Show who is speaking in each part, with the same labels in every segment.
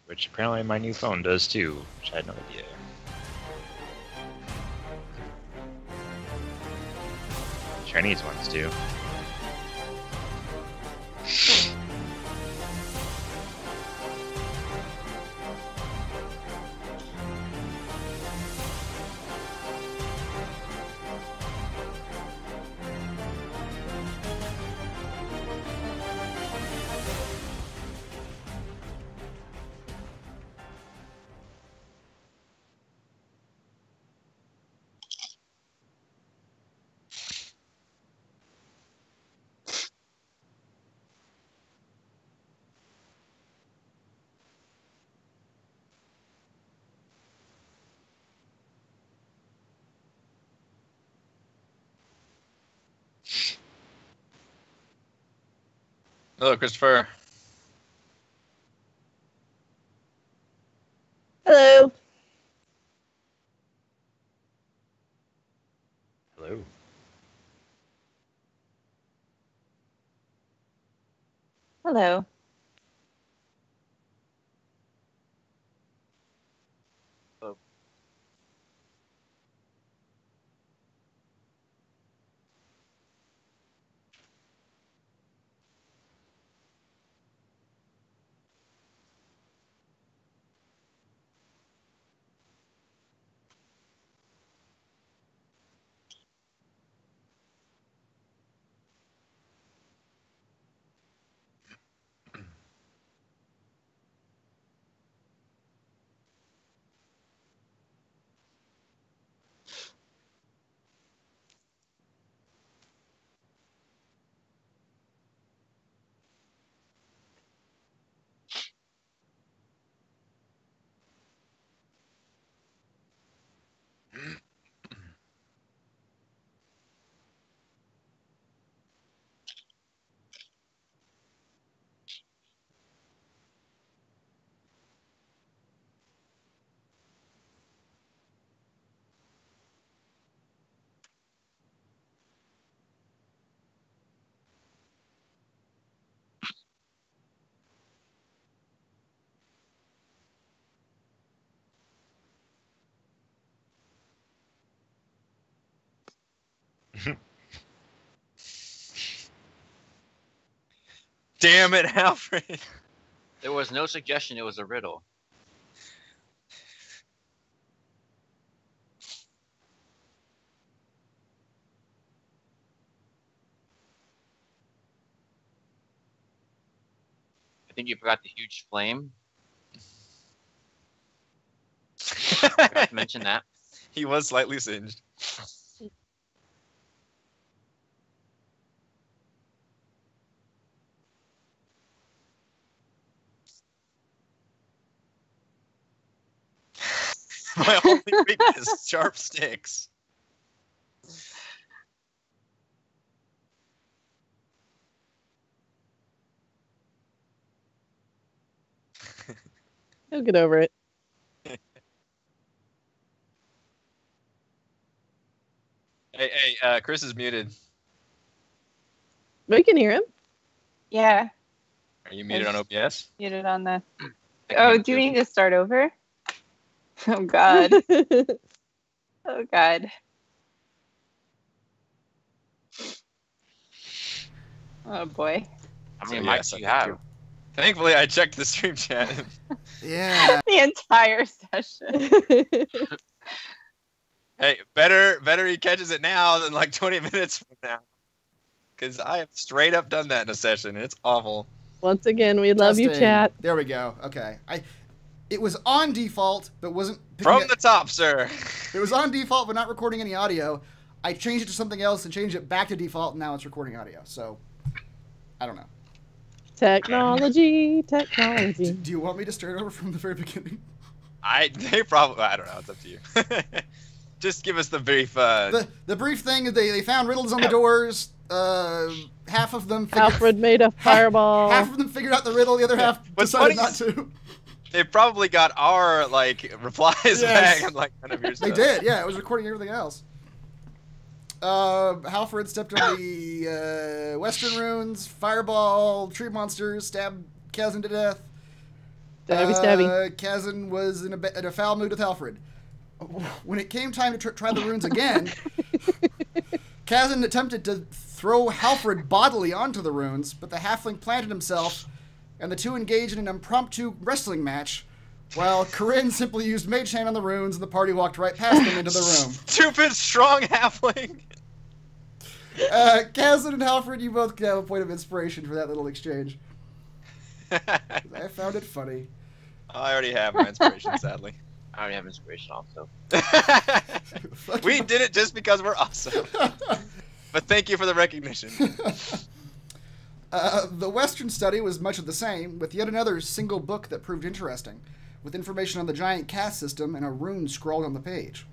Speaker 1: which apparently my new phone does too, which I had no idea. Chinese ones too.
Speaker 2: Hello, Christopher.
Speaker 3: Hello.
Speaker 1: Hello.
Speaker 3: Hello.
Speaker 2: Damn it, Alfred.
Speaker 4: There was no suggestion it was a riddle. I think you forgot the huge flame. Forgot to mention that.
Speaker 2: He was slightly singed. My only weakness is sharp sticks.
Speaker 5: He'll get over it.
Speaker 2: Hey, Chris is muted.
Speaker 5: We can hear him.
Speaker 6: Yeah,
Speaker 2: Are you muted on OBS?
Speaker 6: muted on the.
Speaker 4: I
Speaker 6: Oh,
Speaker 4: can't
Speaker 6: do we
Speaker 4: do-
Speaker 6: need to start over? Oh God. Oh God. Oh boy.
Speaker 4: How many
Speaker 2: So,
Speaker 4: mics
Speaker 2: yes,
Speaker 4: do you
Speaker 2: I think
Speaker 4: have?
Speaker 2: Thankfully, I checked the stream chat.
Speaker 7: Yeah.
Speaker 6: The entire session.
Speaker 2: Hey, better he catches it now than like 20 minutes from now. Because I have straight up done that in a session. It's awful.
Speaker 5: Once again, we love you,
Speaker 7: Testing.
Speaker 5: chat.
Speaker 7: There we go. Okay. It was on default, but wasn't picking
Speaker 2: From
Speaker 7: up-
Speaker 2: the top, sir.
Speaker 7: It was on default, but not recording any audio. I changed it to something else and changed it back to default, and now it's recording audio. So, I don't know.
Speaker 5: Technology.
Speaker 7: Do you want me to start over from the very beginning?
Speaker 2: I don't know. It's up to you. Just give us the brief.
Speaker 7: The brief thing is they found riddles on the doors. Half of them
Speaker 5: Alfred made a fireball.
Speaker 7: Half of them figured out the riddle. The other half
Speaker 2: What's
Speaker 7: decided
Speaker 2: funny
Speaker 7: not to.
Speaker 2: They probably got our replies back and none of yours.
Speaker 7: They did. Yeah, it was recording everything else. Halfred stepped on the Western runes, fireball, tree monsters, stabbed cousin to death.
Speaker 5: Stabby, stabby.
Speaker 7: Kazan was in a foul mood with Alfred. When it came time to try the runes again, Kazan attempted to throw Halfred bodily onto the runes, but the halfling planted himself, and the two engaged in an impromptu wrestling match, while Corinne simply used Mage Hand on the runes, and the party walked right past them into the room.
Speaker 2: Stupid strong halfling.
Speaker 7: Kazan and Halfred, you both have a point of inspiration for that little exchange. I found it funny.
Speaker 2: I already have my inspiration, sadly.
Speaker 4: I already have inspiration also.
Speaker 2: We did it just because we're awesome. But thank you for the recognition.
Speaker 7: The Western study was much of the same, with yet another single book that proved interesting, with information on the giant caste system and a rune scrawled on the page.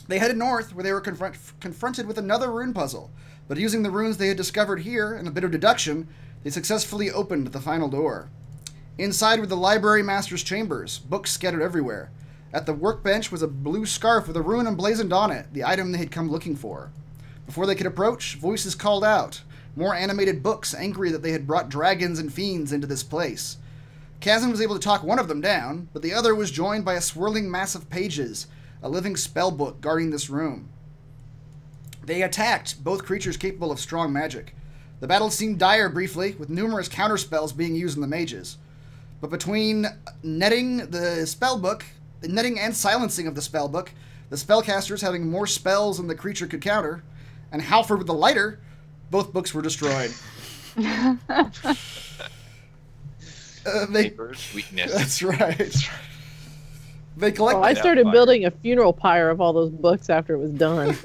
Speaker 7: They headed north, where they were confronted with another rune puzzle, but using the runes they had discovered here and a bit of deduction, they successfully opened the final door. Inside were the library master's chambers, books scattered everywhere. At the workbench was a blue scarf with a rune emblazoned on it, the item they had come looking for. Before they could approach, voices called out. More animated books, angry that they had brought dragons and fiends into this place. Kazan was able to talk one of them down, but the other was joined by a swirling mass of pages, a living spell book guarding this room. They attacked, both creatures capable of strong magic. The battle seemed dire briefly, with numerous counterspells being used in the mages. But between netting and silencing of the spellbook, the spellcasters having more spells than the creature could counter, and Halford with the lighter, both books were destroyed.
Speaker 2: Paper's weakness.
Speaker 7: That's right. They collected.
Speaker 5: Well, I started building a funeral pyre of all those books after it was done.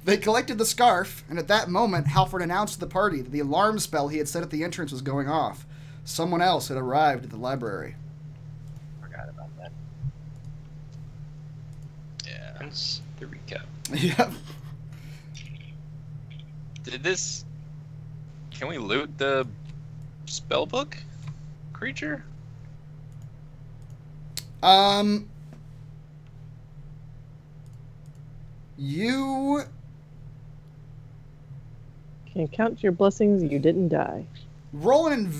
Speaker 7: They collected the scarf, and at that moment, Halford announced to the party that the alarm spell he had set at the entrance was going off. Someone else had arrived at the library.
Speaker 4: Forgot about that.
Speaker 2: Yeah.
Speaker 1: That's the recap.
Speaker 7: Yep.
Speaker 2: Can we loot the spellbook creature?
Speaker 7: You
Speaker 5: Can count your blessings, you didn't die.
Speaker 7: roll an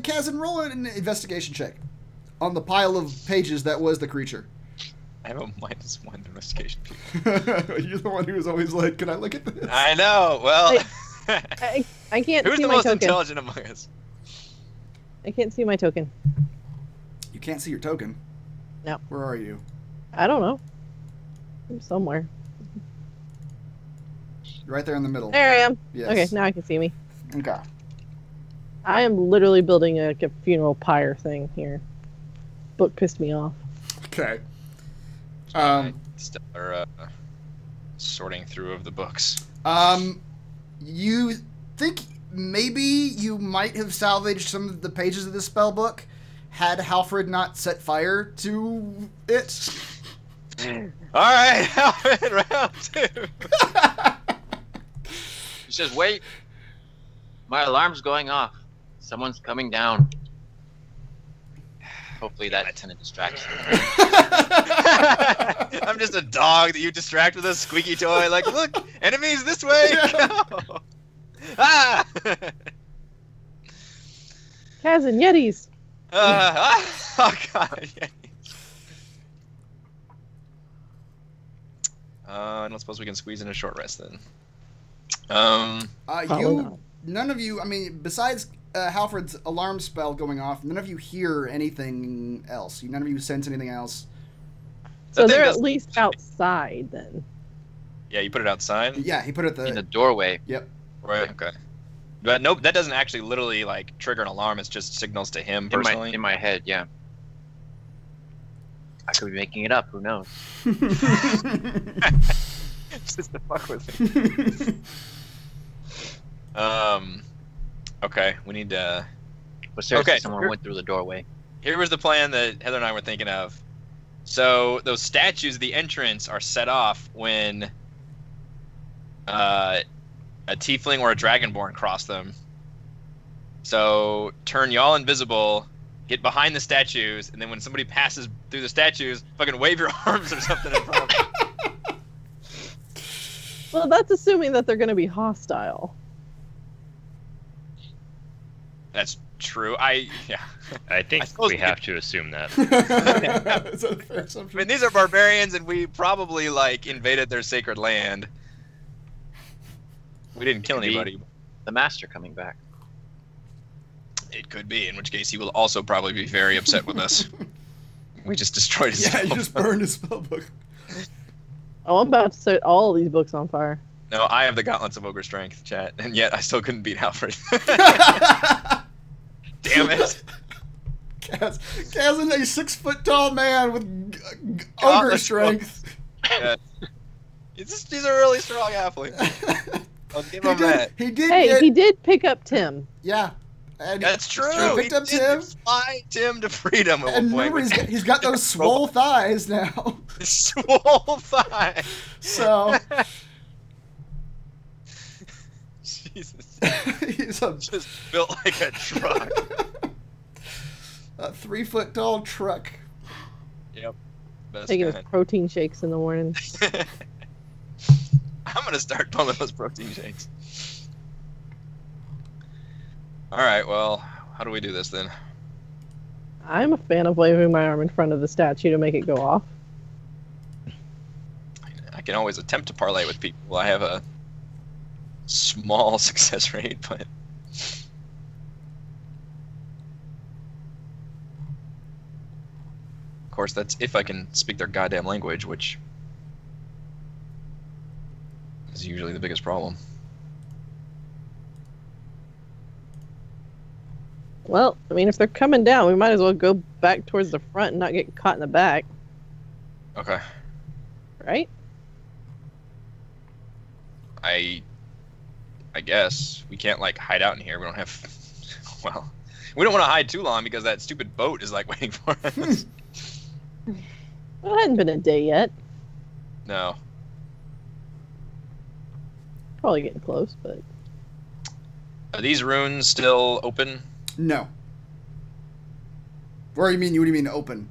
Speaker 7: Kazan, roll an investigation check on the pile of pages that was the creature.
Speaker 2: I have a -1 investigation.
Speaker 7: You're the one who was always like, "Can I look at this?"
Speaker 2: I know. Well,
Speaker 5: I can't
Speaker 2: who's
Speaker 5: see
Speaker 2: the
Speaker 5: my
Speaker 2: most
Speaker 5: token.
Speaker 2: intelligent among us?
Speaker 5: I can't see my token.
Speaker 7: You can't see your token.
Speaker 5: No.
Speaker 7: Where are you?
Speaker 5: I don't know. I'm somewhere.
Speaker 7: Right there in the middle.
Speaker 5: There I am.
Speaker 7: Yes.
Speaker 5: Okay, now I can see me.
Speaker 7: Okay.
Speaker 5: I am literally building a funeral pyre thing here. Book pissed me off.
Speaker 7: Okay.
Speaker 2: Still are sorting through of the books.
Speaker 7: You think maybe you might have salvaged some of the pages of this spell book had Halfred not set fire to it?
Speaker 2: All right, Alfred, round 2.
Speaker 4: He says, "Wait, my alarm's going off. Someone's coming down." Hopefully that kind of distracts him.
Speaker 2: I'm just a dog that you distract with a squeaky toy. Like, look, enemies this way. Go. Ah!
Speaker 5: Kazan, Yetis!
Speaker 2: Oh god. I don't suppose we can squeeze in a short rest then.
Speaker 5: Probably not.
Speaker 7: None of you, I mean, besides Halfred's alarm spell going off, none of you hear anything else. None of you sense anything else.
Speaker 5: So
Speaker 2: I think
Speaker 5: they're
Speaker 2: that's-
Speaker 5: at least outside then.
Speaker 2: Yeah, you put it outside.
Speaker 7: Yeah, he put it
Speaker 4: In the doorway.
Speaker 7: Yep.
Speaker 2: Right. Okay. But nope, that doesn't actually literally like trigger an alarm. It's just signals to him personally.
Speaker 4: In my head, yeah. I could be making it up. Who knows?
Speaker 2: Just to fuck with me. Okay, we need to.
Speaker 4: But seriously,
Speaker 2: Okay.
Speaker 4: someone went through the doorway.
Speaker 2: Here was the plan that Heather and I were thinking of. So those statues at the entrance are set off when a tiefling or a dragonborn cross them. So turn y'all invisible, get behind the statues, and then when somebody passes through the statues, fucking wave your arms or something in front of them.
Speaker 5: Well, that's assuming that they're going to be hostile.
Speaker 2: That's true.
Speaker 1: I think
Speaker 2: I suppose
Speaker 1: we
Speaker 2: we
Speaker 1: have
Speaker 2: could-
Speaker 1: to assume that.
Speaker 7: Is that a fair assumption?
Speaker 2: I mean, these are barbarians, and we probably like invaded their sacred land. We didn't kill
Speaker 4: Could be.
Speaker 2: anybody.
Speaker 4: The master coming back.
Speaker 2: It could be, in which case he will also probably be very upset with us. We just destroyed his
Speaker 7: Yeah, you
Speaker 2: spell.
Speaker 7: just burned his spellbook.
Speaker 5: Oh, I'm about to set all of these books on fire.
Speaker 2: No, I have the gauntlets of ogre strength, chat, and yet I still couldn't beat Alfred. Damn it!
Speaker 7: Kazan, a 6-foot-tall man with ogre
Speaker 2: Gauntlet
Speaker 7: strength.
Speaker 2: Yeah. These are really strong halflings. I'll give him that.
Speaker 7: He did.
Speaker 5: Hey,
Speaker 7: get,
Speaker 5: he did pick up Tim.
Speaker 7: Yeah. And
Speaker 2: That's true.
Speaker 7: He picked up
Speaker 2: did
Speaker 7: Tim.
Speaker 2: fly Tim to freedom at
Speaker 7: And
Speaker 2: one point.
Speaker 7: remember, he's got those swole thighs now.
Speaker 2: Swole thigh.
Speaker 7: So
Speaker 2: Jesus.
Speaker 7: he's a
Speaker 2: Just built like a truck.
Speaker 7: 3-foot-tall truck.
Speaker 2: Yep. Best
Speaker 5: Taking his
Speaker 2: kind.
Speaker 5: protein shakes in the morning.
Speaker 2: I'm gonna start pumping those protein shakes. Alright, well, how do we do this then?
Speaker 5: I'm a fan of waving my arm in front of the statue to make it go off.
Speaker 2: I can always attempt to parlay with people. I have a small success rate, but of course that's if I can speak their goddamn language, which is usually the biggest problem.
Speaker 5: Well, I mean, if they're coming down, we might as well go back towards the front and not get caught in the back,
Speaker 2: Okay.
Speaker 5: right?
Speaker 2: I guess we can't like hide out in here. We don't have well, we don't want to hide too long because that stupid boat is like waiting for us.
Speaker 5: Well, it hadn't been a day yet.
Speaker 2: No.
Speaker 5: Probably getting close, but
Speaker 2: Are these runes still open?
Speaker 7: No. Or you mean? What do you mean open?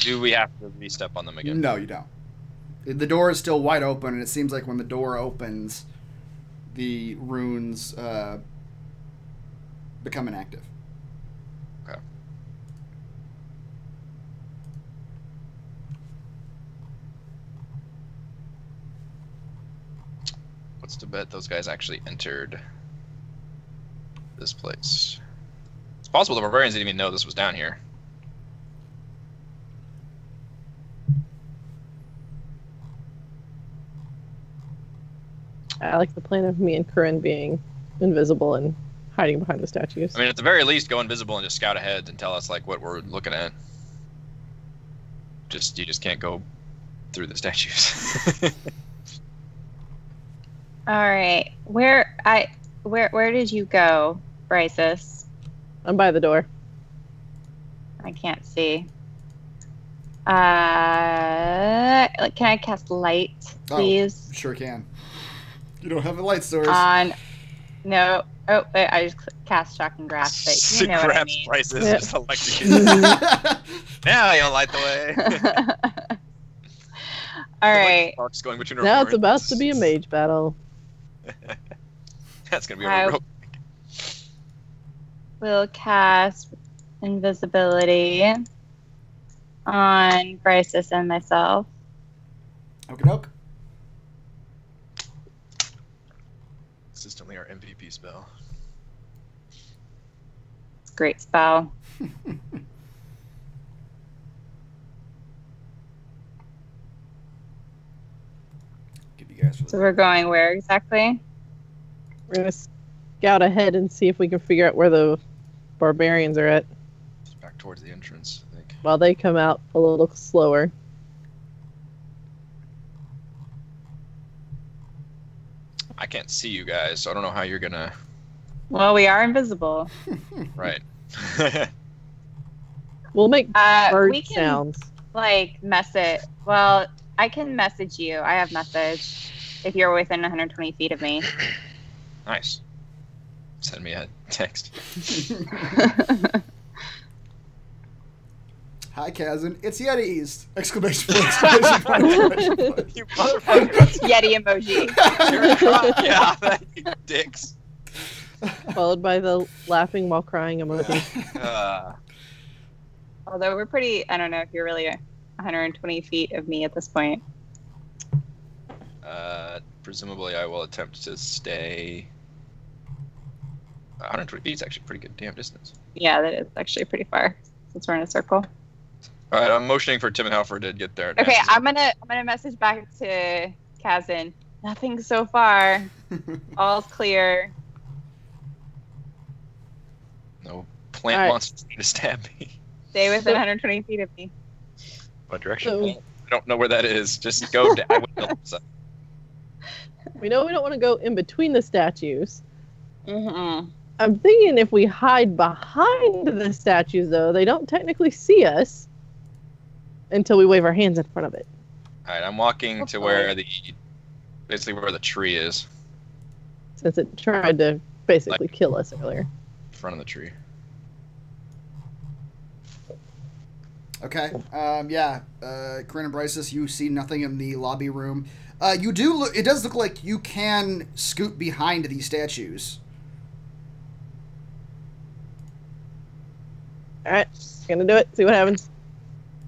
Speaker 2: Do we have to re-step on them again?
Speaker 7: No, you don't. The door is still wide open, and it seems like when the door opens, the runes become inactive.
Speaker 2: Okay. What's to bet those guys actually entered this place? It's possible the barbarians didn't even know this was down here.
Speaker 5: I like the plan of me and Corinne being invisible and hiding behind the statues.
Speaker 2: I mean, at the very least, go invisible and just scout ahead and tell us like what we're looking at. You just can't go through the statues.
Speaker 6: All right. Where did you go, Bryces?
Speaker 5: I'm by the door.
Speaker 6: I can't see. Can I cast light, please?
Speaker 7: Oh, sure can. You don't have a light source.
Speaker 6: No. Oh, wait, I just cast shock and grasp. But you know what I
Speaker 2: Grabs
Speaker 6: mean.
Speaker 2: prices,
Speaker 5: Yep.
Speaker 2: just electrocute. Now you'll light the way.
Speaker 6: All right.
Speaker 2: Sparks going between our
Speaker 5: Now it's
Speaker 2: horns.
Speaker 5: about to be a mage battle.
Speaker 2: That's gonna be
Speaker 6: I-
Speaker 2: a real.
Speaker 6: We'll cast invisibility on Bryces and myself.
Speaker 7: Okie doke.
Speaker 2: Consistently our MVP spell.
Speaker 6: Great spell.
Speaker 7: Give you guys.
Speaker 6: So we're going where exactly?
Speaker 5: We're gonna scout ahead and see if we can figure out where the barbarians are at
Speaker 2: Just back towards the entrance, I think.
Speaker 5: while they come out a little slower.
Speaker 2: I can't see you guys, so I don't know how you're gonna.
Speaker 6: Well, we are invisible.
Speaker 2: Right.
Speaker 5: We'll make bird
Speaker 6: We can
Speaker 5: sounds.
Speaker 6: like message. Well, I can message you. I have message if you're within 120 feet of me.
Speaker 2: Nice. Send me a text.
Speaker 7: Hi, Kazan. It's Yetis! Exclamation point! Exclamation point! Exclamation point.
Speaker 2: You motherfuckers!
Speaker 6: Yeti emoji.
Speaker 2: Yeah, you dicks.
Speaker 5: followed by the laughing while crying emoji.
Speaker 6: Although we're pretty, I don't know if you're really 120 feet of me at this point.
Speaker 2: Presumably, I will attempt to stay. 120 feet is actually pretty good damn distance.
Speaker 6: Yeah, that is actually pretty far since we're in a circle.
Speaker 2: All right, I'm motioning for Tim and Halford to get there.
Speaker 6: Okay, I'm gonna message back to Kazin. Nothing so far. All's clear.
Speaker 2: No plant
Speaker 5: All right.
Speaker 2: monsters need to stab me.
Speaker 6: Stay within 120 feet of me.
Speaker 1: What direction?
Speaker 5: So,
Speaker 2: I don't know where that is. Just go down.
Speaker 5: we know we don't want to go in between the statues.
Speaker 6: Mm-hmm.
Speaker 5: I'm thinking if we hide behind the statues, though, they don't technically see until we wave our hands in front of it.
Speaker 2: All right, I'm walking to where basically where the tree is.
Speaker 5: Since it tried to basically kill us earlier.
Speaker 2: In front of the tree.
Speaker 7: Okay. Corinne and Bryces, you see nothing in the lobby room. You do look. It does look like you can scoot behind these statues.
Speaker 5: All right, gonna do it. See what happens.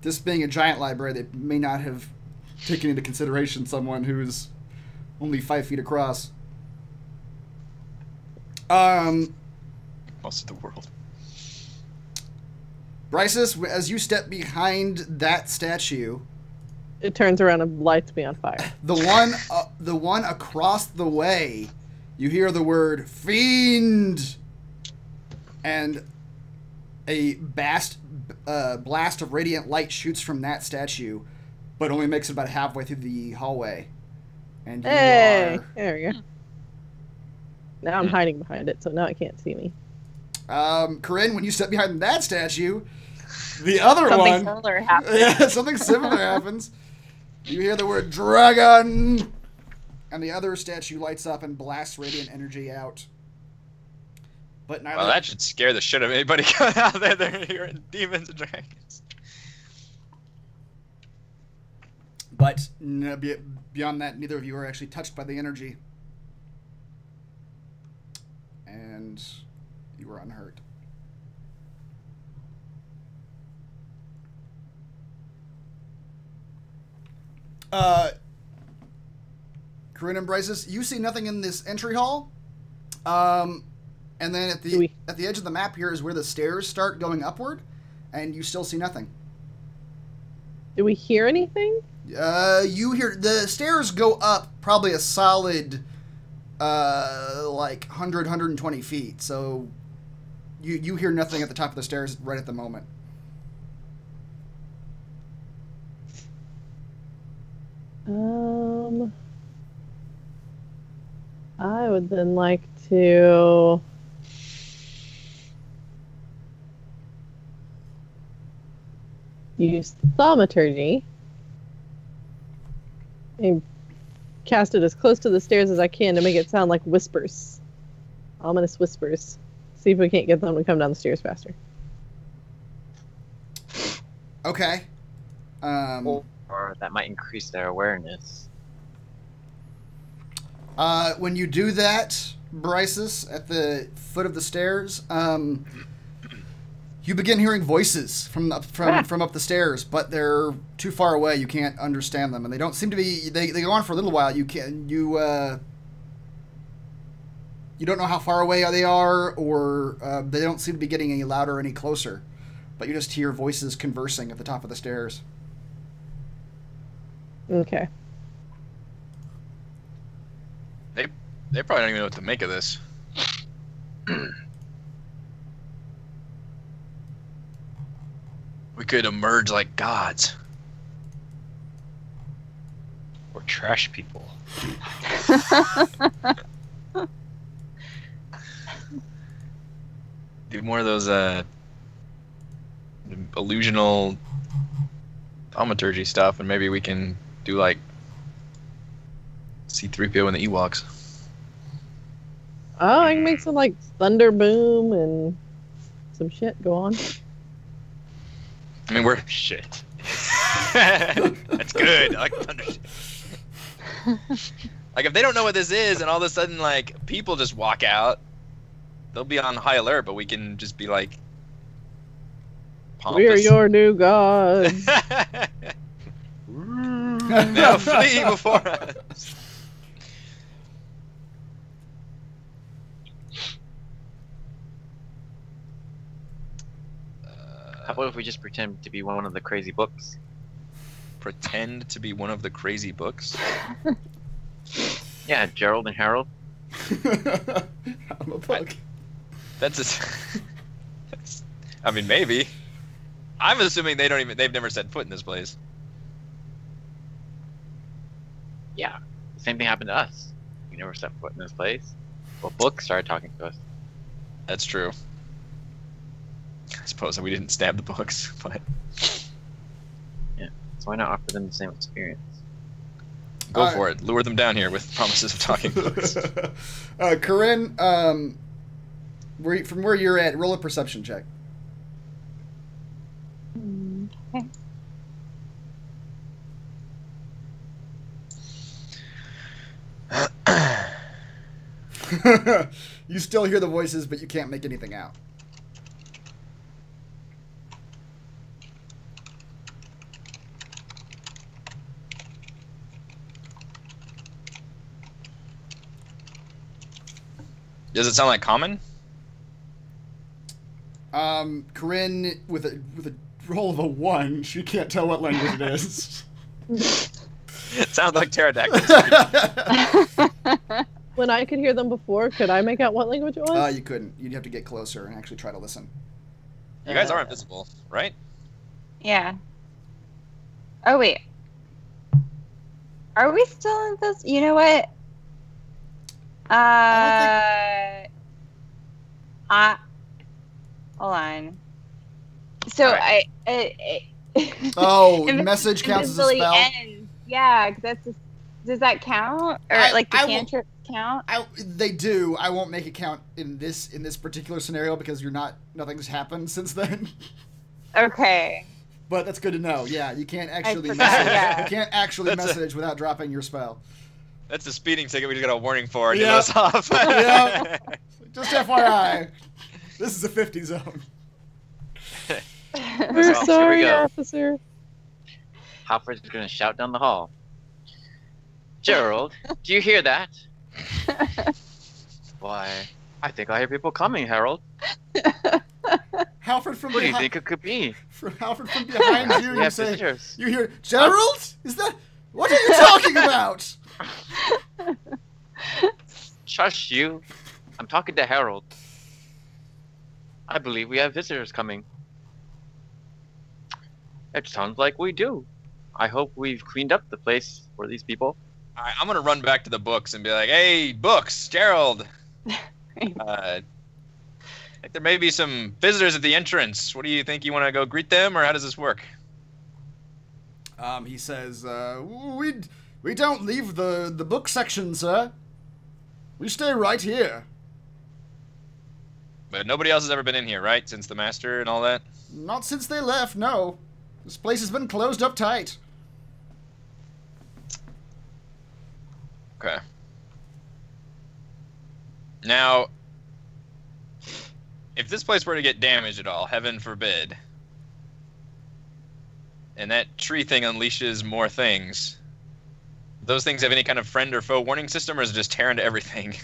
Speaker 7: This being a giant library, they may not have taken into consideration someone who's only 5 feet across.
Speaker 2: Most of the world.
Speaker 7: Bryces, as you step behind that statue,
Speaker 5: It turns around and lights me on fire.
Speaker 7: the one across the way, you hear the word "fiend," and a blast of radiant light shoots from that statue, but only makes it about halfway through the hallway. And you
Speaker 5: Hey,
Speaker 7: are...
Speaker 5: there we go. Now I'm hiding behind it, so now it can't see me.
Speaker 7: Corinne, when you step behind that statue, the other
Speaker 6: Something
Speaker 7: one...
Speaker 6: similar happened.
Speaker 7: Yeah, something similar happens. You hear the word "dragon," and the other statue lights up and blasts radiant energy out. But neither...
Speaker 2: Well, that should scare the shit out of anybody coming out there. They're hearing demons and dragons.
Speaker 7: But beyond that, neither of you are actually touched by the energy. And you are unhurt. Corinne and Bryces, you see nothing in this entry hall. And then at the edge of the map here is where the stairs start going upward, and you still see nothing.
Speaker 5: Do we hear anything?
Speaker 7: You hear the stairs go up probably a solid, like 100, 120 feet. So you hear nothing at the top of the stairs right at the moment.
Speaker 5: I would then like to use thaumaturgy and cast it as close to the stairs as I can to make it sound like whispers. Ominous whispers. See if we can't get them to come down the stairs faster.
Speaker 7: Okay.
Speaker 4: Or that might increase their awareness.
Speaker 7: When you do that, Bryces, at the foot of the stairs, you begin hearing voices from up the stairs, but they're too far away. You can't understand them, and they don't seem to be. They go on for a little while. You don't know how far away they are, or they don't seem to be getting any louder, any closer. But you just hear voices conversing at the top of the stairs.
Speaker 5: Okay.
Speaker 2: They probably don't even know what to make of this. We could emerge like gods.
Speaker 1: Or trash people.
Speaker 2: Do more of those illusional thaumaturgy stuff, and maybe we can do like C-3PO and the Ewoks.
Speaker 5: Oh, I can make some like thunder boom and some shit go on.
Speaker 2: I mean, we're
Speaker 1: Shit.
Speaker 2: that's good. I like thunder shit. Like if they don't know what this is, and all of a sudden like people just walk out, they'll be on high alert, but we can just be like pompous.
Speaker 5: We're your new gods.
Speaker 2: Now flee before us.
Speaker 4: How about if we just pretend to be one of the crazy books?
Speaker 2: Pretend to be one of the crazy books?
Speaker 4: Yeah, Gerald and Harold.
Speaker 7: I'm a book.
Speaker 2: That's I mean, maybe. I'm assuming they've never set foot in this place.
Speaker 4: Yeah, the same thing happened to us. We never set foot in this place. Well, books started talking to us.
Speaker 2: That's true. I suppose that we didn't stab the books, but
Speaker 4: So why not offer them the same experience?
Speaker 2: go for it. Lure them down here with promises of talking books.
Speaker 7: Corinne, from where you're at, roll a perception check.
Speaker 6: Okay.
Speaker 7: You still hear the voices, but you can't make anything out.
Speaker 2: Does it sound like common?
Speaker 7: Corinne, with a roll of a 1, she can't tell what language it is.
Speaker 2: It sounds like pterodactyls.
Speaker 5: When I could hear them before, could I make out what language it was?
Speaker 7: You couldn't. You'd have to get closer and actually try to listen.
Speaker 2: You guys are invisible, right?
Speaker 6: Yeah. Oh wait. Are we still in this? You know what? Hold on. So
Speaker 2: Alright.
Speaker 7: Oh, message counts as a
Speaker 6: Invisibly
Speaker 7: spell?
Speaker 6: ends. Yeah, because that's does that count? Or like the cantrips count?
Speaker 7: They do. I won't make it count in this particular scenario because nothing's happened since then.
Speaker 6: Okay.
Speaker 7: But that's good to know. Yeah, you can't actually
Speaker 6: forgot,
Speaker 7: message.
Speaker 6: yeah.
Speaker 7: You can't actually
Speaker 2: That's
Speaker 7: message without dropping your spell.
Speaker 2: That's a speeding ticket we just got a warning for and
Speaker 7: Yep.
Speaker 2: get us off.
Speaker 7: Yep. Just FYI, this is a 50 zone.
Speaker 5: We're
Speaker 4: Here we
Speaker 5: sorry,
Speaker 4: go.
Speaker 5: officer.
Speaker 4: Hopper's gonna shout down the hall. Gerald, do you hear that? Why, I think I hear people coming, Harold.
Speaker 7: Halford from
Speaker 4: What do you
Speaker 7: behind.
Speaker 4: think it could be?
Speaker 7: Halford from behind you.
Speaker 4: We
Speaker 7: You
Speaker 4: have
Speaker 7: say.
Speaker 4: visitors.
Speaker 7: You hear Gerald? Is that? What are you talking about?
Speaker 4: Shush you. I'm talking to Harold. I believe we have visitors coming. It sounds like we do. I hope we've cleaned up the place for these people.
Speaker 2: Alright, I'm gonna run back to the books and be like, "Hey, books, Gerald. Like there may be some visitors at the entrance. What do you think? You want to go greet them, or how does this work?"
Speaker 7: He says, we don't leave the book section, sir. We stay right here.
Speaker 2: But nobody else has ever been in here, right? Since the master and all that.
Speaker 7: Not since they left, no. This place has been closed up tight.
Speaker 2: Okay. Now, if this place were to get damaged at all, heaven forbid, and that tree thing unleashes more things, those things have any kind of friend or foe warning system, or is it just tear into everything?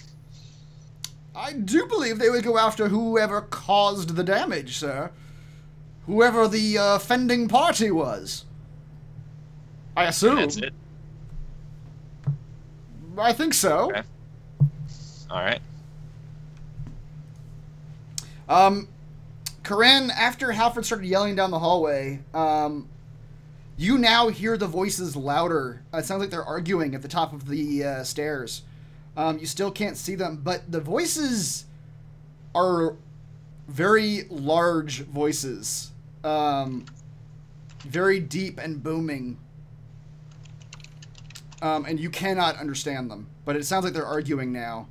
Speaker 7: I do believe they would go after whoever caused the damage, sir. Whoever the offending party was. I assume.
Speaker 2: That's it.
Speaker 7: I think so.
Speaker 2: Okay. All right.
Speaker 7: Corinne, after Halford started yelling down the hallway, you now hear the voices louder. It sounds like they're arguing at the top of the stairs. You still can't see them, but the voices are very large voices. Very deep and booming. And you cannot understand them, but it sounds like they're arguing now.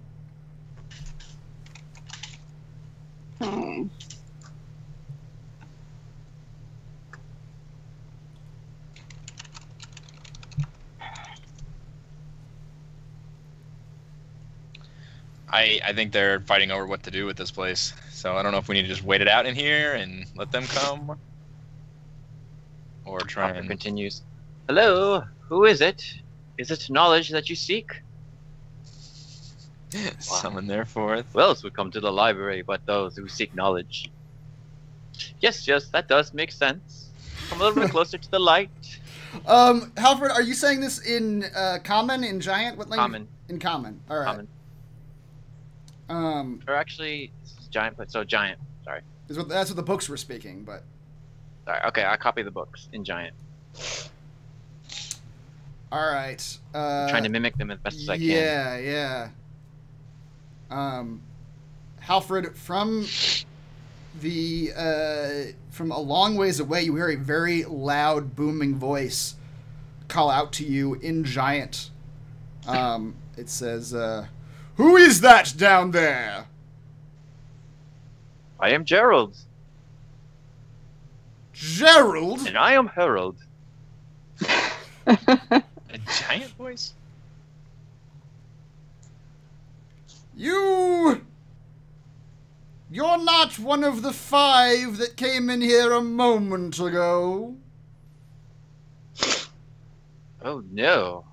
Speaker 2: I think they're fighting over what to do with this place. So I don't know if we need to just wait it out in here and let them come, or try
Speaker 4: Hopper
Speaker 2: and.
Speaker 4: continues. Hello, who is it? Is it knowledge that you seek?
Speaker 2: Summon their forth.
Speaker 4: Who else would come to the library but those who seek knowledge? Yes, that does make sense. Come a little bit closer to the light.
Speaker 7: Halford, are you saying this in common, in giant? What language?
Speaker 4: Common.
Speaker 7: In common. All right.
Speaker 4: Common. Or actually, this is giant, but so giant. Sorry.
Speaker 7: That's what the books were speaking, but.
Speaker 4: Sorry. Okay, I copy the books in giant.
Speaker 7: All right.
Speaker 4: I'm trying to mimic them as best as I can.
Speaker 7: Yeah. Halfred, from a long ways away, you hear a very loud, booming voice call out to you in giant. It says, "Who is that down there?"
Speaker 4: I am Gerald.
Speaker 7: Gerald?
Speaker 4: And I am Harold.
Speaker 2: A giant voice?
Speaker 7: You're not one of the 5 that came in here a moment ago.
Speaker 4: Oh no.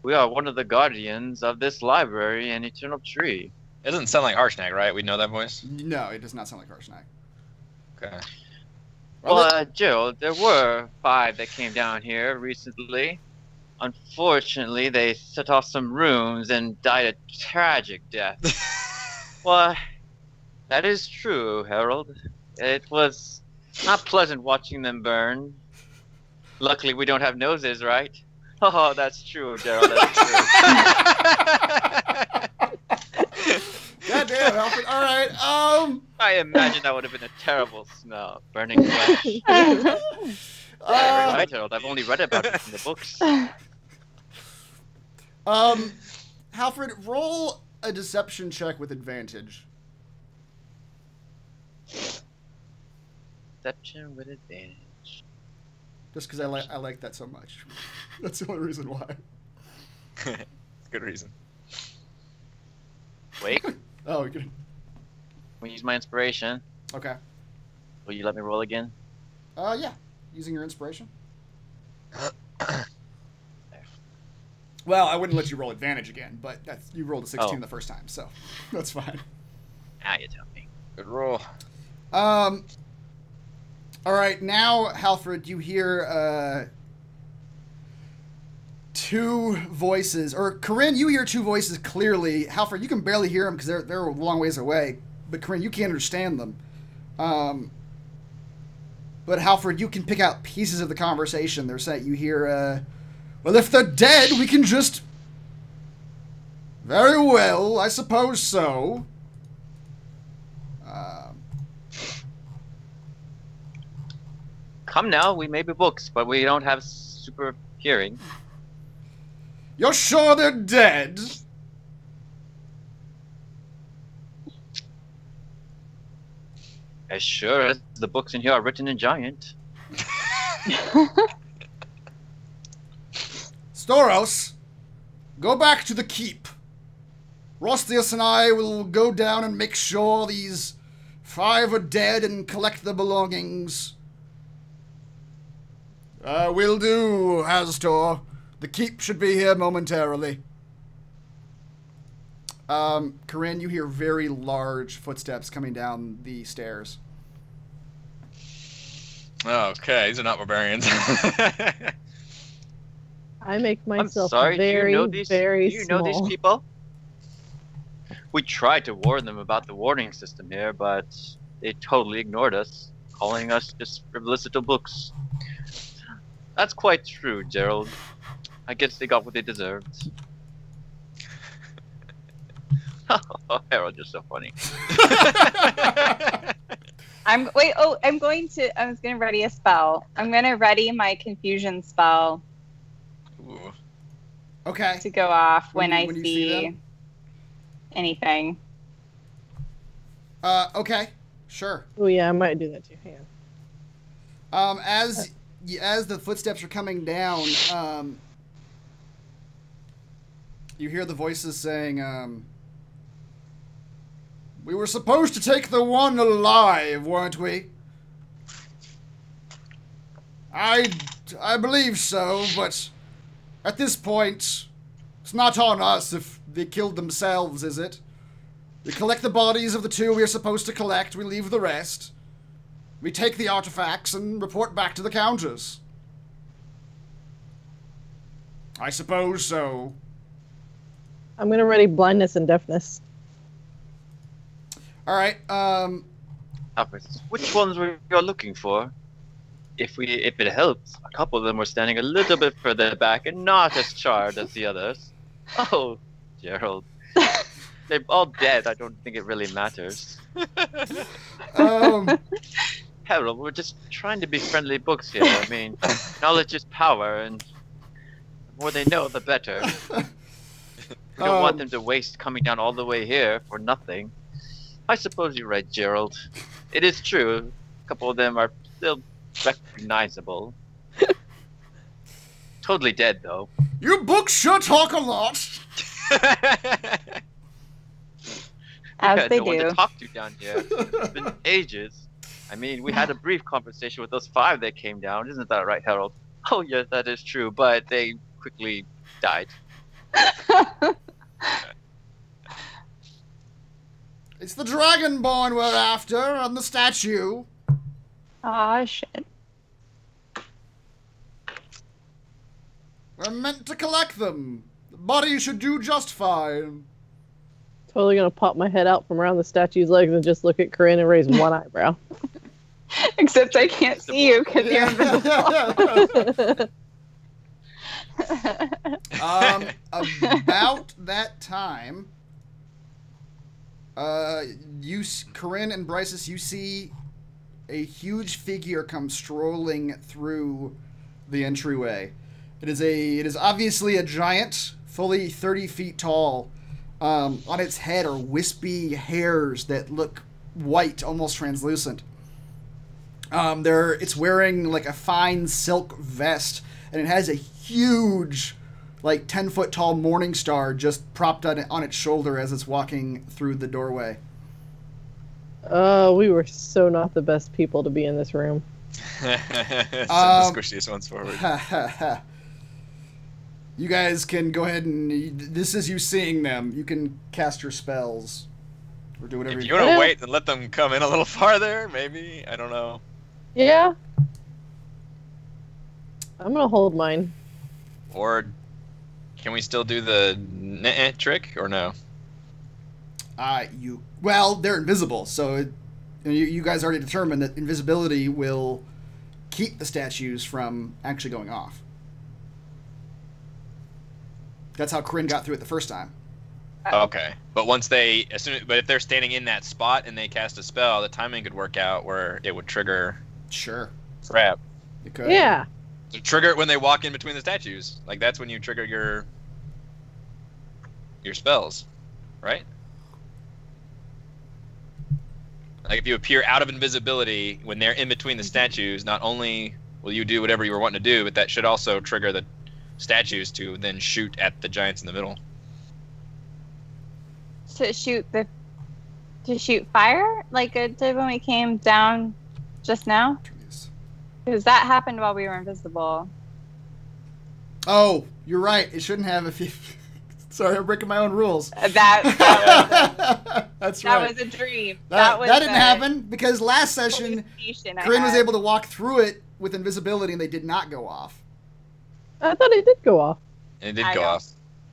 Speaker 4: We are one of the guardians of this library and eternal tree.
Speaker 2: It doesn't sound like Harshnag, right? We know that voice?
Speaker 7: No, it does not sound like Harshnag.
Speaker 2: Okay.
Speaker 4: Well, Gerald, there were 5 that came down here recently. Unfortunately, they set off some rooms and died a tragic death. Well, that is true, Harold. It was not pleasant watching them burn. Luckily, we don't have noses, right? Oh, that's true, Gerald. That's true.
Speaker 7: Goddamn, Alfred. All right.
Speaker 4: I imagine that would have been a terrible smell, burning flesh. Right, Harold. I've only read about it in the books.
Speaker 7: Halfred, roll a deception check with advantage.
Speaker 4: Deception with advantage.
Speaker 7: Just because I like that so much. That's the only reason why.
Speaker 2: Good reason.
Speaker 4: Wait,
Speaker 7: Oh, good.
Speaker 4: we use my inspiration.
Speaker 7: Okay.
Speaker 4: Will you let me roll again?
Speaker 7: Yeah. Using your inspiration. Well, I wouldn't let you roll advantage again, but you rolled a 16 the first time, so that's fine.
Speaker 4: Now you tell me.
Speaker 2: Good roll.
Speaker 7: All right, now, Halfred, you hear 2 voices, or Corinne, you hear 2 voices clearly. Halfred, you can barely hear them because they're a long ways away, but Corinne, you can't understand them. But Halfred, you can pick out pieces of the conversation. They're saying, you hear, well, if they're dead, we can just... Very well, I suppose so.
Speaker 4: Come now, we may be books, but we don't have super hearing.
Speaker 7: You're sure they're dead?
Speaker 4: As sure as the books in here are written in giant.
Speaker 7: Storos, go back to the keep. Rostius and I will go down and make sure these 5 are dead and collect the belongings. Will do, Hastor. The keep should be here momentarily. Corinne, you hear very large footsteps coming down the stairs.
Speaker 2: Okay, these are not barbarians.
Speaker 5: I make myself
Speaker 4: I'm sorry,
Speaker 5: very, very
Speaker 4: do you
Speaker 5: small.
Speaker 4: know these people? We tried to warn them about the warning system here, but they totally ignored us, calling us just frivolous little books. That's quite true, Gerald. I guess they got what they deserved. Oh, Harold, you're so funny.
Speaker 6: I was gonna ready a spell. I'm gonna ready my confusion spell
Speaker 2: Ooh.
Speaker 7: Okay.
Speaker 6: to go off when I
Speaker 7: you see
Speaker 6: see
Speaker 7: them?
Speaker 6: anything.
Speaker 7: Okay. Sure.
Speaker 5: Oh yeah, I might do that too. Hang on.
Speaker 7: As the footsteps are coming down, you hear the voices saying, We were supposed to take the one alive, weren't we? I believe so, but at this point, it's not on us if they killed themselves, is it? We collect the bodies of the two we are supposed to collect, we leave the rest. We take the artifacts and report back to the counters. I suppose so.
Speaker 5: I'm gonna ready blindness and deafness.
Speaker 7: Alright,
Speaker 4: Alphys, which ones were you looking for? If it helps, a couple of them were standing a little bit further back and not as charred as the others. Oh, Gerald. They're all dead. I don't think it really matters. Harold, we're just trying to be friendly books here. I mean, knowledge is power, and the more they know, the better. We don't want them to waste coming down all the way here for nothing. I suppose you're right, Gerald. It is true. A couple of them are still recognizable. Totally dead, though.
Speaker 7: You books sure talk a lot.
Speaker 6: As they
Speaker 4: no one
Speaker 6: do.
Speaker 4: to talk to down here. It's been ages. I mean, we had a brief conversation with those 5 that came down. Isn't that right, Harold? Oh, yes, that is true, but they quickly died.
Speaker 7: It's the Dragonborn we're after, and the statue.
Speaker 6: Aw, shit.
Speaker 7: We're meant to collect them. The body should do just fine.
Speaker 5: Totally gonna pop my head out from around the statue's legs and just look at Corinne and raise one eyebrow.
Speaker 6: Except I can't see you because you're invisible.
Speaker 7: About that time, Corinne and Bryces, you see a huge figure come strolling through the entryway. It is obviously a giant, fully 30 feet tall. On its head are wispy hairs that look white, almost translucent. It's wearing like a fine silk vest, and it has a huge, like 10-foot tall morning star just propped on its shoulder as it's walking through the doorway.
Speaker 5: Oh, we were so not the best people to be in this room.
Speaker 2: Send the squishiest ones forward.
Speaker 7: You guys can go ahead and... This is you seeing them. You can cast your spells. Or do whatever
Speaker 2: If you want to wait and let them come in a little farther, maybe? I don't know.
Speaker 5: Yeah. I'm gonna hold mine.
Speaker 2: Or can we still do the trick, or no?
Speaker 7: Well, they're invisible, so you guys already determined that invisibility will keep the statues from actually going off. That's how Corinne got through it the first time.
Speaker 2: Okay, but but if they're standing in that spot and they cast a spell, the timing could work out where it would trigger.
Speaker 7: Sure.
Speaker 2: Crap.
Speaker 7: It could.
Speaker 5: Yeah.
Speaker 2: So trigger it when they walk in between the statues. Like that's when you trigger your spells, right? Like if you appear out of invisibility when they're in between the statues, not only will you do whatever you were wanting to do, but that should also trigger the statues to then shoot at the giants in the middle.
Speaker 6: To shoot fire like it did when we came down just now? Because that happened while we were invisible.
Speaker 7: Oh, you're right. It shouldn't have if you... Sorry, I'm breaking my own rules.
Speaker 6: That's
Speaker 7: right.
Speaker 6: That was a dream.
Speaker 7: That didn't happen because last session, Corinne was
Speaker 6: had.
Speaker 7: able to walk through it with invisibility and they did not go off.
Speaker 5: I thought it did go off.
Speaker 2: And it did go off.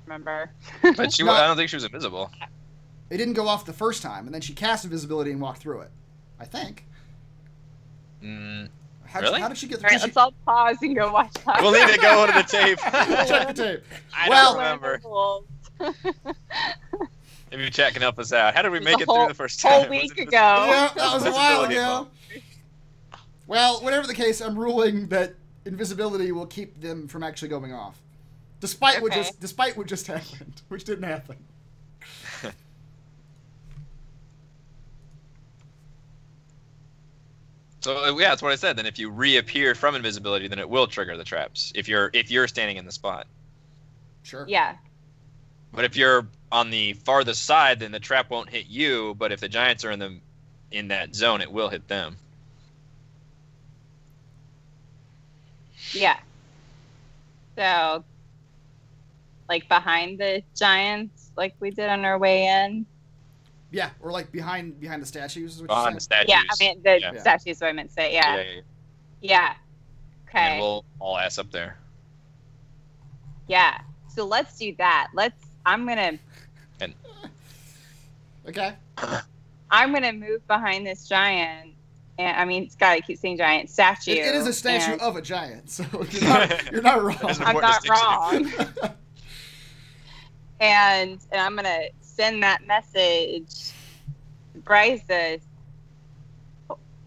Speaker 6: Remember?
Speaker 2: But
Speaker 7: No.
Speaker 2: I don't think she was invisible.
Speaker 7: It didn't go off the first time, and then she cast invisibility and walked through it. I think.
Speaker 2: Really?
Speaker 7: How did she get
Speaker 6: All right,
Speaker 7: through?
Speaker 6: let's all pause and go watch that.
Speaker 2: We'll need to go to the tape.
Speaker 7: Check the tape.
Speaker 2: I
Speaker 7: Well-
Speaker 2: don't remember. Maybe chat can help us out. How did we make it
Speaker 6: whole-
Speaker 2: through the first time?
Speaker 6: whole
Speaker 2: Was
Speaker 6: week
Speaker 2: it
Speaker 6: ago.
Speaker 7: Yeah, that was a while
Speaker 2: Invisibility
Speaker 7: ago. Well, whatever the case, I'm ruling that invisibility will keep them from actually going off, despite what just happened, which didn't happen.
Speaker 2: So yeah, that's what I said. Then if you reappear from invisibility, then it will trigger the traps. If you're standing in the spot.
Speaker 7: Sure.
Speaker 6: Yeah.
Speaker 2: But if you're on the farthest side, then the trap won't hit you. But if the giants are in that zone, it will hit them.
Speaker 6: Yeah. So, like behind the giants, like we did on our way in.
Speaker 7: Yeah, or like behind the statues. Is what
Speaker 2: Behind
Speaker 7: you're
Speaker 2: the
Speaker 7: saying?
Speaker 2: statues.
Speaker 6: Yeah, I mean the
Speaker 2: Yeah.
Speaker 6: statues. Is what I meant to say. Yeah.
Speaker 2: Yeah.
Speaker 6: Yeah. Okay.
Speaker 2: And we'll all ass up there.
Speaker 6: Yeah. So let's do that. I'm gonna
Speaker 7: Okay.
Speaker 6: move behind this giant. And I mean, Scott, I keep saying giant statue.
Speaker 7: It is a statue
Speaker 6: and
Speaker 7: of a giant, so you're not wrong.
Speaker 2: There's an
Speaker 6: I'm
Speaker 2: important
Speaker 6: not
Speaker 2: distinction.
Speaker 6: wrong. and I'm gonna send that message to Bryce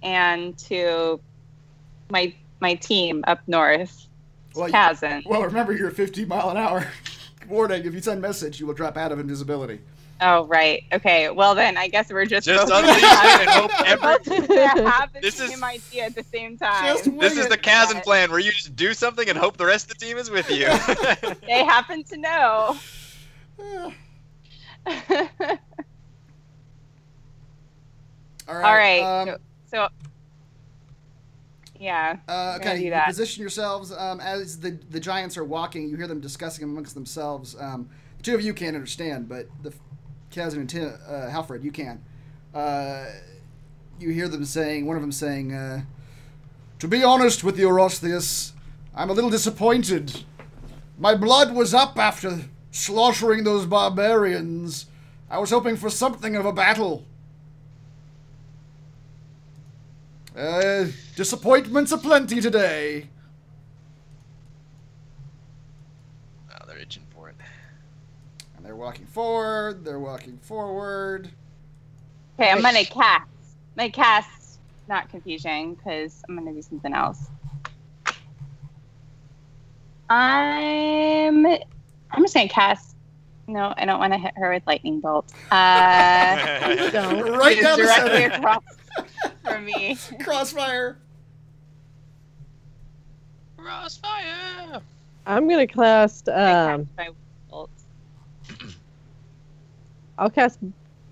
Speaker 6: and to my team up north.
Speaker 7: Well,
Speaker 6: Hasn't.
Speaker 7: well, remember you're 50 mile an hour. Warning: if you send message, you will drop out of invisibility.
Speaker 6: Oh right. Okay. Well then, I guess we're just
Speaker 2: Just
Speaker 6: both
Speaker 2: unleash it and hope
Speaker 6: have the
Speaker 2: This is-
Speaker 6: same idea at the same time.
Speaker 7: Just wing
Speaker 2: This is
Speaker 7: it.
Speaker 2: the Kazan plan, where you just do something and hope the rest of the team is with you.
Speaker 6: They happen to know.
Speaker 7: All right.
Speaker 6: All right. So yeah.
Speaker 7: Okay,
Speaker 6: do
Speaker 7: you
Speaker 6: that.
Speaker 7: position yourselves as the giants are walking. You hear them discussing amongst themselves. The two of you can't understand, but the Kazan and Halfred, you can. You hear them saying, one of them saying, "To be honest with you, Rostheus, I'm a little disappointed. My blood was up after slaughtering those barbarians. I was hoping for something of a battle. Disappointments aplenty today."
Speaker 2: Oh, they're itching for it.
Speaker 7: And they're walking forward. They're walking forward.
Speaker 6: Okay, I'm gonna cast. My cast, not confusion, because I'm gonna do something else. I'm just gonna cast. No, I don't want to hit her with lightning bolt.
Speaker 5: Don't.
Speaker 7: Right
Speaker 6: It is
Speaker 7: down the
Speaker 6: directly
Speaker 7: center.
Speaker 6: across from me.
Speaker 7: Crossfire.
Speaker 2: Crossfire!
Speaker 5: I'm gonna cast.
Speaker 6: I cast my bolt.
Speaker 5: I'll cast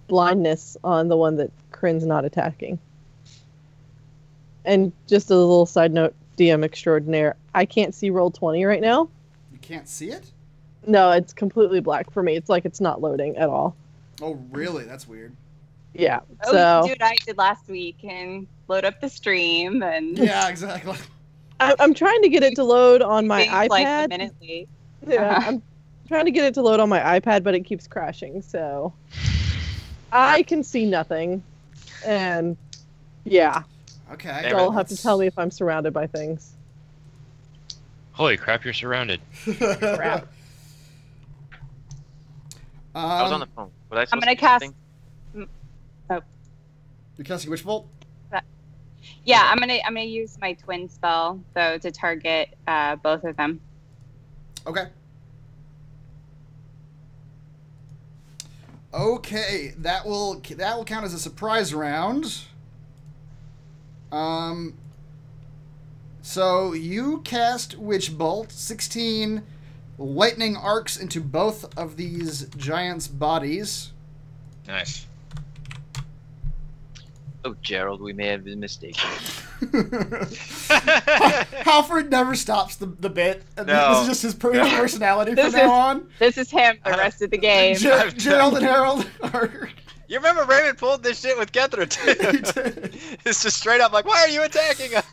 Speaker 5: blindness on the one that Kryn's not attacking. And just a little side note, DM extraordinaire. I can't see Roll20 right now.
Speaker 7: You can't see it?
Speaker 5: No, it's completely black for me. It's like it's not loading at all.
Speaker 7: Oh, really? That's weird.
Speaker 5: Yeah.
Speaker 6: Oh,
Speaker 5: So
Speaker 6: you can do what I did last week and load up the stream and
Speaker 7: Yeah, exactly.
Speaker 5: I'm trying to get it to load on my
Speaker 6: things like a
Speaker 5: iPad.
Speaker 6: minute late.
Speaker 5: Yeah, I'm trying to get it to load on my iPad, but it keeps crashing. So I can see nothing, and yeah,
Speaker 7: Okay.
Speaker 2: Damn
Speaker 5: you'll have to tell me if I'm surrounded by things.
Speaker 1: Holy crap, you're surrounded.
Speaker 5: Crap.
Speaker 4: I was on the phone. Was I supposed
Speaker 6: gonna
Speaker 4: to do
Speaker 6: cast-
Speaker 4: something?
Speaker 7: You're casting which bolt?
Speaker 6: Yeah, I'm gonna use my twin spell though to target both of them.
Speaker 7: Okay. Okay, that will count as a surprise round. So you cast Witch Bolt, 16 lightning arcs into both of these giants' bodies.
Speaker 2: Nice.
Speaker 4: Oh, Gerald, we may have been mistaken.
Speaker 7: Halford never stops the bit.
Speaker 2: No.
Speaker 7: This is just his personality from
Speaker 6: This
Speaker 7: now
Speaker 6: is-
Speaker 7: on.
Speaker 6: This is him the rest of the game.
Speaker 7: Gerald and Harold are.
Speaker 2: You remember Raymond pulled this shit with Kethra too. It's just straight up like, why are you attacking us?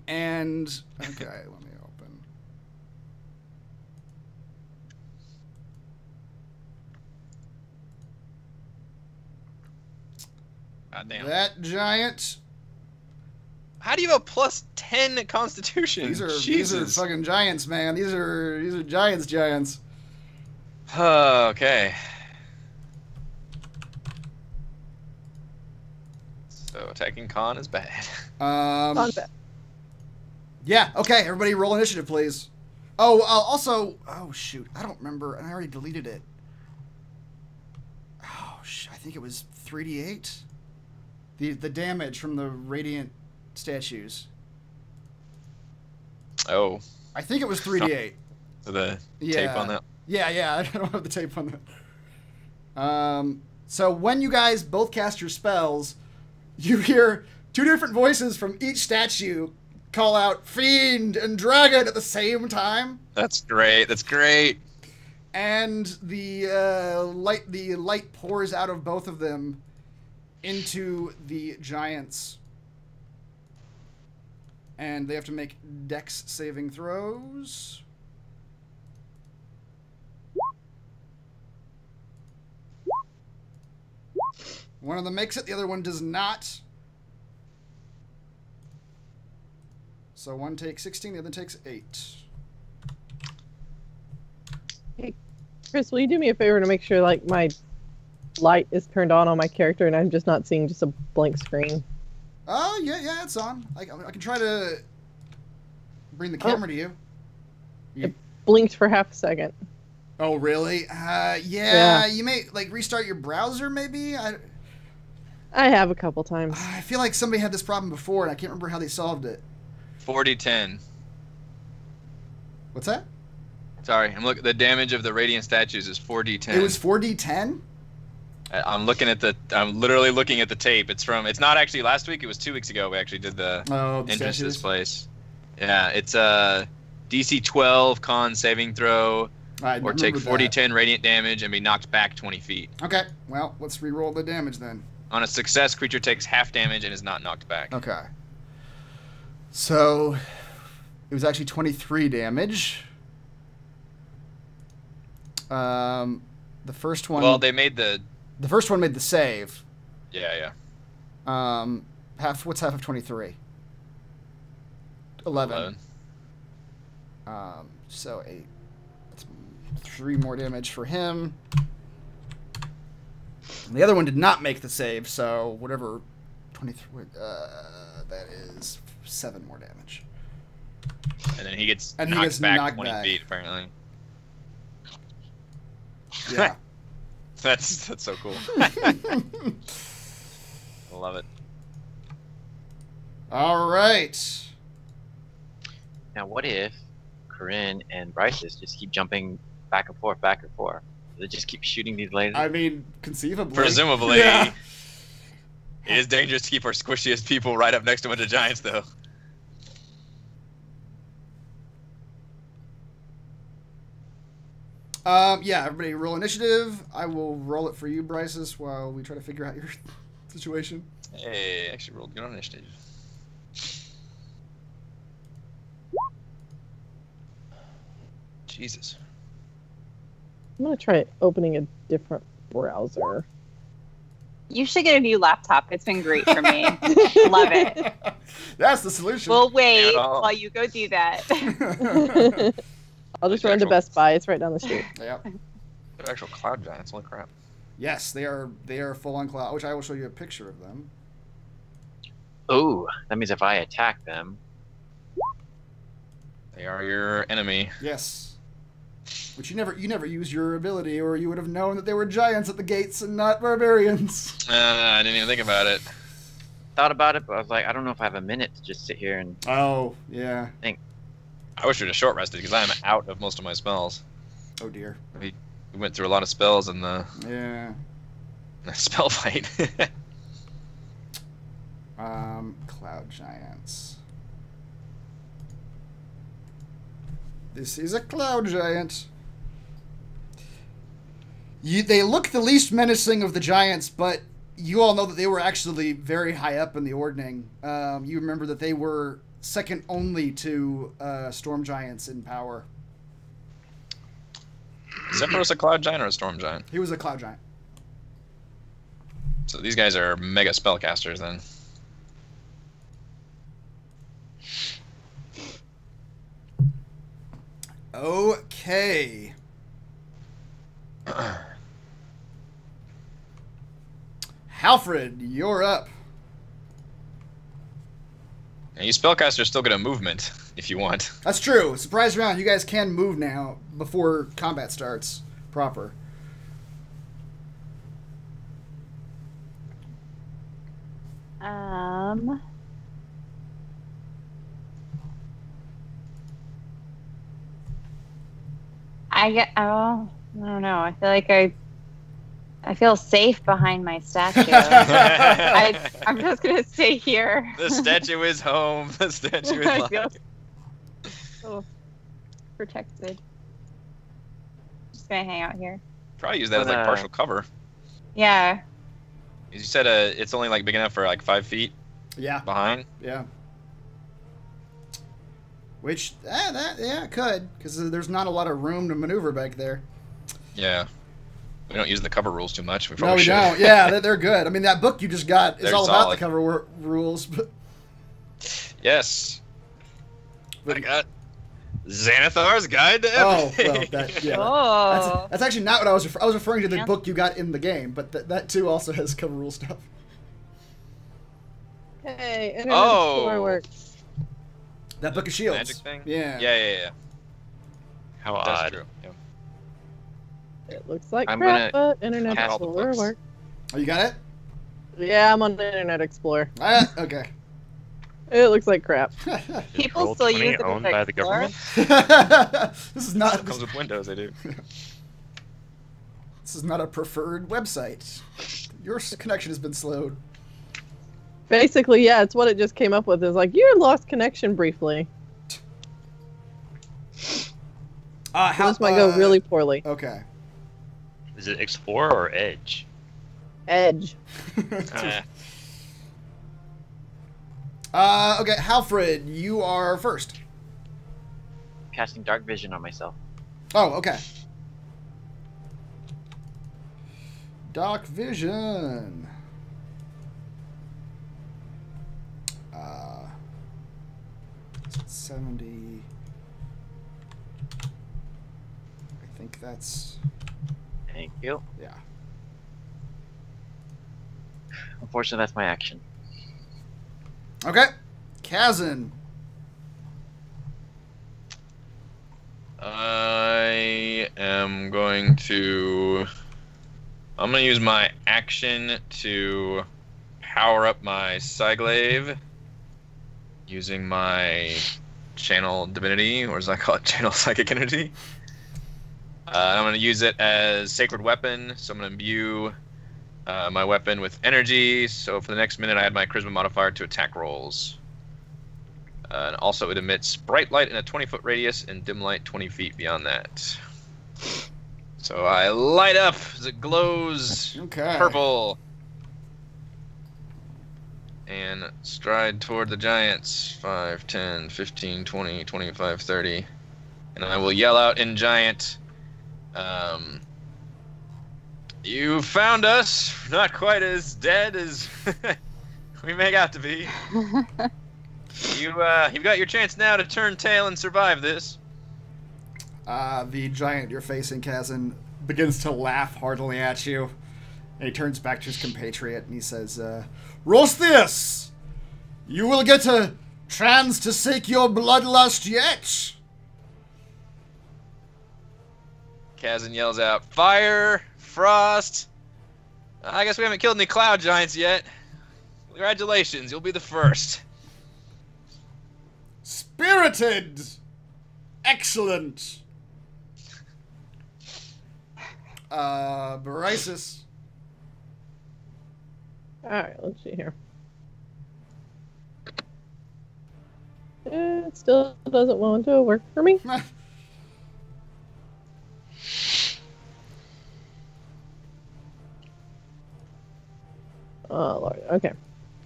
Speaker 7: And okay, let me open.
Speaker 2: God damn.
Speaker 7: That giant.
Speaker 2: How do you have a plus 10 Constitution?
Speaker 7: These are
Speaker 2: Jesus.
Speaker 7: fucking giants, man. These are giants.
Speaker 2: Okay. So attacking con is bad.
Speaker 5: On that.
Speaker 7: Yeah. Okay. Everybody, roll initiative, please. Oh, also. Oh shoot, I don't remember. I already deleted it. Oh I think it was 3d8. The damage from the radiant statues.
Speaker 2: Oh.
Speaker 7: I think it was 3d8.
Speaker 2: The
Speaker 7: Yeah.
Speaker 2: tape on that.
Speaker 7: Yeah, I don't have the tape on that. So when you guys both cast your spells, you hear two different voices from each statue call out "Fiend" and "Dragon" at the same time.
Speaker 2: That's great. That's great.
Speaker 7: And the light pours out of both of them into the giants. And they have to make dex saving throws. One of them makes it, the other one does not. So one takes 16, the other takes 8.
Speaker 5: Chris, will you do me a favor to make sure like my light is turned on my character and I'm just not seeing just a blank screen?
Speaker 7: Oh, yeah, it's on. I can try to bring the camera to you.
Speaker 5: It blinked for half a second.
Speaker 7: Oh, really?
Speaker 5: Yeah.
Speaker 7: You may, like, restart your browser, maybe?
Speaker 5: I have a couple times.
Speaker 7: I feel like somebody had this problem before, and I can't remember how they solved it.
Speaker 2: 40-10.
Speaker 7: What's that?
Speaker 2: Sorry, I'm looking. The damage of the radiant statues is 4d10.
Speaker 7: It was 4d10?
Speaker 2: I'm literally looking at the tape. It's not actually last week. It was 2 weeks ago. We actually did the entrance to this place. Yeah, it's a DC 12 con saving throw, or take 4d10 radiant damage and be knocked back 20 feet.
Speaker 7: Okay, well, let's re-roll the damage then.
Speaker 2: On a success, creature takes half damage and is not knocked back.
Speaker 7: Okay. So, it was actually 23 damage. The first one...
Speaker 2: Well, they made the...
Speaker 7: The first one made the save.
Speaker 2: Yeah.
Speaker 7: What's half of 23? 11. So 8. That's 3 more damage for him. And the other one did not make the save, so whatever 23 that is 7 more damage.
Speaker 2: And then he gets knocked back 20 feet apparently.
Speaker 7: Yeah.
Speaker 2: That's so cool. I love it.
Speaker 7: All right.
Speaker 4: Now, what if Corinne and Bryce's just keep jumping back and forth, back and forth? They just keep shooting these lasers?
Speaker 7: I mean, conceivably.
Speaker 2: Presumably.
Speaker 7: Yeah.
Speaker 2: It is dangerous to keep our squishiest people right up next to a bunch of giants, though.
Speaker 7: Yeah, everybody roll initiative. I will roll it for you, Bryces, while we try to figure out your situation.
Speaker 2: Hey, actually rolled good on initiative. Jesus.
Speaker 5: I'm gonna try opening a different browser.
Speaker 6: You should get a new laptop. It's been great for me. Love it.
Speaker 7: That's the solution.
Speaker 6: We'll wait
Speaker 2: At all.
Speaker 6: while you go do that.
Speaker 5: I'll just run to Best Buy. It's right down the street.
Speaker 7: Yep.
Speaker 2: They're actual cloud giants. Holy crap.
Speaker 7: Yes, they are full on cloud, which I will show you a picture of them.
Speaker 4: Oh, that means if I attack them...
Speaker 2: They are your enemy.
Speaker 7: Yes. But you never used your ability, or you would have known that they were giants at the gates and not barbarians.
Speaker 2: I didn't even think about it.
Speaker 4: Thought about it, but I was like, I don't know if I have a minute to just sit here and...
Speaker 7: Oh, yeah.
Speaker 2: I wish we'd have short rested because I'm out of most of my spells.
Speaker 7: Oh dear.
Speaker 2: We went through a lot of spells in the
Speaker 7: Yeah.
Speaker 2: spell fight.
Speaker 7: Cloud giants. This is a cloud giant. They look the least menacing of the giants, but you all know that they were actually very high up in the ordning. You remember that they were second only to storm giants in power.
Speaker 2: Zephyr a cloud giant or a storm giant?
Speaker 7: He was a cloud giant.
Speaker 2: So these guys are mega spellcasters then.
Speaker 7: Okay. Halfred, you're up.
Speaker 2: And you spellcasters still get a movement if you want.
Speaker 7: That's true. Surprise round. You guys can move now before combat starts proper.
Speaker 6: I don't know. I feel like I feel safe behind my statue. I'm just gonna stay here.
Speaker 2: The statue is home. The statue is
Speaker 6: I
Speaker 2: live.
Speaker 6: feel so protected. Just gonna hang out here.
Speaker 2: Probably use that as like partial cover.
Speaker 6: Yeah.
Speaker 2: You said it's only like big enough for like 5 feet
Speaker 7: Yeah.
Speaker 2: behind.
Speaker 7: Yeah. Which, it could, because there's not a lot of room to maneuver back there.
Speaker 2: Yeah. We don't use the cover rules too much. We
Speaker 7: No,
Speaker 2: probably
Speaker 7: we
Speaker 2: should.
Speaker 7: don't. Yeah, they're good. I mean, that book you just got is
Speaker 2: They're
Speaker 7: all about
Speaker 2: solid.
Speaker 7: the cover rules. But
Speaker 2: Yes. I got Xanathar's Guide to
Speaker 7: oh,
Speaker 2: Everything.
Speaker 7: well, yeah.
Speaker 6: Oh.
Speaker 7: That's actually not what I was referring. I was referring to the
Speaker 6: Yeah.
Speaker 7: book you got in the game, but that too also has cover rule stuff.
Speaker 5: Hey, Internet
Speaker 2: Oh.
Speaker 5: Explorer works.
Speaker 7: That book of shields.
Speaker 2: Magic thing?
Speaker 7: Yeah.
Speaker 2: Yeah.
Speaker 1: How
Speaker 2: That's
Speaker 1: odd.
Speaker 2: true. Yeah.
Speaker 5: It looks like
Speaker 4: I'm
Speaker 5: crap,
Speaker 4: gonna
Speaker 5: but Internet
Speaker 2: cast all the
Speaker 5: Explorer
Speaker 2: books.
Speaker 5: works.
Speaker 7: Oh, you got it?
Speaker 5: Yeah, I'm on the Internet Explorer.
Speaker 7: Okay.
Speaker 5: It looks like crap.
Speaker 6: People still
Speaker 1: Roll20
Speaker 6: use it
Speaker 1: owned
Speaker 6: as
Speaker 1: by the
Speaker 6: Explorer?
Speaker 1: government?
Speaker 7: This is not.
Speaker 2: It comes with Windows, they do.
Speaker 7: This is not a preferred website. Your connection has been slowed.
Speaker 5: Basically, yeah, it's what it just came up with. It's like, you lost connection briefly.
Speaker 7: How
Speaker 5: This might go really poorly.
Speaker 7: Okay.
Speaker 1: Is it Explorer or Edge?
Speaker 5: Edge.
Speaker 7: Okay, Halfred, you are first.
Speaker 4: Casting dark vision on myself.
Speaker 7: Oh, okay. Dark vision. 70. I think that's,
Speaker 4: Thank you.
Speaker 7: yeah.
Speaker 4: Unfortunately, that's my action.
Speaker 7: Okay. Kazan.
Speaker 2: I am going to. I'm going to use my action to power up my Cyglaive using my channel divinity, or as I call it, channel psychic energy. I'm going to use it as sacred weapon, so I'm going to imbue my weapon with energy. So for the next minute, I add my charisma modifier to attack rolls. And also, it emits bright light in a 20-foot radius and dim light 20 feet beyond that. So I light up as it glows
Speaker 7: Okay.
Speaker 2: purple. And stride toward the giants. 5, 10, 15, 20, 25, 30. And I will yell out in giant, you found us. Not quite as dead as we make out to be. You've got your chance now to turn tail and survive this.
Speaker 7: The giant you're facing, Kazan, begins to laugh heartily at you. And he turns back to his compatriot and he says, Rostius! You will get a chance to sake your bloodlust yet!
Speaker 2: Kazan yells out, fire, frost. I guess we haven't killed any cloud giants yet. Congratulations, you'll be the first.
Speaker 7: Spirited! Excellent! Barisis.
Speaker 5: Alright, let's see here. It still doesn't want to work for me. Oh, Lord. Okay.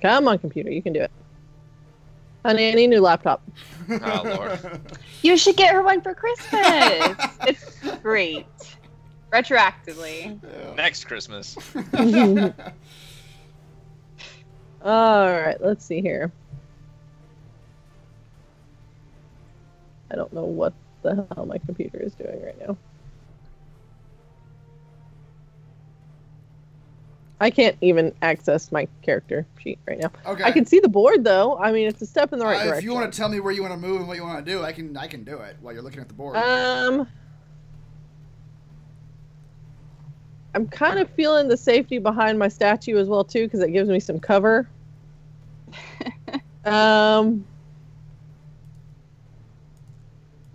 Speaker 5: Come on, computer. You can do it. Honey, I need a new laptop.
Speaker 2: Oh, Lord.
Speaker 6: You should get her one for Christmas. It's great. Retroactively.
Speaker 2: Next Christmas.
Speaker 5: Alright, let's see here. I don't know what the hell my computer is doing right now. I can't even access my character sheet right now.
Speaker 7: Okay.
Speaker 5: I can see the board though. I mean, it's a step in the right direction.
Speaker 7: If you want to tell me where you want to move and what you want to do, I can do it while you're looking at the board.
Speaker 5: I'm kind of feeling the safety behind my statue as well too, because it gives me some cover.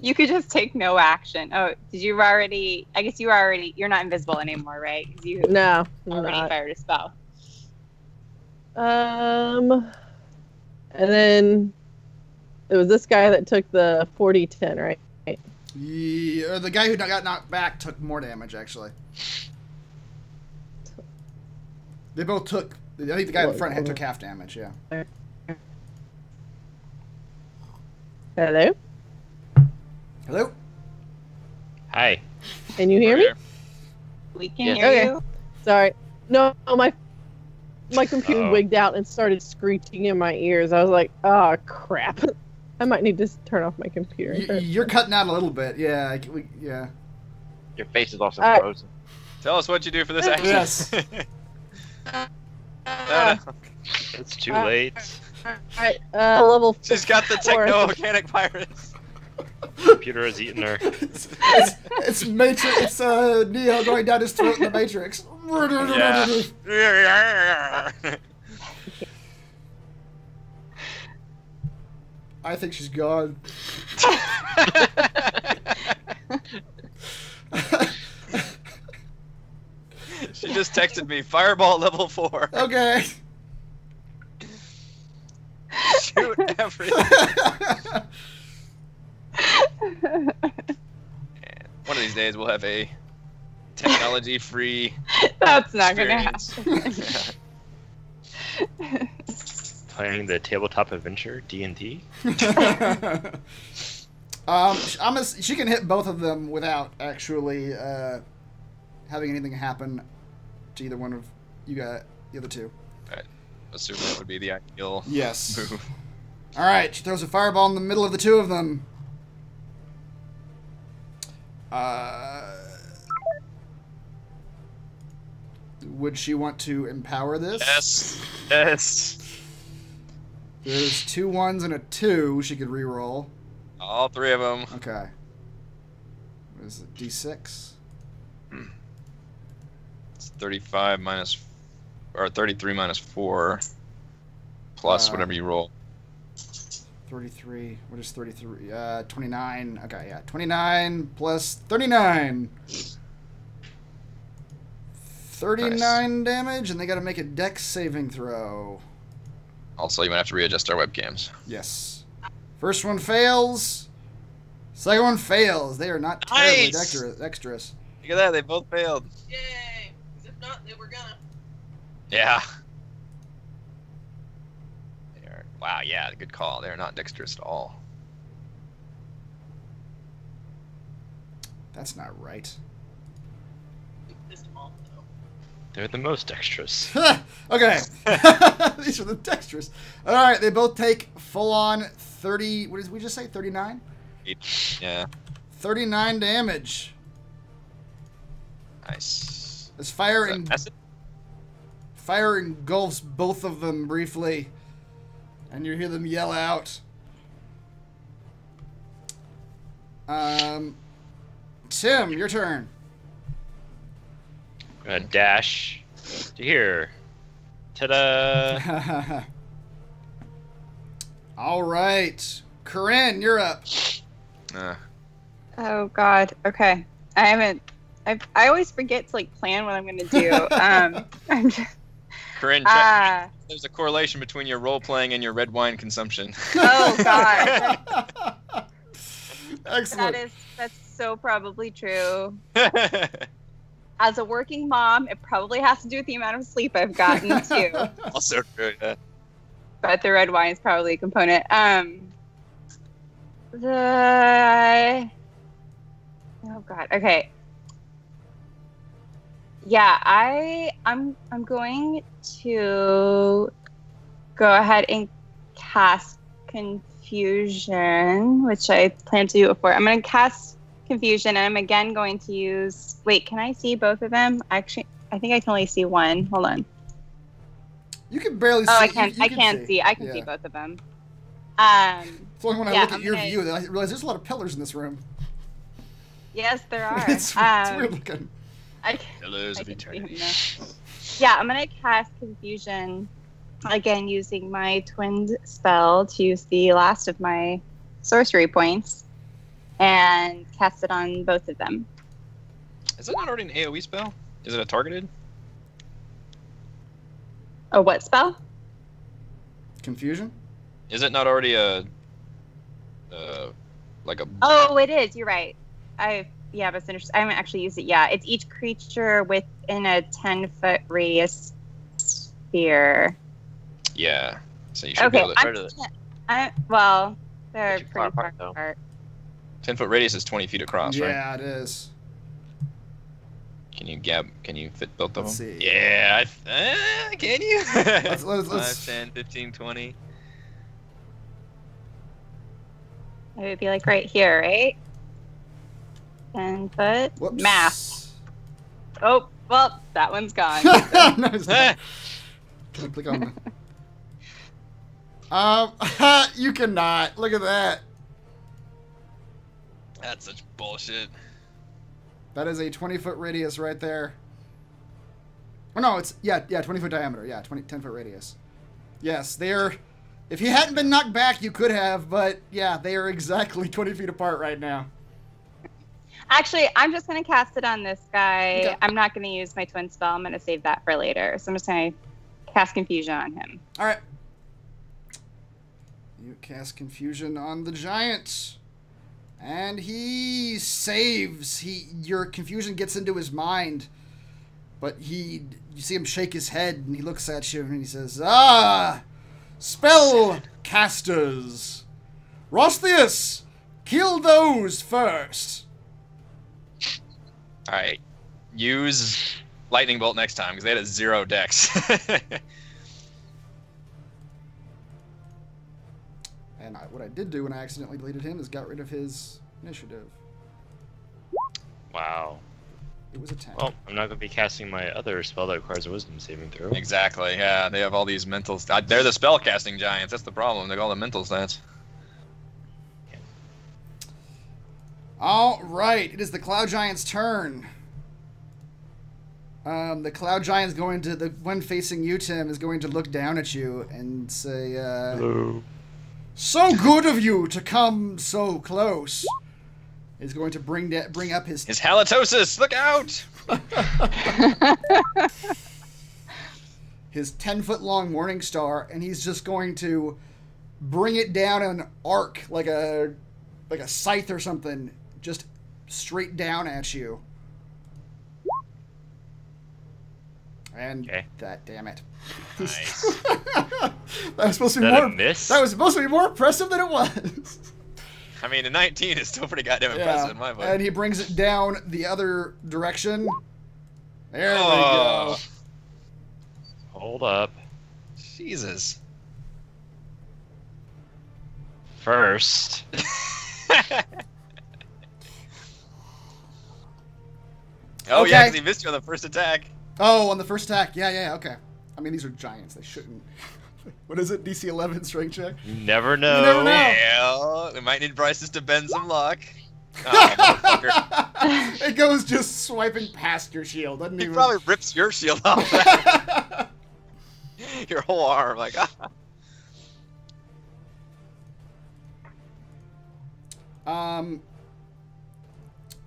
Speaker 6: You could just take no action. Oh, did you already? I guess you're not invisible anymore, right? 'Cause you
Speaker 5: No, I'm
Speaker 6: already
Speaker 5: not.
Speaker 6: fired a spell.
Speaker 5: And then it was this guy that took the 40-10, right?
Speaker 7: Yeah, or the guy who got knocked back took more damage, actually. They both took... I think the guy in front had took half damage, yeah.
Speaker 5: Hello?
Speaker 7: Hello?
Speaker 1: Hi.
Speaker 5: Can you hear me?
Speaker 6: We can
Speaker 4: Yes.
Speaker 6: hear
Speaker 5: Okay.
Speaker 6: you.
Speaker 5: Sorry. No, my computer
Speaker 1: Uh-oh.
Speaker 5: wigged out and started screeching in my ears. I was like, oh, crap. I might need to turn off my computer.
Speaker 7: You're cutting out a little bit, yeah. Yeah.
Speaker 4: Your face is also
Speaker 5: Alright.
Speaker 4: frozen.
Speaker 2: Tell us what you do for this action.
Speaker 7: Yes.
Speaker 2: No.
Speaker 1: It's too late.
Speaker 5: Alright, level 4.
Speaker 2: She's got the techno-mechanic virus.
Speaker 1: Computer has eaten her.
Speaker 7: It's Matrix. It's Neo going down his throat in the Matrix.
Speaker 2: Yeah.
Speaker 7: I think she's gone.
Speaker 2: She just texted me, fireball level 4.
Speaker 7: Okay.
Speaker 2: Shoot everything. One of these days we'll have a technology-free
Speaker 6: That's not gonna
Speaker 2: experience.
Speaker 6: happen.
Speaker 1: Playing the tabletop adventure, D&D.
Speaker 7: She can hit both of them without actually having anything happen to either one of you got the other two.
Speaker 2: Assuming that would be the ideal
Speaker 7: Yes.
Speaker 2: move.
Speaker 7: All right. She throws a fireball in the middle of the two of them. Would she want to empower this?
Speaker 2: Yes. Yes.
Speaker 7: There's 2 1s and a 2 she could reroll.
Speaker 2: All 3 of them.
Speaker 7: Okay. What is it? D6?
Speaker 2: It's 35 minus, or 33 minus 4, plus whatever you roll.
Speaker 7: 33. What is 33? 29. Okay, yeah. 29 plus 39. 39 damage, and they gotta make a dex saving throw.
Speaker 2: Also, you might have to readjust our webcams.
Speaker 7: Yes. First one fails. Second one fails. They are not terribly
Speaker 2: Nice!
Speaker 7: dexterous.
Speaker 2: Look at that, they both failed.
Speaker 5: Yay! Because if not, they were gonna.
Speaker 2: Yeah. They are, wow, yeah, good call. They are not dexterous at all.
Speaker 7: That's not right.
Speaker 1: They're the most dexterous.
Speaker 7: Okay. These are the dexterous. Alright, they both take full on 30. What did we just say? 39?
Speaker 2: Yeah.
Speaker 7: 39 damage.
Speaker 2: Nice.
Speaker 7: As fire engulfs both of them briefly, and you hear them yell out. Tim, your turn.
Speaker 1: I'm gonna dash to here. Ta-da!
Speaker 7: All right, Corinne, you're up.
Speaker 6: Oh God. Okay. I always forget to plan what I'm gonna do. I'm just.
Speaker 2: Corinne, check. There's a correlation between your role playing and your red wine consumption.
Speaker 6: Oh God.
Speaker 7: Excellent.
Speaker 6: That's so probably true. As a working mom, it probably has to do with the amount of sleep I've gotten too.
Speaker 2: Also true. Yeah.
Speaker 6: But the red wine is probably a component. Oh God. Okay. Yeah, I'm going to go ahead and cast Confusion, which I plan to do before. I'm going to cast Confusion, and I'm again going to use. Wait, can I see both of them? Actually, I think I can only see one. Hold on.
Speaker 7: You can barely see.
Speaker 6: Oh, I can.
Speaker 7: You
Speaker 6: I can see. I can see both of them.
Speaker 7: It's only when I
Speaker 6: yeah,
Speaker 7: look at
Speaker 6: I'm
Speaker 7: your
Speaker 6: gonna-
Speaker 7: view that I realize there's a lot of pillars in this room.
Speaker 6: Yes, there are.
Speaker 7: It's weird looking.
Speaker 2: Pillars
Speaker 6: I
Speaker 2: of
Speaker 6: can see him
Speaker 2: eternity.
Speaker 6: now. Yeah, I'm gonna cast Confusion again using my twinned spell to use the last of my sorcery points. and cast it on both of them.
Speaker 2: Is it not already an AoE spell? Is it a targeted?
Speaker 6: A what spell?
Speaker 7: Confusion?
Speaker 2: Is it not already a like a?
Speaker 6: Oh, it is. You're right. I haven't actually used it yet. It's each creature within a 10-foot radius sphere.
Speaker 2: Yeah. So you should be
Speaker 6: Okay.
Speaker 2: able to.
Speaker 6: Well, they're
Speaker 4: Pretty
Speaker 6: pretty
Speaker 4: far
Speaker 6: far
Speaker 4: apart, though.
Speaker 6: apart.
Speaker 2: 10-foot radius is 20 feet across, right?
Speaker 7: Yeah, it is.
Speaker 2: Can you fit both of
Speaker 7: Let's
Speaker 2: them?
Speaker 7: see.
Speaker 2: Yeah. Can you?
Speaker 7: Let's
Speaker 2: 5, 10, 15, 20.
Speaker 6: It would be like right here, right? 10 foot.
Speaker 7: Whoops.
Speaker 6: Math. Oh, well, that one's gone.
Speaker 7: No, it's not. Can I click on the... you cannot. Look at that.
Speaker 2: That's such bullshit.
Speaker 7: That is a 20-foot radius right there. Oh, no, it's... Yeah, 20-foot diameter. Yeah, 10-foot radius. Yes, they're... If he hadn't been knocked back, you could have, but yeah, they are exactly 20 feet apart right now.
Speaker 6: Actually, I'm just going to cast it on this guy.
Speaker 7: Okay.
Speaker 6: I'm not going to use my twin spell. I'm going to save that for later. So I'm just going to cast Confusion on him.
Speaker 7: All right. You cast Confusion on the giant. And he saves. Your confusion gets into his mind. But you see him shake his head, and he looks at you, and he says, "Ah! Spell casters! Rostheus, kill those first."
Speaker 2: Alright. Use Lightning Bolt next time, because they had a 0 dex.
Speaker 7: And what I did do when I accidentally deleted him is got rid of his initiative.
Speaker 1: Wow.
Speaker 7: It was a 10.
Speaker 1: Well, I'm not going to be casting my other spell that requires a wisdom saving throw.
Speaker 2: Exactly, yeah. They have all these mental stats. They're the spell-casting giants. That's the problem. They got all the mental stats.
Speaker 7: All right, it is the Cloud Giant's turn. The Cloud Giant's going to... The one facing you, Tim, is going to look down at you and say,
Speaker 1: Hello.
Speaker 7: "So good of you to come so close." He's going to bring up his...
Speaker 2: His halitosis! Look out!
Speaker 7: his 10-foot-long Morning Star, and he's just going to bring it down in an arc, like a scythe or something, just straight down at you. And
Speaker 1: Okay.
Speaker 7: that, damn it.
Speaker 2: Nice.
Speaker 7: That was supposed to be
Speaker 1: Is that
Speaker 7: more...
Speaker 1: a miss?
Speaker 7: That was supposed to be more impressive than it was.
Speaker 2: I mean, a 19 is still pretty goddamn impressive in my book.
Speaker 7: And he brings it down the other direction. There we
Speaker 2: Oh.
Speaker 7: go.
Speaker 1: Hold up.
Speaker 2: Jesus.
Speaker 1: First,
Speaker 2: Oh,
Speaker 7: Okay.
Speaker 2: yeah, because he missed you on the first attack.
Speaker 7: Oh, on the first attack. Yeah, okay. I mean, these are giants. They shouldn't... What is it? DC 11 strength check?
Speaker 1: you never know.
Speaker 7: never know.
Speaker 2: Well, we might need Bryce's to bend some luck. Oh, motherfucker.
Speaker 7: It goes just swiping past your shield. Doesn't
Speaker 2: He
Speaker 7: even...
Speaker 2: probably rips your shield off. Your whole arm, like,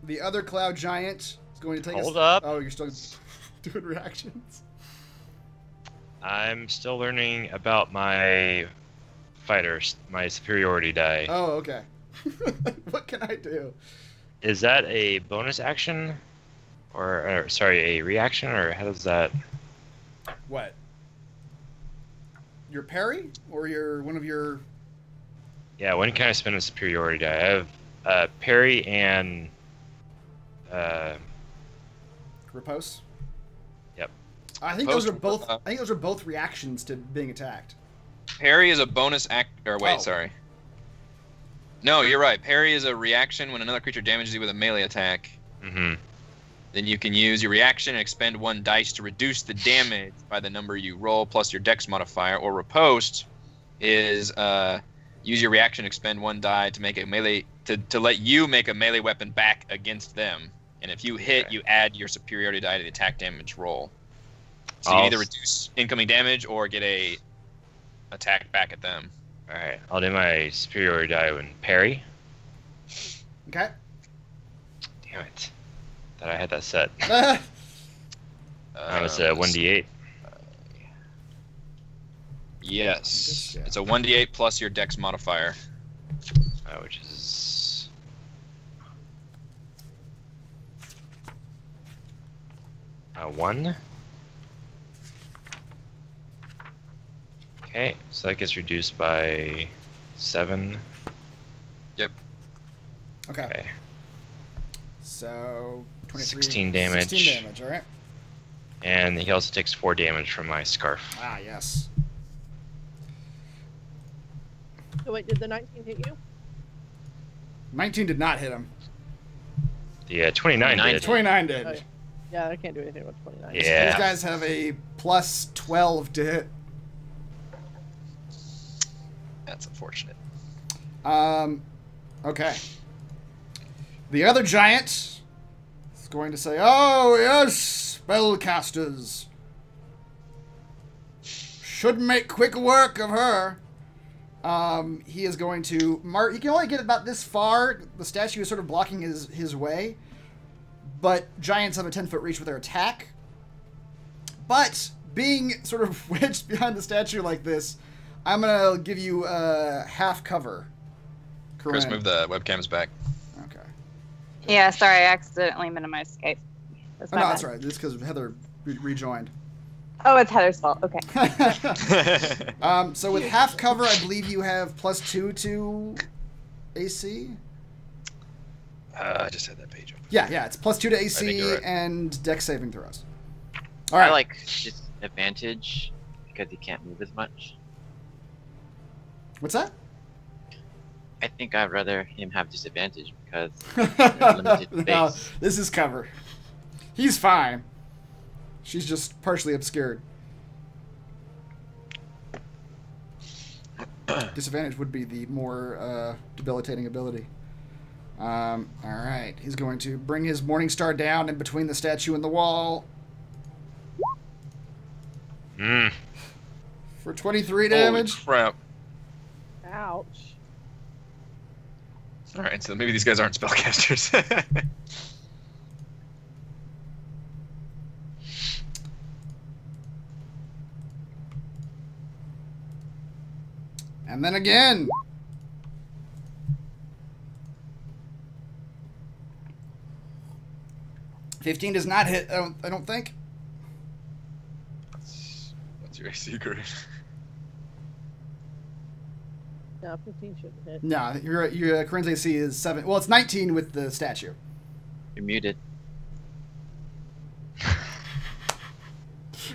Speaker 7: The other Cloud Giant is going to take
Speaker 1: Hold up.
Speaker 7: Oh, you're still doing reactions?
Speaker 1: I'm still learning about my fighters, my superiority die.
Speaker 7: Oh, okay. What can I do?
Speaker 1: Is that a bonus action? Or sorry, a reaction? Or how does that...
Speaker 7: What? Your parry? Or one of your...
Speaker 1: Yeah, when can I spend a superiority die? I have parry and...
Speaker 7: Riposte?
Speaker 1: Yep.
Speaker 7: I think
Speaker 2: Riposte,
Speaker 7: those are both. I think those are both reactions to being attacked.
Speaker 2: parry is a bonus act. Or wait,
Speaker 7: Oh.
Speaker 2: sorry. No, you're right. Parry is a reaction when another creature damages you with a melee attack.
Speaker 1: Mm-hmm.
Speaker 2: Then you can use your reaction and expend 1 dice to reduce the damage by the number you roll plus your dex modifier. Or riposte is use your reaction, expend 1 die to make a melee to let you make a melee weapon back against them. And if you hit,
Speaker 1: Okay.
Speaker 2: you add your superiority die to the attack damage roll. So you can either reduce incoming damage or get a attack back at them.
Speaker 1: Alright, I'll do my superiority die when parry.
Speaker 7: Okay.
Speaker 1: Damn it. Thought I had that set.
Speaker 7: Ah,
Speaker 1: That was a 1d8.
Speaker 2: Yes.
Speaker 7: Yeah.
Speaker 2: It's a 1d8 plus your dex modifier.
Speaker 1: Which is... a 1. Okay, so that gets reduced by 7.
Speaker 7: okay.
Speaker 1: Okay.
Speaker 7: So 23,
Speaker 1: 16 damage.
Speaker 7: 16 damage. All right.
Speaker 1: And he also takes 4 damage from my scarf.
Speaker 7: Ah, yes.
Speaker 5: So wait, did the 19 hit you?
Speaker 7: 19 did not hit him.
Speaker 1: The 29 did.
Speaker 7: 29 did.
Speaker 5: Oh, yeah, I can't do anything with 29.
Speaker 1: Yeah.
Speaker 7: These guys have a plus 12 to hit.
Speaker 2: That's unfortunate.
Speaker 7: Okay. The other giant is going to say, "Oh, yes, spellcasters. Should make quick work of her." He is going to he can only get about this far. The statue is sort of blocking his way. But giants have a 10-foot reach with their attack. But being sort of wedged behind the statue like this, I'm going to give you half cover.
Speaker 2: Chris,
Speaker 7: Corinne.
Speaker 2: move the webcams back.
Speaker 7: Okay.
Speaker 6: Yeah, sorry, I accidentally minimized Skype. That's
Speaker 7: Oh,
Speaker 6: my
Speaker 7: no,
Speaker 6: bad.
Speaker 7: that's right. This is because Heather rejoined.
Speaker 6: Oh, it's Heather's fault. Okay.
Speaker 7: So with half cover, I believe you have +2 to AC.
Speaker 2: I just had that page open.
Speaker 7: Yeah, it's +2 to
Speaker 2: I think
Speaker 7: AC
Speaker 2: you're right.
Speaker 7: and dex saving throws. All right.
Speaker 4: I like disadvantage because he can't move as much.
Speaker 7: What's that?
Speaker 4: I think I'd rather him have disadvantage because limited
Speaker 7: No,
Speaker 4: space.
Speaker 7: this is cover. He's fine. She's just partially obscured. Disadvantage would be the more debilitating ability. All right, he's going to bring his Morning Star down in between the statue and the wall
Speaker 1: Mm.
Speaker 7: for 23 damage.
Speaker 2: Holy crap.
Speaker 5: Ouch.
Speaker 2: Alright, so maybe these guys aren't spellcasters.
Speaker 7: And then again. $15 does not hit. I don't think.
Speaker 2: What's your AC, Corinne?
Speaker 5: No, 15 shouldn't hit.
Speaker 7: No, your Corinne's AC is 7. Well, it's 19 with the statue.
Speaker 4: You're muted.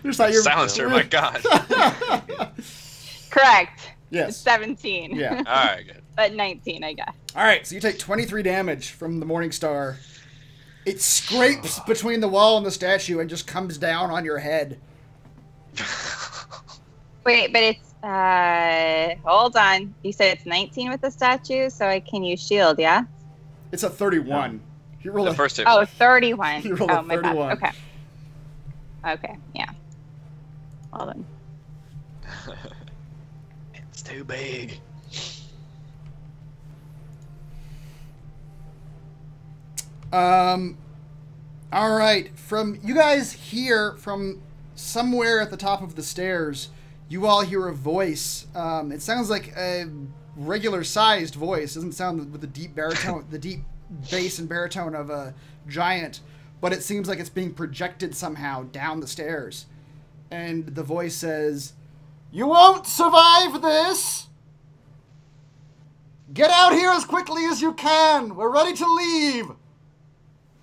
Speaker 7: Just thought you were-
Speaker 2: Silenced her, my god.
Speaker 6: Correct. It's
Speaker 7: Yes.
Speaker 6: 17.
Speaker 7: Yeah.
Speaker 2: Alright, good.
Speaker 6: But 19, I guess.
Speaker 7: All right, so you take 23 damage from the Morning Star. It scrapes between the wall and the statue and just comes down on your head.
Speaker 6: Wait, but it's hold on. You said it's 19 with the statue, so I can use shield, yeah?
Speaker 7: It's a 31. You roll
Speaker 2: The
Speaker 7: a
Speaker 2: first hit.
Speaker 6: Oh, 31.
Speaker 7: You rolled
Speaker 6: oh,
Speaker 7: a
Speaker 6: my
Speaker 7: 31.
Speaker 6: bad. Okay. Okay, yeah. Well then.
Speaker 2: It's too big.
Speaker 7: All right. From you guys hear from somewhere at the top of the stairs, you all hear a voice. It sounds like a regular-sized voice. It doesn't sound with the deep baritone, the deep bass and baritone of a giant, but it seems like it's being projected somehow down the stairs. And the voice says, "You won't survive this. Get out here as quickly as you can. We're ready to leave."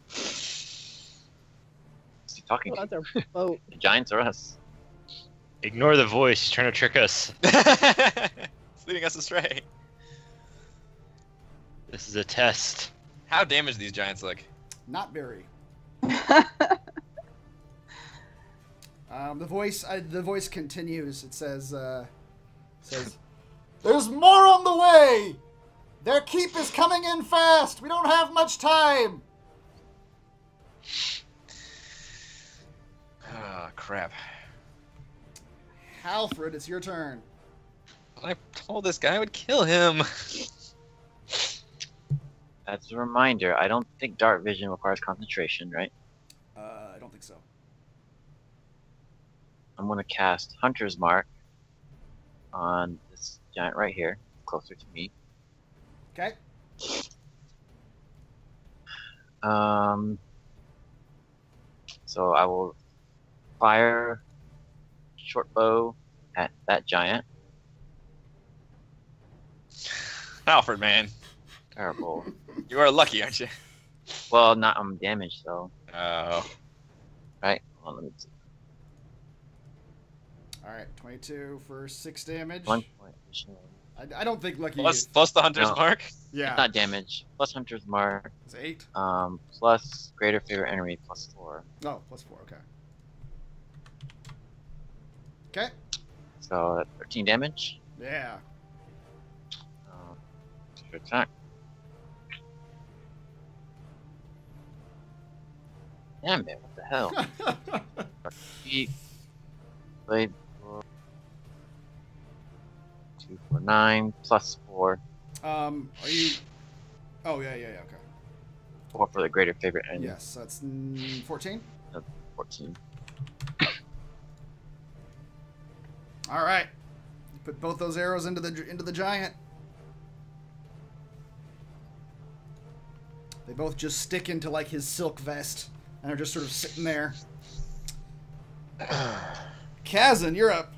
Speaker 4: Who's he talking
Speaker 5: Oh,
Speaker 4: to?
Speaker 5: that's our boat.
Speaker 4: The Giants or us?
Speaker 1: Ignore the voice. He's trying to trick us.
Speaker 2: It's leading us astray.
Speaker 1: This is a test.
Speaker 2: How damaged these giants look?
Speaker 7: Not very. The voice continues. It says, "There's more on the way. Their keep is coming in fast. We don't have much time."
Speaker 2: Oh, crap.
Speaker 7: Halfred, it's your turn.
Speaker 2: I told this guy I would kill him.
Speaker 4: As a reminder, I don't think dark vision requires concentration, right?
Speaker 7: I don't think so.
Speaker 4: I'm gonna cast Hunter's Mark on this giant right here, closer to me.
Speaker 7: Okay.
Speaker 4: So I will fire short bow at that giant.
Speaker 2: Alfred, man.
Speaker 4: Terrible.
Speaker 2: You are lucky, aren't you?
Speaker 4: Well, not on damage though.
Speaker 2: Oh.
Speaker 4: Right? Hold on, let me see.
Speaker 7: All right, 22 for 6 damage.
Speaker 4: 1 point additional.
Speaker 7: I don't think Lucky.
Speaker 2: Plus the Hunter's
Speaker 4: No.
Speaker 2: Mark?
Speaker 7: Yeah.
Speaker 4: It's not damage. Plus Hunter's Mark.
Speaker 7: It's 8.
Speaker 4: Plus greater favorite enemy plus 4.
Speaker 7: Oh, plus 4. Okay. Okay.
Speaker 4: So that's 13 damage.
Speaker 7: Yeah.
Speaker 4: Good attack. Damn it! What the hell? Feet. Blade. 2, 4, 9 plus 4.
Speaker 7: Are you? Oh yeah. Okay.
Speaker 4: 4 for the greater favorite enemy.
Speaker 7: Yes, that's 14.
Speaker 4: 14.
Speaker 7: All right. Put both those arrows into the giant. They both just stick into like his silk vest and are just sort of sitting there. Kazan, you're up.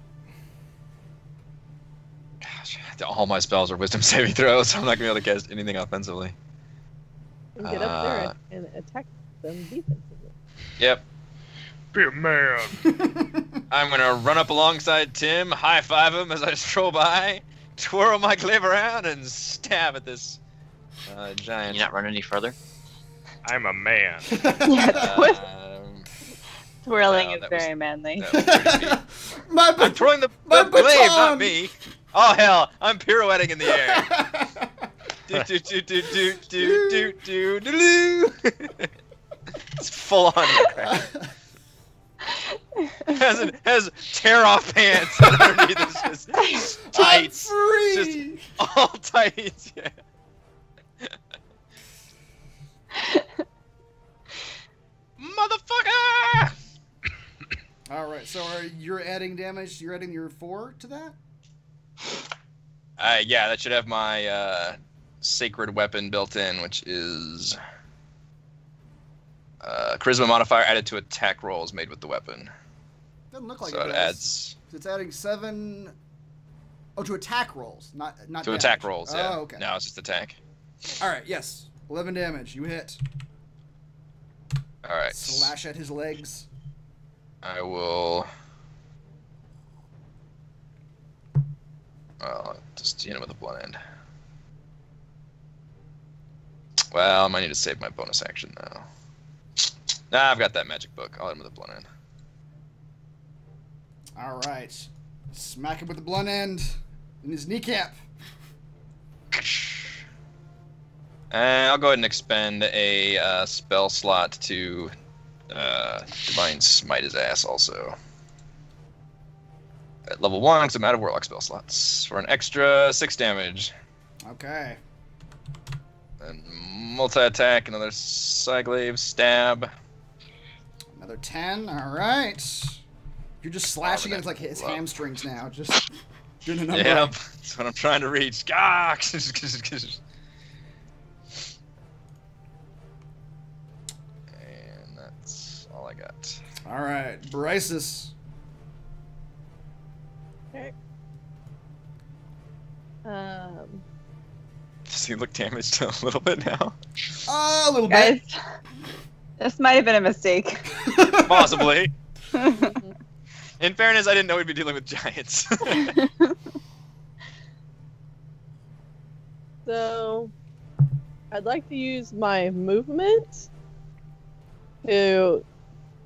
Speaker 2: Gosh, all my spells are wisdom saving throws, so I'm not going to be able to cast anything offensively.
Speaker 5: And get up there and attack them defensively.
Speaker 2: Yep.
Speaker 1: Be a man.
Speaker 2: I'm going to run up alongside Tim, high-five him as I stroll by, twirl my glaive around, and stab at this
Speaker 4: Can
Speaker 2: giant.
Speaker 4: you not run any further?
Speaker 1: I'm a man.
Speaker 6: Twirling
Speaker 2: Wow,
Speaker 6: is
Speaker 2: that was-
Speaker 6: very manly.
Speaker 2: that was pretty neat.
Speaker 7: My
Speaker 2: I'm twirling the
Speaker 7: my
Speaker 2: glaive, not
Speaker 7: baton!
Speaker 2: me. Oh hell, I'm pirouetting in the air. do do do do do do do do do. It's full on crap. Has tear off pants and underneath it's just tights.
Speaker 7: I'm free.
Speaker 2: Just all tights, yeah. Motherfucker!
Speaker 7: All right, so you're adding damage. You're adding your 4 to that.
Speaker 2: Yeah, that should have my sacred weapon built in, which is charisma modifier added to attack rolls made with the weapon.
Speaker 7: Doesn't look like
Speaker 2: So
Speaker 7: it
Speaker 2: it
Speaker 7: does.
Speaker 2: adds
Speaker 7: It's adding 7. Oh, to attack rolls, not
Speaker 2: to
Speaker 7: damage.
Speaker 2: attack rolls. Yeah.
Speaker 7: Oh, okay.
Speaker 2: No, it's just attack.
Speaker 7: All right, yes, 11 damage. You hit.
Speaker 2: All right.
Speaker 7: Slash at his legs.
Speaker 2: I will. Well, just hit him with a blunt end. Well, I might need to save my bonus action now. Nah, I've got that magic book. I'll hit him with a blunt end.
Speaker 7: All right, smack him with the blunt end in his kneecap.
Speaker 2: And I'll go ahead and expend a spell slot to Divine Smite his ass also. At level 1, because I'm out of Warlock spell slots. For an extra 6 damage.
Speaker 7: Okay.
Speaker 2: And multi-attack, another Cyglaive, stab.
Speaker 7: Another 10. All right. You're just slashing
Speaker 2: Oh,
Speaker 7: into like his
Speaker 2: love.
Speaker 7: hamstrings now. Just doing a number.
Speaker 2: Yep, that's what I'm trying to reach. Gah! And that's all I got.
Speaker 7: All right, Bryces.
Speaker 5: Okay.
Speaker 2: Does he look damaged a little bit now?
Speaker 7: A little bit.
Speaker 6: Guys, this might have been a mistake.
Speaker 2: Possibly. In fairness, I didn't know we'd be dealing with giants.
Speaker 5: So, I'd like to use my movement to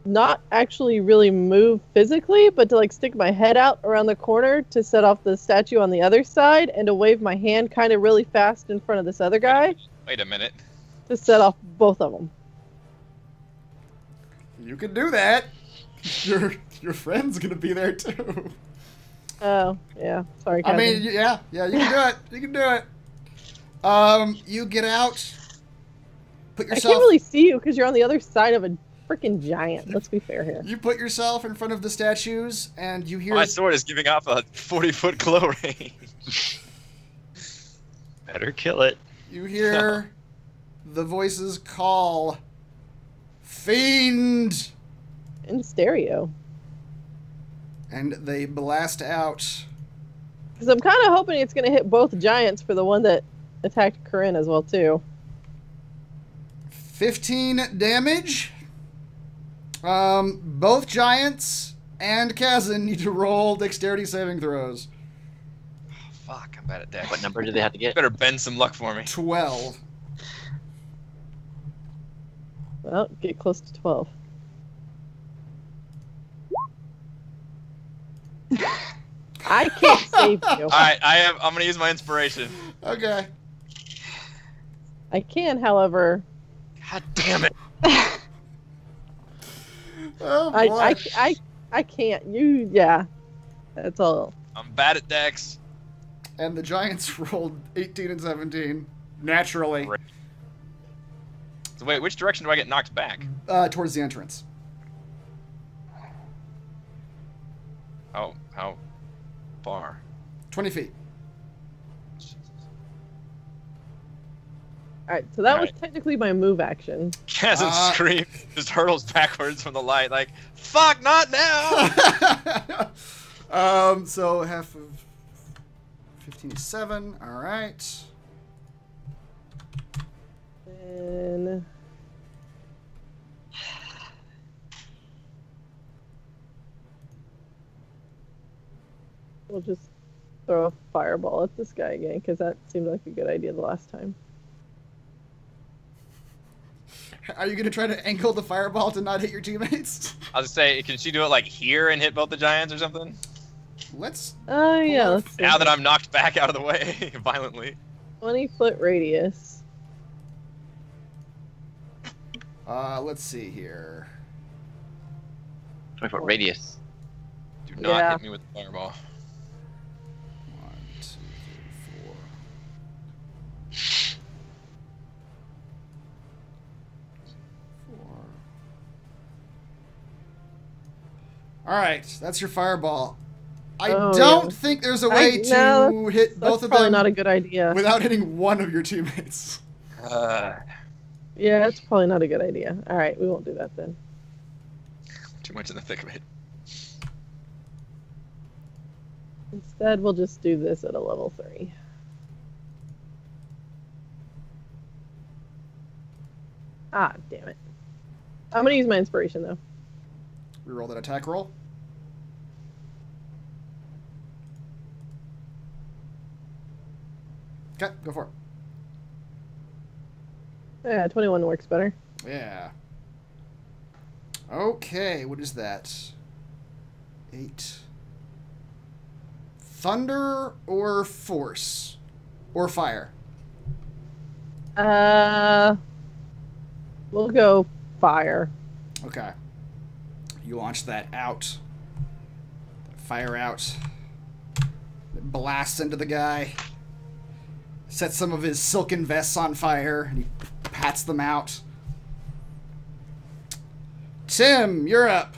Speaker 5: not actually really move physically, but to like stick my head out around the corner to set off the statue on the other side and to wave my hand kind of really fast in front of this other guy
Speaker 2: Wait a minute.
Speaker 5: to set off both of them.
Speaker 7: You can do that. Your friend's gonna be there too.
Speaker 5: Oh, yeah. Sorry,
Speaker 7: I
Speaker 5: Kevin.
Speaker 7: mean, yeah, you can do it. You can do it. You get out put
Speaker 5: I
Speaker 7: yourself.
Speaker 5: can't really see you because you're on the other side of a freaking giant. Let's be fair here.
Speaker 7: You put yourself in front of the statues, and you hear.
Speaker 2: My sword is giving off a 40-foot glow range.
Speaker 1: Better kill it.
Speaker 7: You hear the voices call, "Fiend!"
Speaker 5: In stereo.
Speaker 7: And they blast out.
Speaker 5: Because I'm kind of hoping it's going to hit both giants for the one that attacked Corinne as well, too.
Speaker 7: 15 damage. Both giants and Kazan need to roll dexterity saving throws.
Speaker 2: Oh, fuck, I'm bad at dex.
Speaker 4: What number do they have to get?
Speaker 2: Better bend some luck for me.
Speaker 7: 12.
Speaker 5: Well, get close to 12. I can't save you.
Speaker 2: Alright, I'm gonna use my inspiration.
Speaker 7: Okay.
Speaker 5: I can, however,
Speaker 2: God damn it.
Speaker 7: Oh boy.
Speaker 5: I can't. Yeah. That's all.
Speaker 2: I'm bad at dex.
Speaker 7: And the giants rolled 18 and 17. Naturally.
Speaker 2: Great. So wait, which direction do I get knocked back?
Speaker 7: Towards the entrance.
Speaker 2: How far?
Speaker 7: 20 feet.
Speaker 5: Alright, so that was
Speaker 2: Alright.
Speaker 5: technically my move action.
Speaker 2: Kazan screams, just hurtles backwards from the light, like, fuck, not now!
Speaker 7: So half of 15 is 7. Alright.
Speaker 5: And we'll just throw a fireball at this guy again, because that seemed like a good idea the last time.
Speaker 7: Are you going to try to angle the fireball to not hit your teammates?
Speaker 2: I was gonna say, can she do it like here and hit both the giants or something?
Speaker 7: Let's.
Speaker 5: Oh, yeah, let's see.
Speaker 2: Now that I'm knocked back out of the way violently.
Speaker 5: 20-foot radius.
Speaker 7: Let's see here.
Speaker 4: 20-foot radius.
Speaker 2: Do not
Speaker 5: Yeah.
Speaker 2: hit me with the fireball.
Speaker 7: 1, 2, 3, 4. All right, that's your fireball. I
Speaker 5: Oh,
Speaker 7: don't
Speaker 5: yeah.
Speaker 7: think there's a way to
Speaker 5: No,
Speaker 7: hit
Speaker 5: That's
Speaker 7: both of
Speaker 5: probably
Speaker 7: them
Speaker 5: not a good idea.
Speaker 7: without hitting one of your teammates.
Speaker 5: Yeah, that's probably not a good idea. Alright, we won't do that then.
Speaker 2: Too much in the thick of it.
Speaker 5: Instead, we'll just do this at a level 3. Ah, damn it. I'm gonna use my inspiration, though.
Speaker 7: Reroll that attack roll. Okay, go for it.
Speaker 5: Yeah, 21 works better.
Speaker 7: Yeah. Okay, what is that? 8. Thunder or force? Or fire?
Speaker 5: We'll go fire.
Speaker 7: Okay. You launch that out. Fire out. It blasts into the guy. Sets some of his silken vests on fire, and he pats them out. Tim, you're up.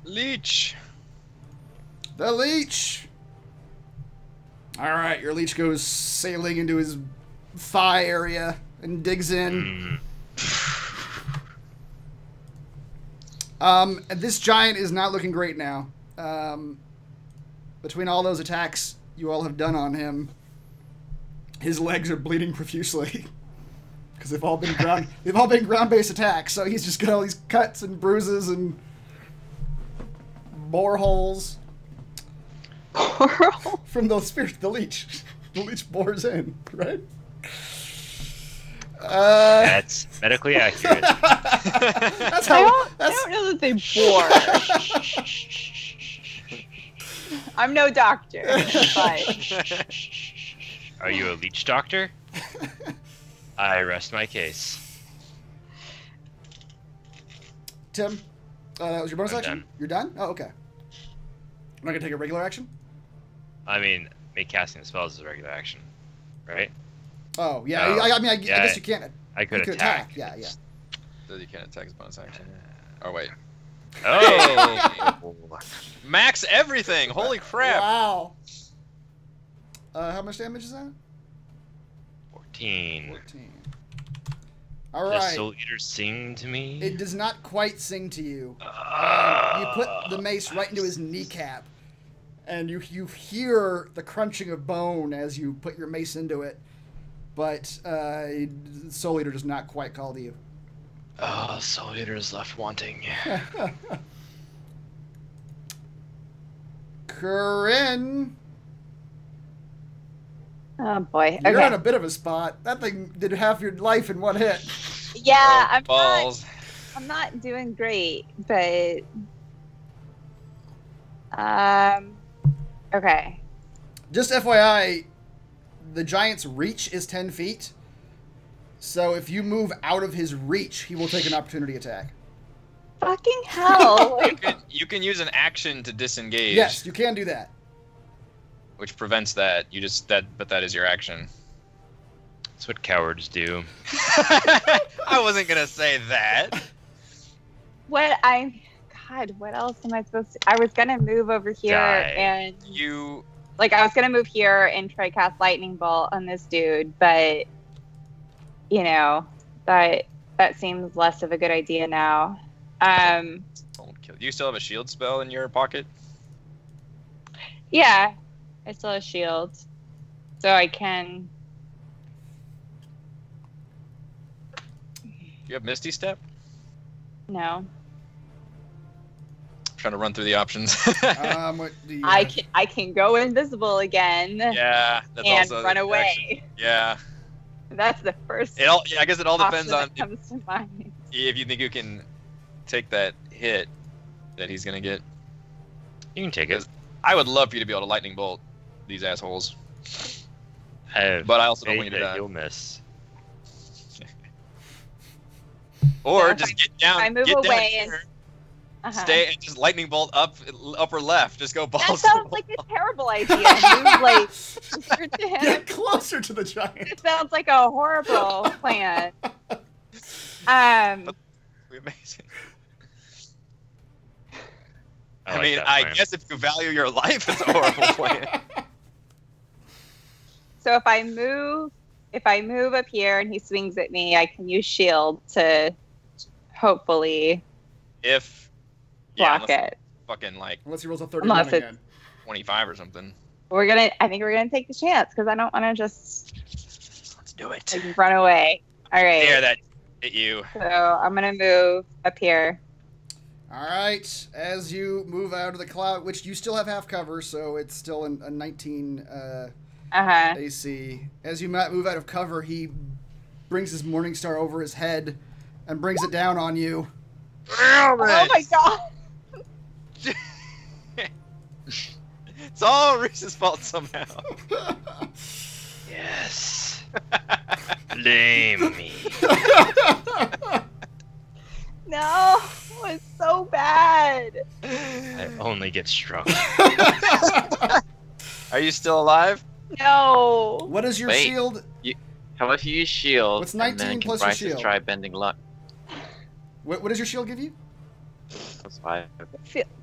Speaker 2: Leech!
Speaker 7: The leech. All right, your leech goes sailing into his thigh area and digs in. This giant is not looking great now. Between all those attacks you all have done on him, his legs are bleeding profusely because they've all been ground-based attacks. So he's just got all these cuts and bruises and bore holes from the leech. The leech bores in, right?
Speaker 1: That's medically accurate.
Speaker 6: I don't know that they bore. I'm no doctor, but
Speaker 1: Are you a leech doctor? I rest my case.
Speaker 7: Tim, that was your bonus
Speaker 1: I'm
Speaker 7: action?
Speaker 1: done.
Speaker 7: You're done? Oh, okay. I'm not gonna take a regular action?
Speaker 1: I mean, me casting the spells is a regular action, right?
Speaker 7: Oh, yeah.
Speaker 1: No.
Speaker 7: I guess you can't.
Speaker 1: I could
Speaker 7: You could
Speaker 1: attack.
Speaker 7: Yeah, yeah.
Speaker 2: So you can't attack his bonus action. Oh wait.
Speaker 1: Oh!
Speaker 2: Max everything! Holy crap!
Speaker 7: Wow. How much damage is that?
Speaker 1: 14.
Speaker 7: 14. All
Speaker 1: Does
Speaker 7: right.
Speaker 1: Soul Eater sing to me?
Speaker 7: It does not quite sing to you. You put the mace right into his kneecap, and you hear the crunching of bone as you put your mace into it, but Soul Eater does not quite call to you.
Speaker 1: Oh, Soul Eater is left wanting.
Speaker 7: Corinne,
Speaker 6: oh boy.
Speaker 7: you're
Speaker 6: Okay.
Speaker 7: in a bit of a spot. That thing did half your life in one hit.
Speaker 6: Yeah,
Speaker 2: Oh, balls.
Speaker 6: I'm not doing great, but okay.
Speaker 7: Just FYI, the giant's reach is 10 feet. So if you move out of his reach, he will take an opportunity attack.
Speaker 6: Fucking hell.
Speaker 2: You can use an action to disengage.
Speaker 7: Yes, you can do that.
Speaker 2: Which prevents that. But that is your action.
Speaker 1: That's what cowards do.
Speaker 2: I wasn't gonna say that.
Speaker 6: what else am I supposed to? I was gonna move over here
Speaker 1: Die.
Speaker 6: and
Speaker 2: You
Speaker 6: I was gonna move here and try cast lightning bolt on this dude, but that seems less of a good idea now.
Speaker 2: don't kill. You still have a shield spell in your pocket?
Speaker 6: Yeah, I still have shield, so I can.
Speaker 2: You have Misty Step?
Speaker 6: No,
Speaker 2: Trying to run through the options.
Speaker 7: What do you
Speaker 6: I
Speaker 7: have?
Speaker 6: can go invisible again
Speaker 2: Yeah, that's
Speaker 6: and
Speaker 2: also
Speaker 6: run
Speaker 2: the
Speaker 6: away.
Speaker 2: action. Yeah.
Speaker 6: That's the first.
Speaker 2: Yeah, I guess it all depends on
Speaker 6: option that comes to mind.
Speaker 2: if you think you can take that hit that he's gonna get.
Speaker 1: You can take it.
Speaker 2: I would love for you to be able to lightning bolt these assholes,
Speaker 1: I
Speaker 2: but I also don't
Speaker 1: faith
Speaker 2: want you to
Speaker 1: that
Speaker 2: die.
Speaker 1: you'll miss.
Speaker 2: Or
Speaker 6: Yeah, if
Speaker 2: just
Speaker 6: I-
Speaker 2: get down,
Speaker 6: I move
Speaker 2: get down
Speaker 6: away and-
Speaker 2: here,
Speaker 6: Uh-huh.
Speaker 2: stay, and just lightning bolt upper left. Just go balls.
Speaker 6: That
Speaker 2: to the
Speaker 6: sounds like
Speaker 2: wall.
Speaker 6: a terrible idea. Move closer to him.
Speaker 7: Get closer to the giant.
Speaker 6: It sounds like a horrible plan.
Speaker 2: Be amazing. I
Speaker 1: like
Speaker 2: mean,
Speaker 1: that
Speaker 2: I
Speaker 1: plan.
Speaker 2: guess if you value your life, it's a horrible plan.
Speaker 6: So if I move up here and he swings at me, I can use shield to hopefully
Speaker 2: If
Speaker 6: block
Speaker 2: unless
Speaker 6: it.
Speaker 2: fucking like
Speaker 7: Unless he rolls a 31
Speaker 6: Unless it's-
Speaker 7: again.
Speaker 2: 25 or something.
Speaker 6: I think we're gonna take the chance because I don't want to just
Speaker 2: Let's do it.
Speaker 6: run away. All right.
Speaker 2: There, that hit you.
Speaker 6: So I'm gonna move up here.
Speaker 7: All right, as you move out of the cloud, which you still have half cover, so it's still a 19
Speaker 6: Uh-huh.
Speaker 7: AC. As you move out of cover, he brings his morning star over his head and brings it down on you.
Speaker 6: Oh my god!
Speaker 2: It's all Reese's fault somehow.
Speaker 1: Yes. Blame me.
Speaker 6: No, it was so bad.
Speaker 1: I only get struck.
Speaker 2: Are you still alive?
Speaker 6: No.
Speaker 7: What is your
Speaker 4: Wait.
Speaker 7: shield?
Speaker 4: How about you use shield?
Speaker 7: What's
Speaker 4: and
Speaker 7: 19
Speaker 4: then
Speaker 7: plus your
Speaker 4: Bryce
Speaker 7: shield?
Speaker 4: try bending luck.
Speaker 7: What does your shield give you?
Speaker 4: That's 5.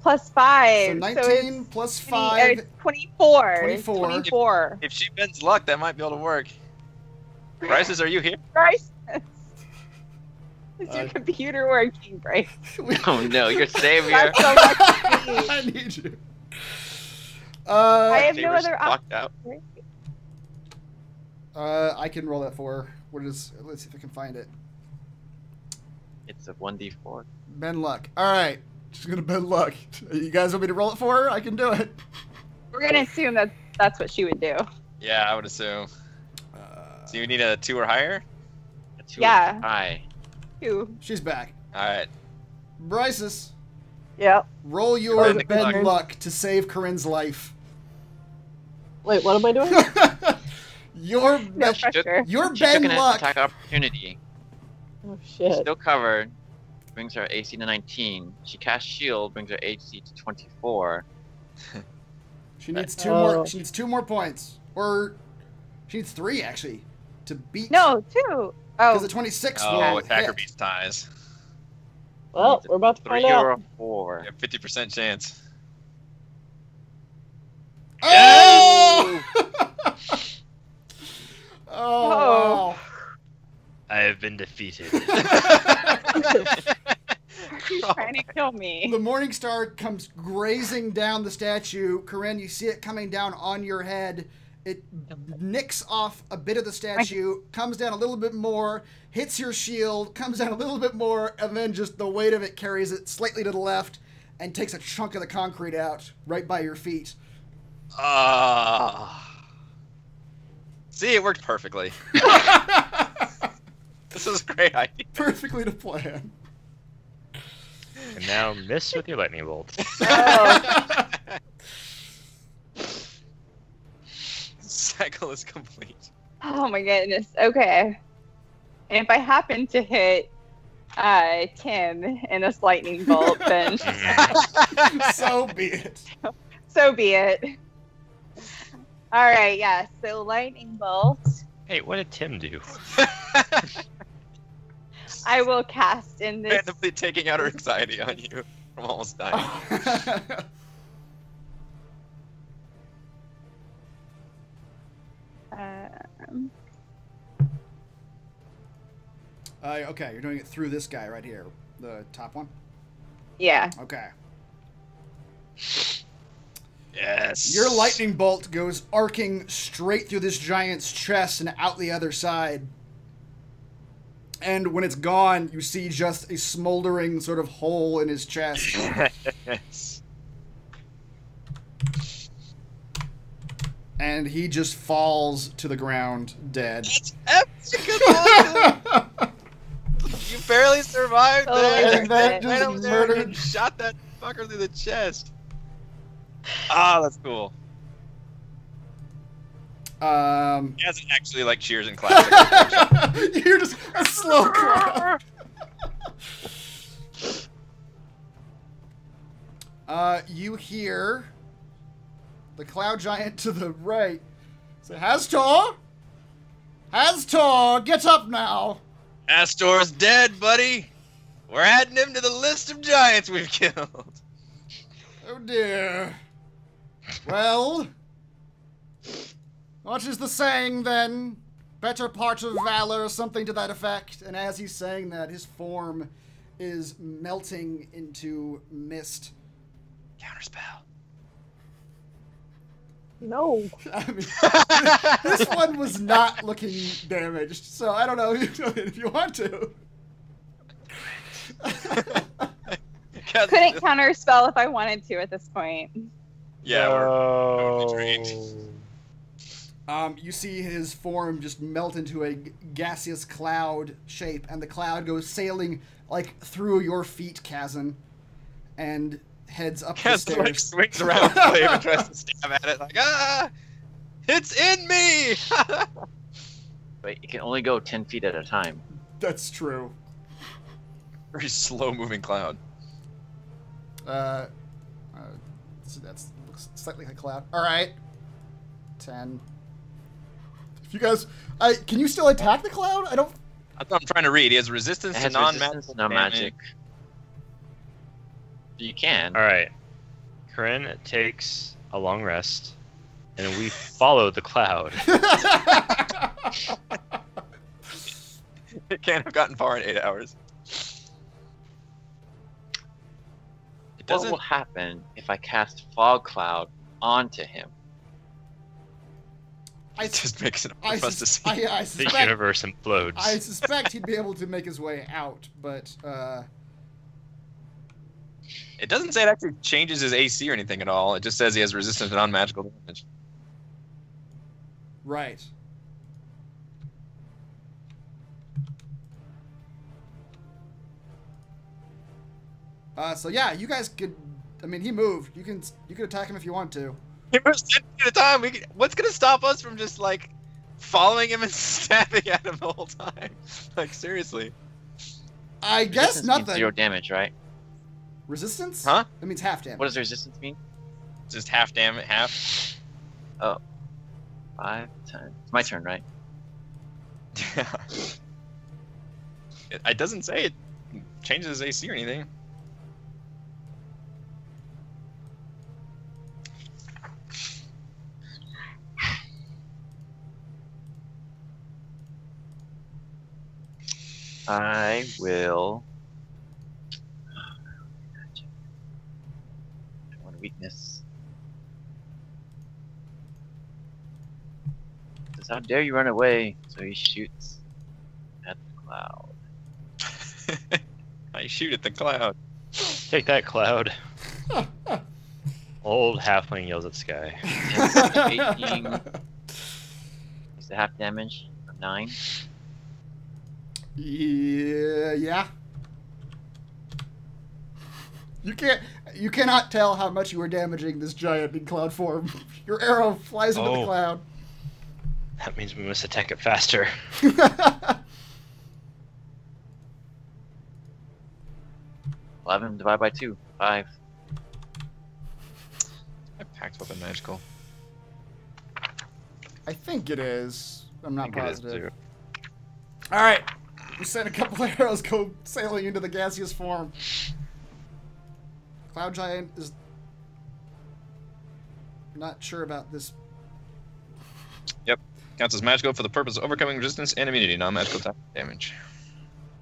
Speaker 6: Plus 5.
Speaker 7: So 19 plus 5.
Speaker 6: 24.
Speaker 7: 24.
Speaker 6: 24.
Speaker 2: If she bends luck, that might be able to work. Bryce's, are you here?
Speaker 6: Bryce. Is
Speaker 7: Uh,
Speaker 6: your computer working, Bryce?
Speaker 4: Oh no, your savior.
Speaker 6: That's so much
Speaker 7: I need you.
Speaker 6: I have no
Speaker 2: Saber's
Speaker 6: other
Speaker 2: blocked out.
Speaker 7: I can roll that for her. What is? Let's see if I can find it.
Speaker 4: It's a 1d4.
Speaker 7: Bend luck. All right, she's gonna bend luck. You guys want me to roll it for her? I can do it.
Speaker 6: We're gonna assume that that's what she would do.
Speaker 2: Yeah, I would assume. So you need a 2 or higher?
Speaker 4: A 2
Speaker 6: Yeah.
Speaker 4: high.
Speaker 6: 2.
Speaker 7: She's back.
Speaker 2: Alright.
Speaker 7: Bryces,
Speaker 6: Yep.
Speaker 7: roll your
Speaker 2: Bend
Speaker 7: bend
Speaker 2: luck.
Speaker 7: luck to save Corinne's life.
Speaker 5: Wait, what am I doing?
Speaker 7: Your
Speaker 6: No pressure.
Speaker 7: your
Speaker 4: She took
Speaker 7: Ben
Speaker 4: an
Speaker 7: luck.
Speaker 4: attack opportunity.
Speaker 5: Oh shit.
Speaker 4: Still covered. Brings her AC to 19. She casts shield, brings her AC to 24.
Speaker 7: She needs two
Speaker 5: Oh.
Speaker 7: more. She needs 2 more points, or she needs 3 actually, to beat.
Speaker 6: No, 2.
Speaker 7: because
Speaker 6: Oh,
Speaker 7: the 26
Speaker 2: Oh,
Speaker 7: will
Speaker 2: attacker
Speaker 7: hit.
Speaker 2: beats ties.
Speaker 5: Well, we're about to
Speaker 4: 3
Speaker 5: find
Speaker 4: or
Speaker 5: out.
Speaker 4: a 4.
Speaker 2: You have 50% chance.
Speaker 7: Oh! oh!
Speaker 6: Oh.
Speaker 7: Wow.
Speaker 1: I have been defeated.
Speaker 6: he's trying to kill me.
Speaker 7: The morning star comes grazing down the statue. Corinne, you see it coming down on your head. It nicks off a bit of the statue, comes down a little bit more, hits your shield, comes down a little bit more, and then just the weight of it carries it slightly to the left and takes a chunk of the concrete out right by your feet.
Speaker 2: See, it worked perfectly. This is a great idea.
Speaker 7: Perfectly to plan.
Speaker 1: And now miss with your lightning bolt.
Speaker 6: Oh,
Speaker 2: Cycle is complete.
Speaker 6: oh my goodness. Okay. And if I happen to hit Tim in this lightning bolt, then
Speaker 7: So be it.
Speaker 6: so be it. All right, yeah. So lightning bolt,
Speaker 1: Hey, what did Tim do?
Speaker 6: I will cast in this.
Speaker 2: Randomly taking out her anxiety on you from almost dying.
Speaker 7: Okay, you're doing it through this guy right here. The top one?
Speaker 6: Yeah.
Speaker 7: Okay.
Speaker 2: Yes.
Speaker 7: Your lightning bolt goes arcing straight through this giant's chest and out the other side. And when it's gone, you see just a smoldering sort of hole in his chest.
Speaker 2: Yes.
Speaker 7: And he just falls to the ground dead.
Speaker 2: You barely survived
Speaker 6: Totally
Speaker 2: that.
Speaker 7: And that
Speaker 6: Right
Speaker 7: just
Speaker 2: over there and
Speaker 7: murdered.
Speaker 2: shot that fucker through the chest. Ah, that's cool. He hasn't actually like cheers and claps.
Speaker 7: You're just a slow clap. You hear the cloud giant to the right say, Hastor! Hastor, get up now!
Speaker 2: Astor's dead, buddy. We're adding him to the list of giants we've killed.
Speaker 7: Oh dear. Well, what is the saying then? Better part of valor, something to that effect. And as he's saying that, his form is melting into mist.
Speaker 2: Counterspell.
Speaker 5: No.
Speaker 7: I mean, this one was not looking damaged, so I don't know if you want to.
Speaker 6: Couldn't counter spell if I wanted to at this point.
Speaker 2: Yeah, we're drained.
Speaker 7: You see his form just melt into a gaseous cloud shape, and the cloud goes sailing like through your feet, Kazan, and heads up the
Speaker 2: Kaz like
Speaker 7: stairs.
Speaker 2: swings around the wave and tries to stab at it, like, it's in me!
Speaker 4: But it can only go 10 feet at a time.
Speaker 7: That's true.
Speaker 2: Very slow moving cloud.
Speaker 7: So that's looks slightly like a cloud. All right, 10. If you guys, can you still attack the cloud? I don't.
Speaker 2: That's what I'm trying to read. He has resistance
Speaker 4: It
Speaker 2: to
Speaker 4: has
Speaker 2: non-magical
Speaker 4: resistance to no magic. You can.
Speaker 1: Alright. Corinne takes a long rest, and we follow the cloud.
Speaker 2: It can't have gotten far in 8 hours. It
Speaker 4: What
Speaker 2: doesn't.
Speaker 4: will happen if I cast Fog Cloud onto him?
Speaker 7: I,
Speaker 2: Just makes it
Speaker 7: I,
Speaker 2: hard for us to
Speaker 7: sus-
Speaker 2: see.
Speaker 7: I
Speaker 1: The
Speaker 7: suspect.
Speaker 1: universe implodes.
Speaker 7: I suspect he'd be able to make his way out, but
Speaker 2: It doesn't say it actually changes his AC or anything at all. It just says he has resistance to non-magical damage.
Speaker 7: right. So yeah, you guys could. I mean, he moved. You could attack him if you want to.
Speaker 2: He moves 10 feet at a time. What's gonna stop us from just like following him and stabbing at him the whole time? Like seriously.
Speaker 7: I guess
Speaker 4: Resistance means
Speaker 7: nothing.
Speaker 4: 0 damage, right?
Speaker 7: Resistance?
Speaker 2: Huh?
Speaker 7: That means half damage.
Speaker 4: What does resistance mean?
Speaker 2: Just half damage, half.
Speaker 4: 5, 10. It's my turn, right?
Speaker 2: Yeah. It doesn't say it changes his AC or anything.
Speaker 4: I will. One weakness. Says, how dare you run away? So he shoots at the cloud.
Speaker 2: I shoot at the cloud.
Speaker 1: Take that, cloud. Old halfling yells at sky.
Speaker 4: 18. Is the half damage of 9?
Speaker 7: Yeah. You cannot tell how much you are damaging this giant in cloud form. Your arrow flies into the
Speaker 1: Oh.
Speaker 7: cloud.
Speaker 1: That means we must attack it faster.
Speaker 4: 11 divided by 2. 5.
Speaker 2: I packed weapon magical.
Speaker 7: I think it is. I'm not
Speaker 1: I think it is,
Speaker 7: positive.
Speaker 1: too.
Speaker 7: All right. You send a couple of arrows go sailing into the gaseous form. Cloud giant is not sure about this.
Speaker 2: Counts as magical for the purpose of overcoming resistance and immunity, non-magical type damage.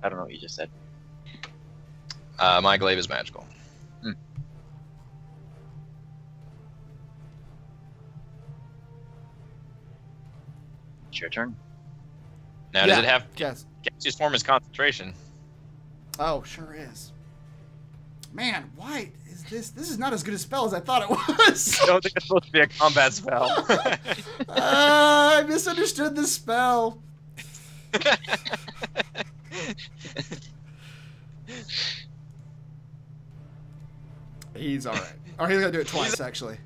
Speaker 4: I don't know what you just said.
Speaker 2: My glaive is magical.
Speaker 4: It's your turn.
Speaker 2: Now, does it have
Speaker 7: Yes.
Speaker 2: gaseous form as concentration?
Speaker 7: Oh, sure is. Man, why is this? This is not as good a spell as I thought it was.
Speaker 2: I don't think it's supposed to be a combat spell.
Speaker 7: I misunderstood the spell. He's all right. Or he's gonna do it twice, actually.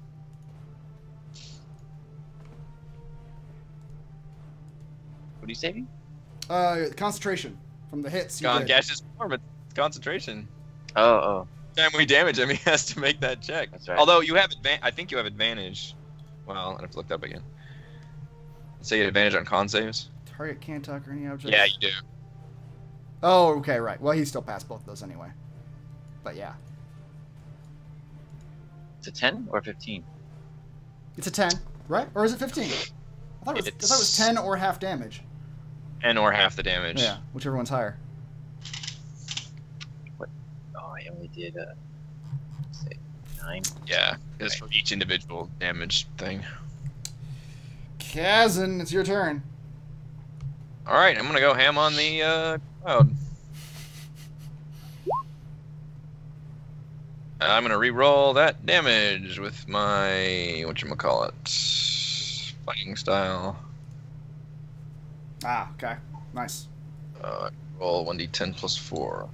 Speaker 4: What are you saving?
Speaker 7: Concentration from the hits. You
Speaker 2: Gone
Speaker 7: did.
Speaker 2: gaseous form, it's concentration.
Speaker 4: Oh.
Speaker 2: Time we damage him, he has to make that check.
Speaker 4: That's right.
Speaker 2: Although you have I think you have advantage. Well, I have to look that up again. Say you have advantage on con saves.
Speaker 7: Target can't talk or any object.
Speaker 2: Yeah, you do.
Speaker 7: Oh, okay, right. Well, he still passed both of those anyway. But yeah,
Speaker 4: It's a 10 or 15?
Speaker 7: it's a 10, right? Or is it 15? I thought it was 10 or half damage.
Speaker 2: And or half the damage.
Speaker 7: Yeah, whichever one's higher.
Speaker 4: Oh, I only did, say, 9.
Speaker 2: Yeah, it's for each individual damage thing.
Speaker 7: Kazan, it's your turn.
Speaker 2: Alright, I'm gonna go ham on the cloud. I'm gonna re-roll that damage with my whatchamacallit, fighting style.
Speaker 7: Ah, okay. Nice.
Speaker 2: Roll 1d10 plus 4.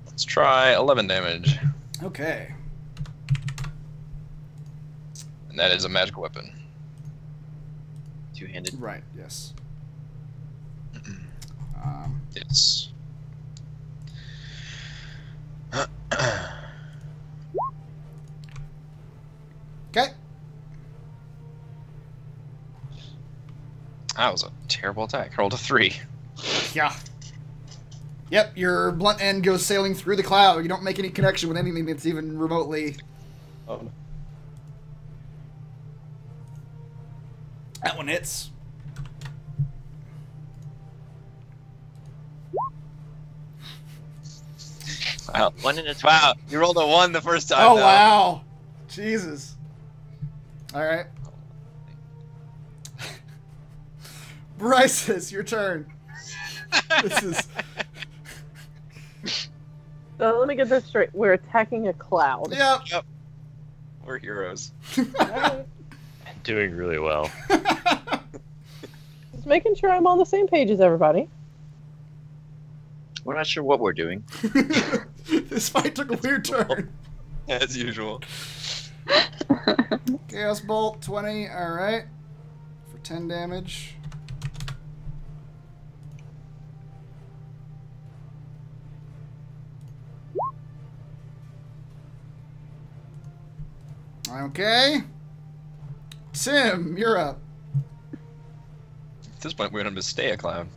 Speaker 2: Let's try 11 damage,
Speaker 7: Okay.
Speaker 2: and that is a magical weapon.
Speaker 4: Two-handed.
Speaker 7: Right, yes.
Speaker 2: Yes.
Speaker 7: Okay.
Speaker 2: That was a terrible attack. I rolled a 3.
Speaker 7: Yeah. Yep, your blunt end goes sailing through the cloud. You don't make any connection with anything that's even remotely...
Speaker 2: Oh.
Speaker 7: That one hits.
Speaker 2: Wow.
Speaker 4: 1 in a 20.
Speaker 2: Wow, you rolled a 1 the first time.
Speaker 7: Oh,
Speaker 2: though.
Speaker 7: wow. Jesus. All right. Bryce, it's your turn. This is...
Speaker 5: So let me get this straight. We're attacking a cloud.
Speaker 7: Yep.
Speaker 2: We're heroes.
Speaker 1: Doing really well.
Speaker 5: Just making sure I'm on the same page as everybody.
Speaker 4: We're not sure what we're doing.
Speaker 7: This fight took a weird turn.
Speaker 2: As usual.
Speaker 7: Chaos Bolt, 20, alright. For 10 damage. Okay. Tim, you're up.
Speaker 2: At this point, we want him to stay a clown.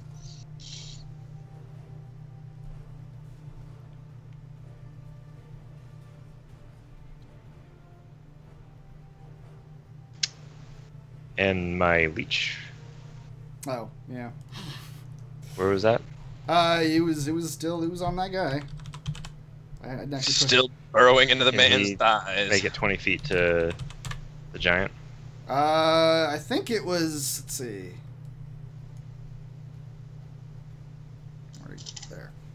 Speaker 1: And my leech.
Speaker 7: Oh, yeah.
Speaker 1: Where was that?
Speaker 7: It was on that guy. I didn't actually put-
Speaker 2: Still burrowing into the
Speaker 1: Can
Speaker 2: man's
Speaker 1: he
Speaker 2: thighs.
Speaker 1: Make it 20 feet to the giant.
Speaker 7: I think it was. Let's see.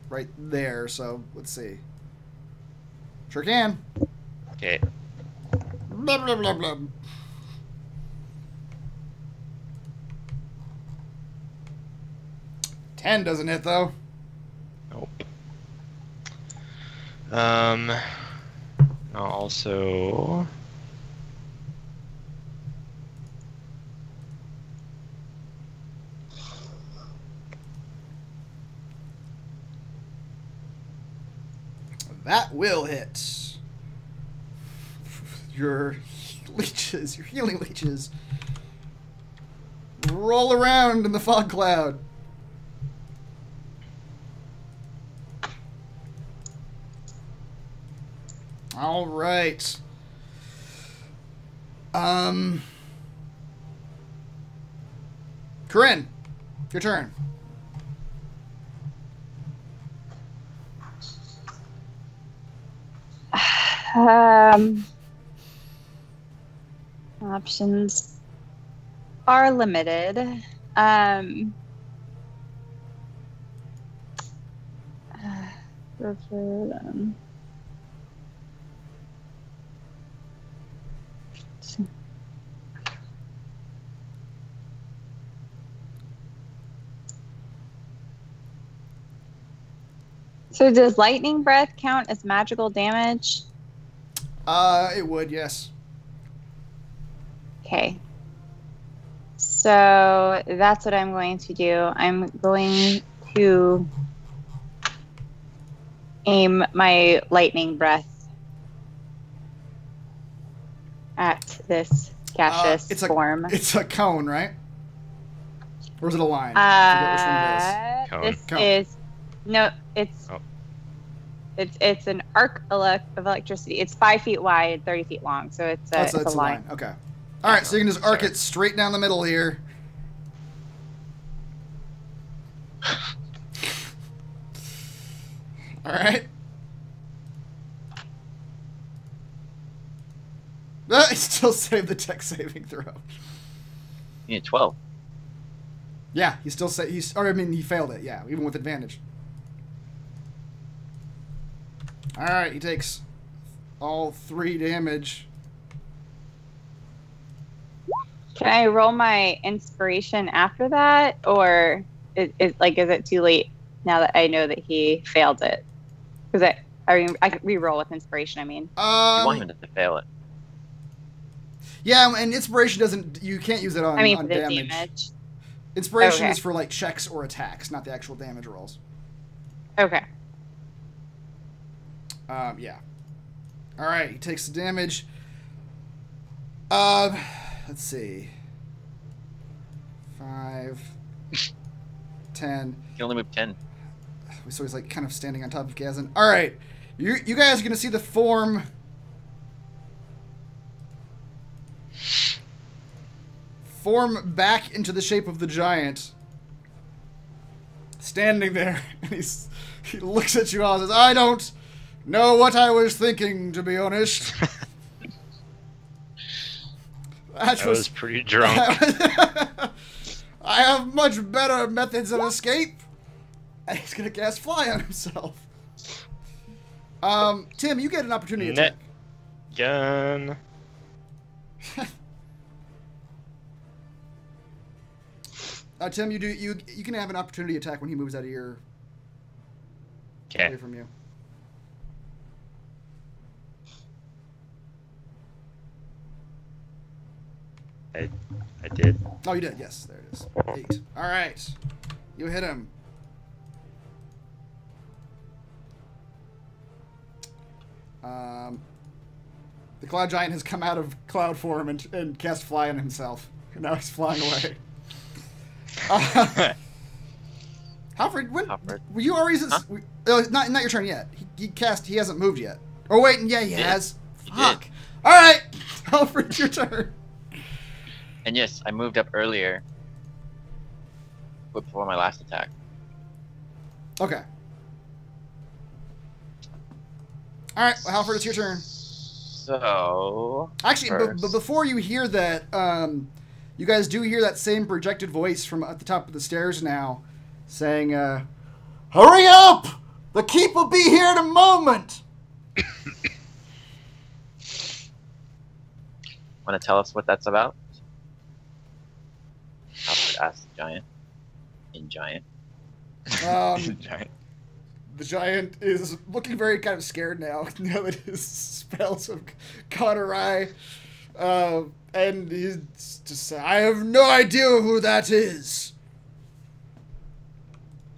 Speaker 7: Right there. So let's see. Sure can.
Speaker 1: Okay.
Speaker 7: Blah blah blah blah. Ten doesn't hit though.
Speaker 1: Nope. I'll also.
Speaker 7: That will hit. Your leeches, your healing leeches, roll around in the fog cloud. All right. Corinne, your turn.
Speaker 6: Options are limited. So does lightning breath count as magical damage?
Speaker 7: It would, yes.
Speaker 6: Okay. So that's what I'm going to do. I'm going to aim my lightning breath at this gaseous form.
Speaker 7: It's a cone, right? Or is it a line? I forget which one it is.
Speaker 1: Cone.
Speaker 6: This
Speaker 7: Cone.
Speaker 6: is no. It's
Speaker 1: Oh.
Speaker 6: it's an arc of electricity. It's 5 feet wide, 30 feet long. So it's a,
Speaker 7: It's a line. Okay. All right, so you can just arc it straight down the middle here. All right. I still saved the tech saving throw.
Speaker 4: You need 12.
Speaker 7: Yeah, he still say he's. Or I mean, he failed it. Yeah, even with advantage. All right, he takes all 3 damage.
Speaker 6: Can I roll my inspiration after that, or is it too late now that I know that he failed it? Because I could re-roll with inspiration. I mean,
Speaker 4: You want him to fail it.
Speaker 7: Yeah, and inspiration doesn't. You can't use it on.
Speaker 6: I mean
Speaker 7: on
Speaker 6: for the
Speaker 7: damage.
Speaker 6: damage.
Speaker 7: Inspiration
Speaker 6: Okay.
Speaker 7: is for like checks or attacks, not the actual damage rolls.
Speaker 6: Okay.
Speaker 7: Yeah. All right, he takes the damage. Let's see. 5, 10.
Speaker 4: You can only move 10.
Speaker 7: So he's like kind of standing on top of Gazin. All right, you guys are gonna see the form. Form back into the shape of the giant. Standing there, and he looks at you all and says, "I don't know what I was thinking, to be honest."
Speaker 1: I was pretty drunk.
Speaker 7: I have much better methods of escape. And he's gonna cast fly on himself. Tim, you get an opportunity attack.
Speaker 1: Gun.
Speaker 7: Tim, you can have an opportunity attack when he moves out of your away
Speaker 1: Okay.
Speaker 7: from you.
Speaker 1: I did.
Speaker 7: Oh, you did. Yes, there it is. 8. All right, you hit him. The cloud giant has come out of cloud form and cast fly on himself. And now he's flying away. Halford, when were you already?
Speaker 4: Huh?
Speaker 7: Not your turn yet. He hasn't moved yet. Oh wait, yeah, he has.
Speaker 4: He
Speaker 7: Fuck.
Speaker 4: did.
Speaker 7: All right, Halford, your turn.
Speaker 4: And yes, I moved up earlier. Before my last attack.
Speaker 7: Okay. All right, well, Halford, it's your turn.
Speaker 4: So.
Speaker 7: Actually, but
Speaker 4: first-
Speaker 7: before you hear that, you guys do hear that same projected voice from at the top of the stairs now, saying, "Hurry up! The keep will be here in a moment."
Speaker 4: Want to tell us what that's about? Alfred asked the giant. In giant.
Speaker 2: Giant.
Speaker 7: The giant is looking very kind of scared now that his spells have caught awry. And he's just saying, "I have no idea who that is."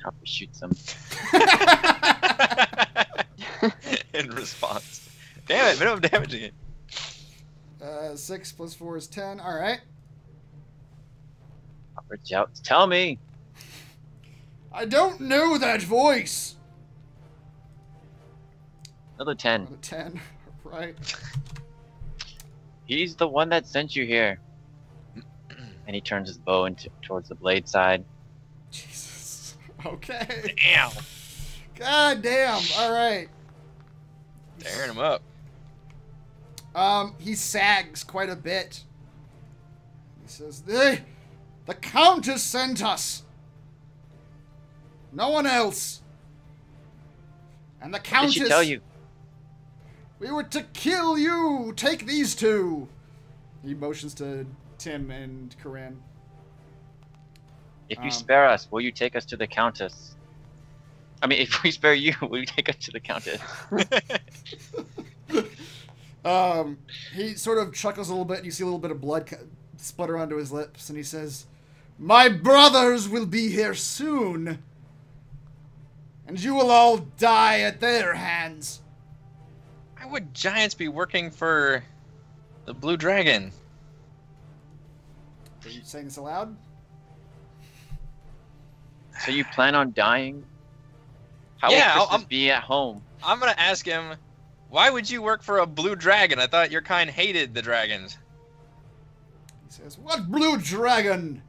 Speaker 4: Alfred shoots him.
Speaker 2: In response. Damn it, minimum damage again.
Speaker 7: 6 plus 4 is 10. All right.
Speaker 4: Alfred shouts, "Tell me!"
Speaker 7: I don't know that voice.
Speaker 4: Another 10.
Speaker 7: Another 10. Right.
Speaker 4: He's the one that sent you here. And he turns his bow towards the blade side.
Speaker 7: Jesus. Okay.
Speaker 2: Damn.
Speaker 7: God damn. All right.
Speaker 2: Tearing him up.
Speaker 7: He sags quite a bit. He says, the Countess sent us. No one else. And the
Speaker 4: What
Speaker 7: Countess...
Speaker 4: did she tell you?
Speaker 7: We were to kill you. Take these two. He motions to Tim and Corinne.
Speaker 4: If you spare us, will you take us to the Countess? I mean, if we spare you, will you take us to the Countess?
Speaker 7: He sort of chuckles a little bit, and you see a little bit of blood sputter onto his lips, and he says, "My brothers will be here soon, and you will all die at their hands."
Speaker 2: Why would giants be working for the Blue Dragon?
Speaker 7: Are you saying this aloud?
Speaker 4: So you plan on dying? How
Speaker 2: Yeah,
Speaker 4: will Christmas be at home?
Speaker 2: I'm gonna ask him, why would you work for a blue dragon? I thought your kind hated the dragons.
Speaker 7: He says, "What blue dragon?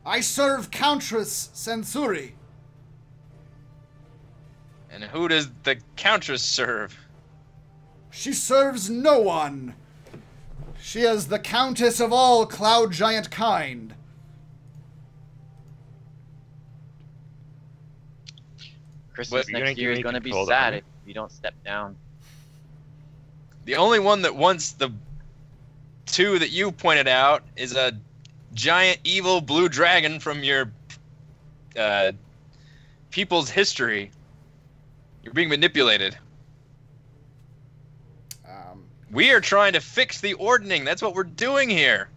Speaker 7: I serve Countess Sensuri."
Speaker 2: And who does the Countess serve?
Speaker 7: She serves no one. She is the Countess of all Cloud Giant kind.
Speaker 4: Christmas
Speaker 1: What, you're
Speaker 4: next
Speaker 1: gonna
Speaker 4: year
Speaker 1: give
Speaker 4: is
Speaker 1: me
Speaker 4: going to be
Speaker 1: control of the
Speaker 4: sad
Speaker 1: army?
Speaker 4: if you don't step down.
Speaker 2: The only one that wants the two that you pointed out is a giant evil blue dragon from your people's history. You're being manipulated. We are trying to fix the ordning. That's what we're doing here.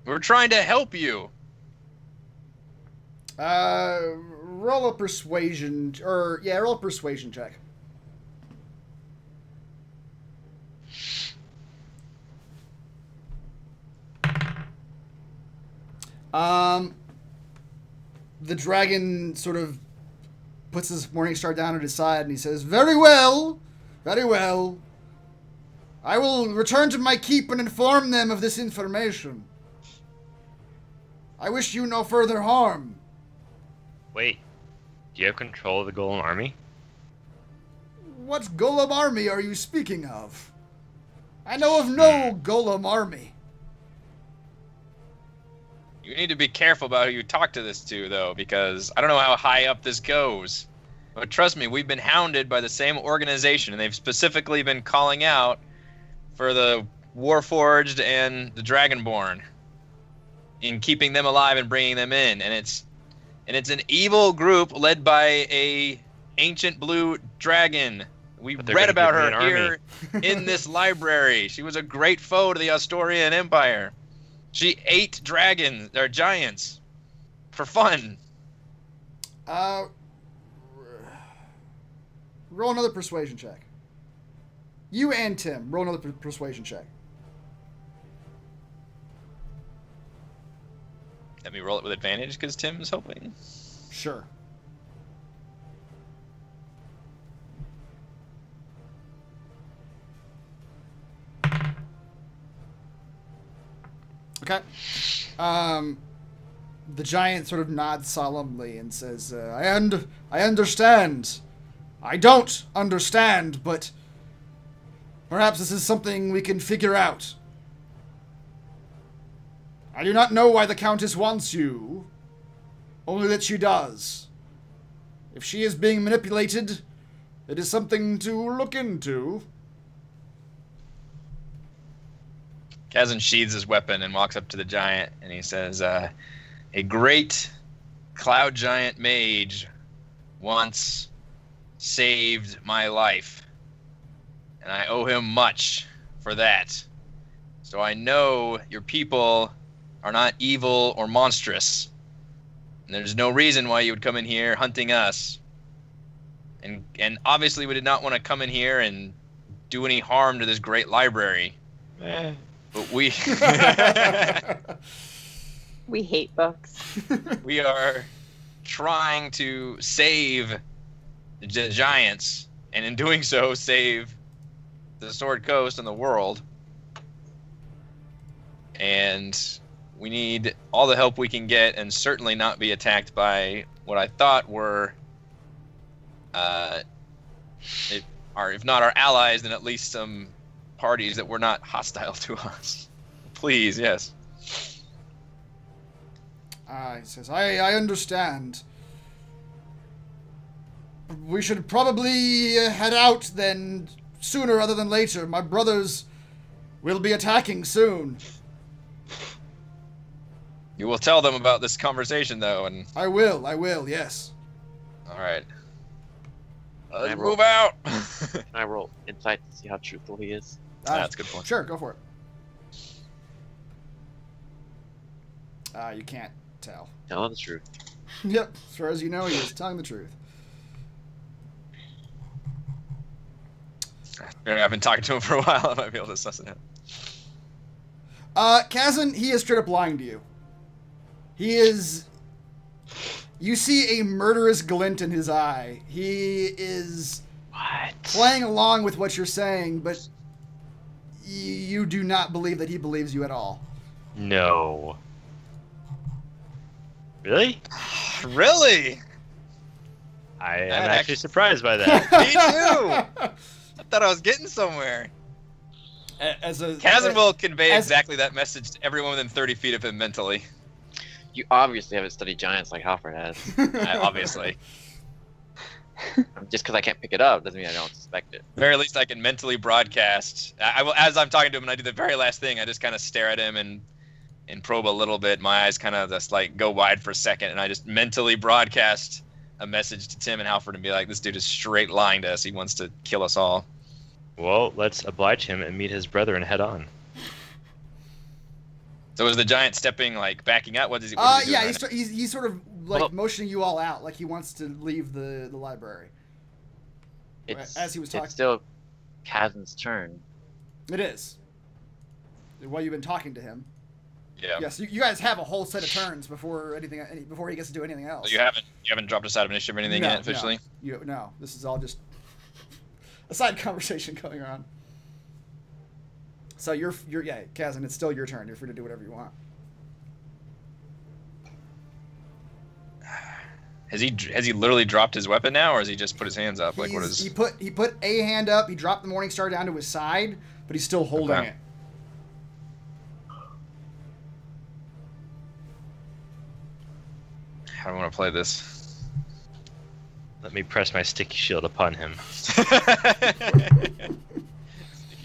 Speaker 2: We're trying to help you.
Speaker 7: Roll a persuasion, roll a persuasion check. The dragon sort of puts his morning star down at his side and he says, "Very well, very well. I will return to my keep and inform them of this information. I wish you no further harm."
Speaker 1: Wait, do you have control of the Golem army?
Speaker 7: What Golem army are you speaking of? I know of no Golem army.
Speaker 2: You need to be careful about who you talk to this to, though, because I don't know how high up this goes. But trust me, we've been hounded by the same organization, and they've specifically been calling out for the Warforged and the Dragonborn in keeping them alive and bringing them in. And it's an evil group led by a ancient blue dragon. We
Speaker 1: But they're
Speaker 2: read
Speaker 1: gonna
Speaker 2: about
Speaker 1: give me
Speaker 2: her
Speaker 1: an
Speaker 2: here in this library. She was a great foe to the Asturian Empire. She ate dragons or giants for fun.
Speaker 7: Roll another persuasion check. You and Tim, roll another persuasion check.
Speaker 2: Let me roll it with advantage because Tim's helping.
Speaker 7: Sure. Okay. The giant sort of nods solemnly and says, I understand. I don't understand, but perhaps this is something we can figure out. I do not know why the Countess wants you, only that she does. If she is being manipulated, it is something to look into.
Speaker 2: Kazan sheathes his weapon and walks up to the giant, and he says, a great cloud giant mage once saved my life, and I owe him much for that. So I know your people are not evil or monstrous, and there's no reason why you would come in here hunting us. And obviously we did not want to come in here and do any harm to this great library. But we
Speaker 6: We hate books.
Speaker 2: we are trying to save the giants, and in doing so, save the Sword Coast and the world. And we need all the help we can get, and certainly not be attacked by what I thought were, if not our allies, then at least some parties that were not hostile to us. Please, yes.
Speaker 7: He says, I understand. We should probably head out then, sooner rather than later. My brothers will be attacking soon.
Speaker 2: You will tell them about this conversation, though, and...
Speaker 7: I will, yes.
Speaker 2: Alright.
Speaker 8: I
Speaker 2: Move out!
Speaker 8: I roll insight to see how truthful he is.
Speaker 2: That's a good point.
Speaker 7: Sure, go for it. You can't tell.
Speaker 8: Tell the truth.
Speaker 7: Yep, as far as you know, he is telling the truth.
Speaker 2: I've been talking to him for a while. I might be able to suss it out.
Speaker 7: Kazan, he is straight up lying to you. He is... You see a murderous glint in his eye. He is playing along with what you're saying, but you do not believe that he believes you at all.
Speaker 1: No. Really?
Speaker 2: Really?
Speaker 1: I am
Speaker 2: That
Speaker 1: actually surprised by that.
Speaker 2: Me too! I thought I was getting somewhere. Kazan will convey exactly that message to everyone within 30 feet of him mentally.
Speaker 8: You obviously haven't studied giants like Halford has.
Speaker 2: Obviously.
Speaker 8: Just because I can't pick it up doesn't mean I don't suspect it.
Speaker 2: Very least I can mentally broadcast. I will, as I'm talking to him and I do the very last thing, I just kind of stare at him and probe a little bit. My eyes kind of just like go wide for a second, and I just mentally broadcast a message to Tim and Halford and be like, this dude is straight lying to us. He wants to kill us all.
Speaker 1: Well, let's oblige him and meet his brethren head on.
Speaker 2: So is the giant stepping, like, backing up? What is he doing
Speaker 7: yeah,
Speaker 2: right
Speaker 7: he's sort of, like, motioning you all out, like he wants to leave the library. As he was talking.
Speaker 8: It's still Kazan's turn.
Speaker 7: It is. While you've been talking to him.
Speaker 2: Yeah.
Speaker 7: Yes, you guys have a whole set of turns before before he gets to do anything else.
Speaker 2: So you haven't dropped us out of initiative or anything yet, officially?
Speaker 7: No, this is all just a side conversation going on. So you're Kazan, it's still your turn. You're free to do whatever you want.
Speaker 2: Has he literally dropped his weapon now, or has he just put his hands up? Like, what is?
Speaker 7: He put a hand up. He dropped the Morning Star down to his side, but he's still holding it.
Speaker 2: How do I want to play this?
Speaker 1: Let me press my sticky shield upon him.
Speaker 2: Sticky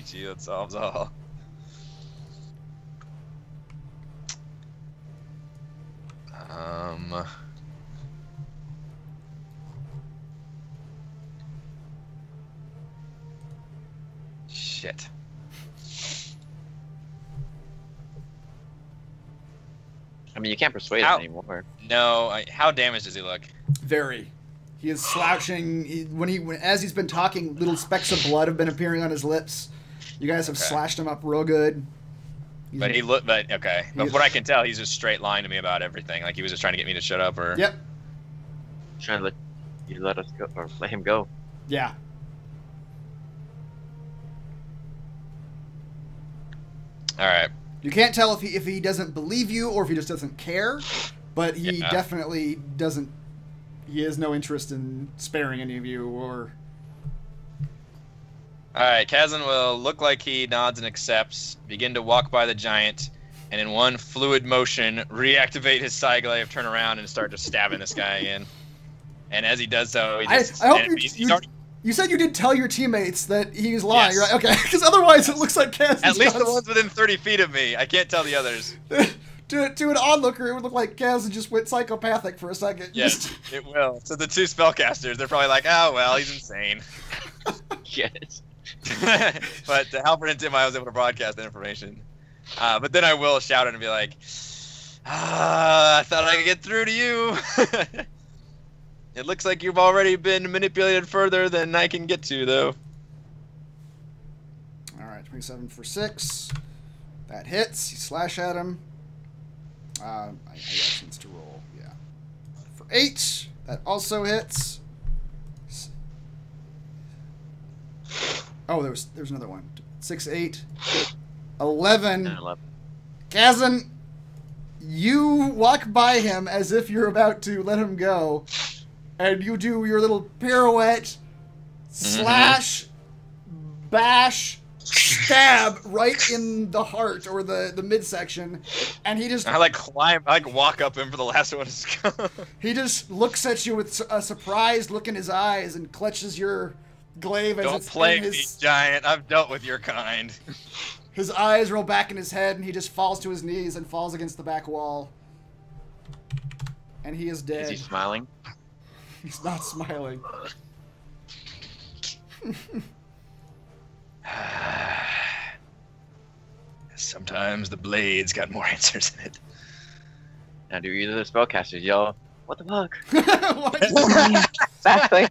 Speaker 2: shield solves all. Shit.
Speaker 8: mean, you can't persuade
Speaker 2: How-
Speaker 8: him anymore.
Speaker 2: No. How damaged does he look?
Speaker 7: Very. He is slouching. As he's been talking, little specks of blood have been appearing on his lips. You guys have
Speaker 2: Okay.
Speaker 7: slashed him up real good.
Speaker 2: But he looked. But okay. But what I can tell, he's just straight lying to me about everything. Like he was just trying to get me to shut up, or.
Speaker 7: Yep.
Speaker 8: Trying to let you let us go or let him go.
Speaker 7: Yeah.
Speaker 2: All right.
Speaker 7: You can't tell if he doesn't believe you or if he just doesn't care, but he
Speaker 2: Yeah.
Speaker 7: definitely doesn't. He has no interest in sparing any of you or.
Speaker 2: All right. Kazan will look like he nods and accepts. Begin to walk by the giant, and in one fluid motion, reactivate his Psyglaive, turn around, and start just stabbing this guy again. And as he does so, he just.
Speaker 7: I hope
Speaker 2: and
Speaker 7: you,
Speaker 2: he's
Speaker 7: you,
Speaker 2: already-
Speaker 7: you said you did tell your teammates that he was lying,
Speaker 2: Yes.
Speaker 7: right? Okay, because otherwise it looks like Kaz.
Speaker 2: At least the ones within 30 feet of me. I can't tell the others.
Speaker 7: to an onlooker, it would look like Kaz just went psychopathic for a second.
Speaker 2: Yes, it will. So the two spellcasters, they're probably like, oh, well, he's insane.
Speaker 8: Yes.
Speaker 2: But to Halpern and Tim, I was able to broadcast that information. But then I will shout it and be like, I thought I could get through to you. It looks like you've already been manipulated further than I can get to, though.
Speaker 7: All right, 27 for 6. That hits. You slash at him. I got a chance to roll. Yeah. For 8. That also hits. Oh, there's another one. 6, 8. 11.
Speaker 8: 11.
Speaker 7: Kazan, you walk by him as if you're about to let him go, and you do your little pirouette, slash, bash, stab right in the heart or the midsection, and he just
Speaker 2: I walk up him for the last one to go.
Speaker 7: he just looks at you with a surprised look in his eyes and clutches your glaive as
Speaker 2: Don't
Speaker 7: it's
Speaker 2: play
Speaker 7: in
Speaker 2: me,
Speaker 7: his.
Speaker 2: giant. I've dealt with your kind.
Speaker 7: His eyes roll back in his head, and he just falls to his knees and falls against the back wall. And he is dead.
Speaker 8: Is he smiling?
Speaker 7: He's not smiling.
Speaker 2: Sometimes the blade's got more answers in it.
Speaker 8: Now do either of the spellcasters yell, "What the fuck?"
Speaker 7: What?
Speaker 6: Exactly.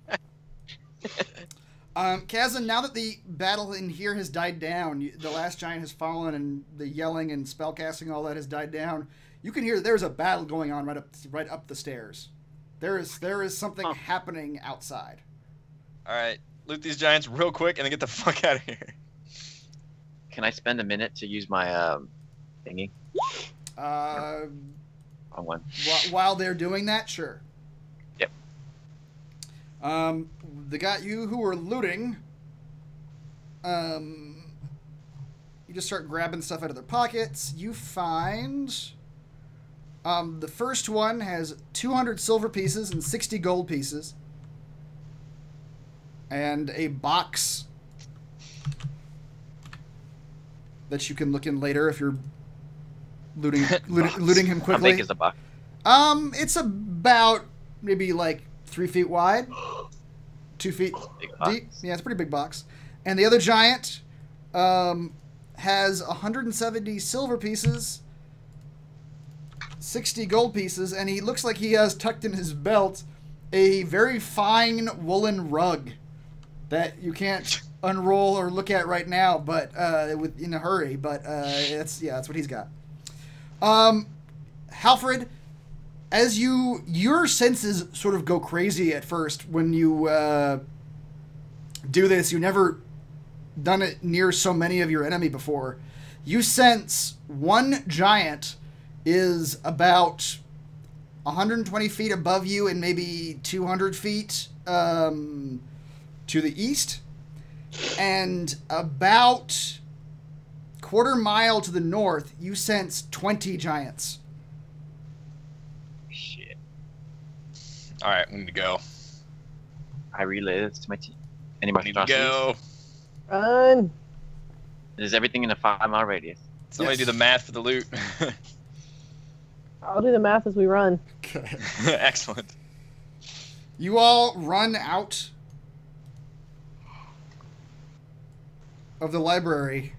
Speaker 7: Kazan, now that the battle in here has died down, the last giant has fallen, and the yelling and spellcasting, all that has died down. You can hear there's a battle going on right up the stairs. There is something happening outside.
Speaker 2: All right, loot these giants real quick and then get the fuck out of here.
Speaker 8: Can I spend a minute to use my thingy
Speaker 7: Uh,
Speaker 8: on one?
Speaker 7: while they're doing that, sure.
Speaker 8: Yep.
Speaker 7: You who are looting, you just start grabbing stuff out of their pockets. You find, the first one has 200 silver pieces and 60 gold pieces, and a box that you can look in later if you're looting him
Speaker 8: How
Speaker 7: quickly.
Speaker 8: big is the box?
Speaker 7: It's about maybe like 3 feet wide, 2 feet
Speaker 8: Big box.
Speaker 7: deep. Yeah, it's a pretty big box. And the other giant has 170 silver pieces, 60 gold pieces, and he looks like he has tucked in his belt a very fine woolen rug that you can't unroll or look at right now, but in a hurry. But that's what he's got. Halfred, as your senses sort of go crazy at first when you do this. You never done it near so many of your enemy before. You sense one giant is about 120 feet above you and maybe 200 feet to the east, and about quarter mile to the north, you sense 20 giants.
Speaker 8: Shit.
Speaker 2: All right, we need to go.
Speaker 8: I relay this to my team. Any
Speaker 2: We need to
Speaker 8: monstrosities?
Speaker 2: go.
Speaker 5: Run.
Speaker 8: Is everything in a 5-mile radius?
Speaker 2: Somebody
Speaker 7: Yes.
Speaker 2: do the math for the loot.
Speaker 5: I'll do the math as we run.
Speaker 7: Okay.
Speaker 2: Excellent.
Speaker 7: You all run out of the library,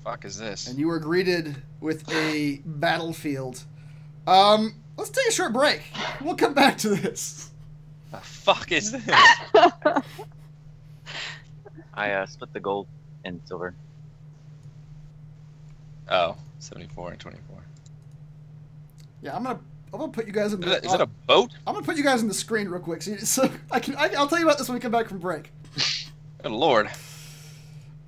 Speaker 2: Fuck is this?
Speaker 7: and you are greeted with a battlefield Let's take a short break. We'll come back to this.
Speaker 2: The fuck is this?
Speaker 8: I split the gold and silver.
Speaker 2: Oh, 74 and 24.
Speaker 7: Yeah, I'm gonna put you guys in the.
Speaker 2: Is that a boat?
Speaker 7: I'm gonna put you guys in the screen real quick, so I'll tell you about this when we come back from break.
Speaker 2: Good lord.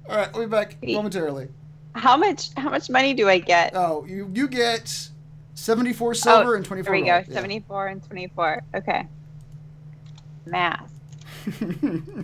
Speaker 7: All right, we'll be back momentarily.
Speaker 6: How much money do I get?
Speaker 7: Oh, you get 74 silver and 24
Speaker 6: There we
Speaker 7: gold.
Speaker 6: go. 74 and 24. Okay. Math.
Speaker 7: Yeah.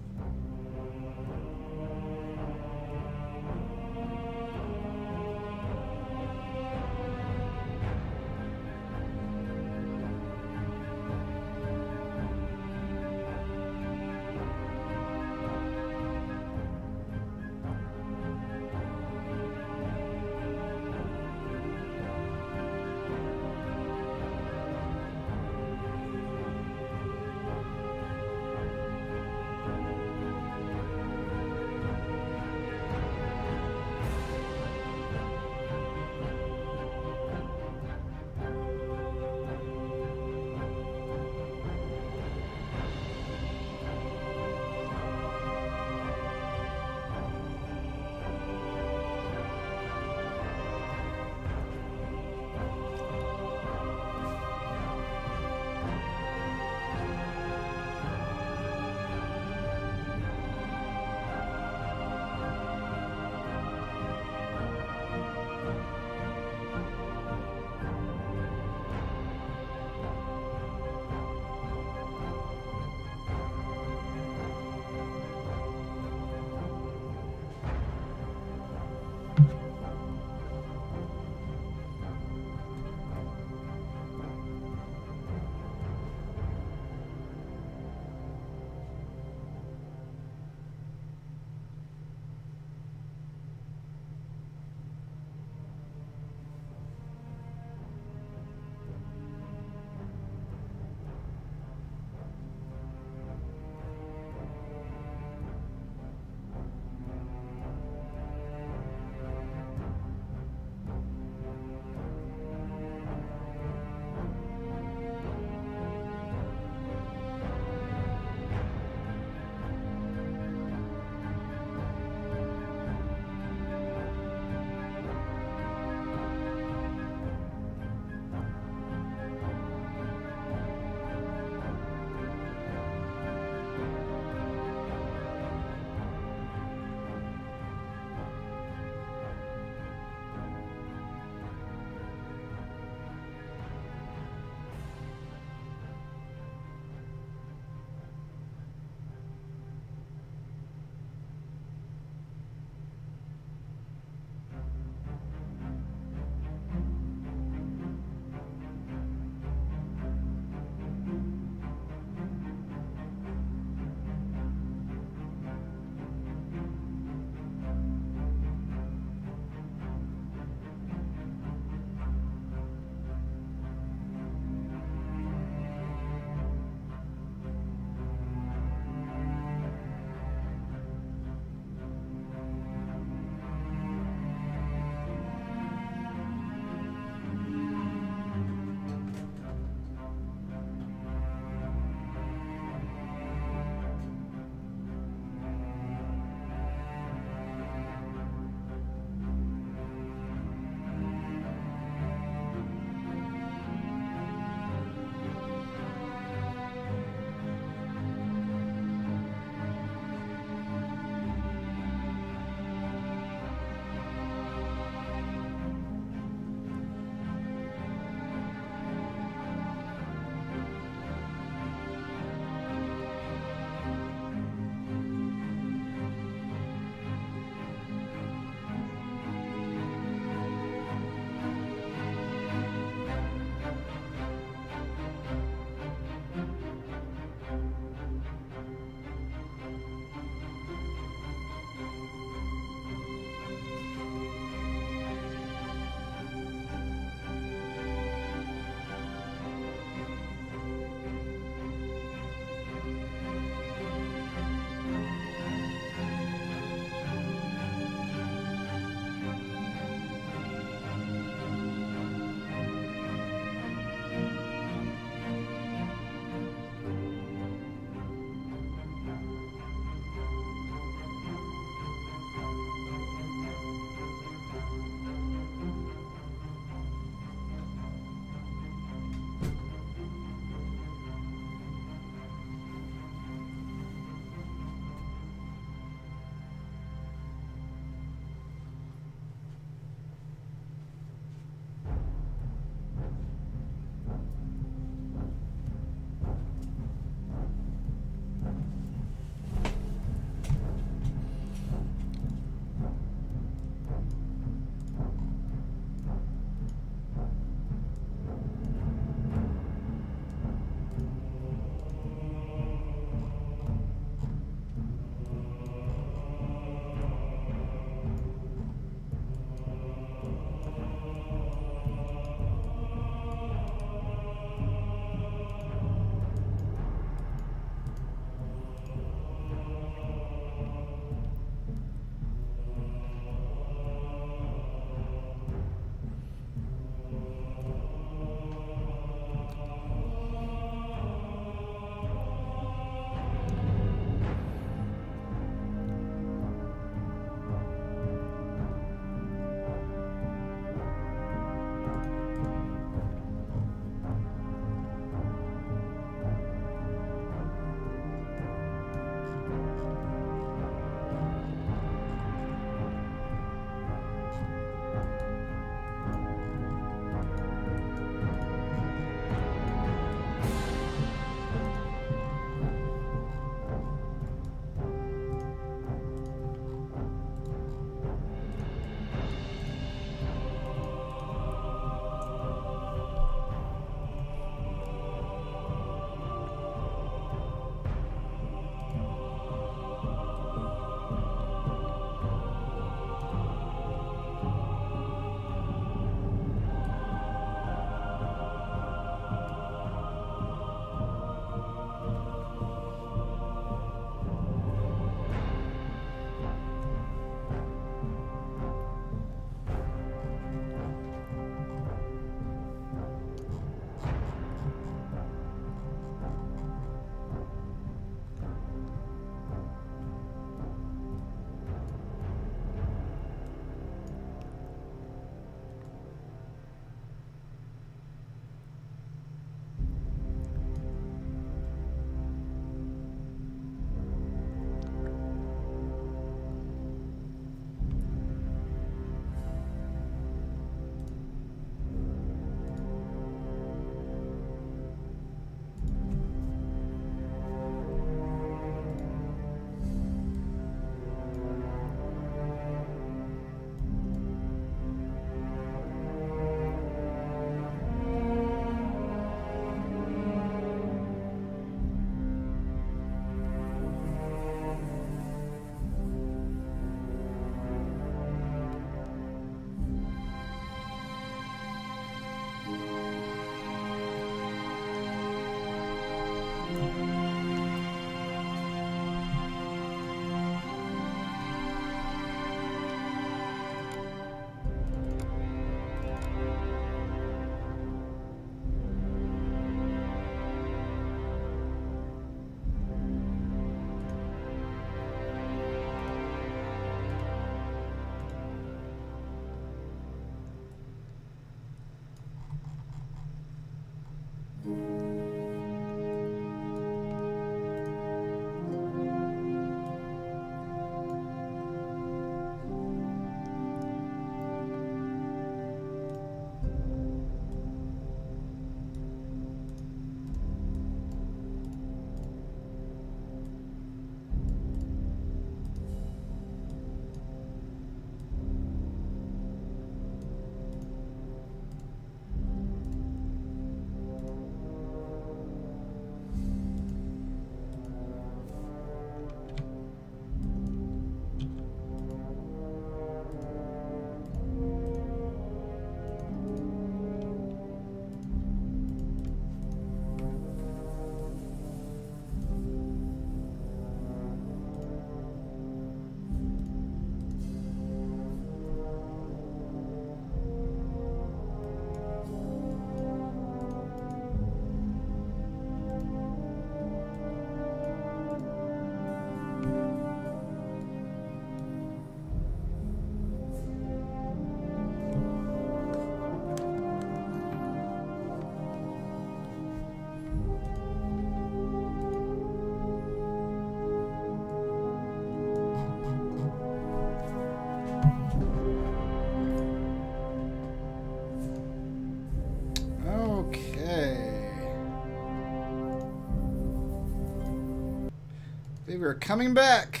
Speaker 7: Okay, we're coming back.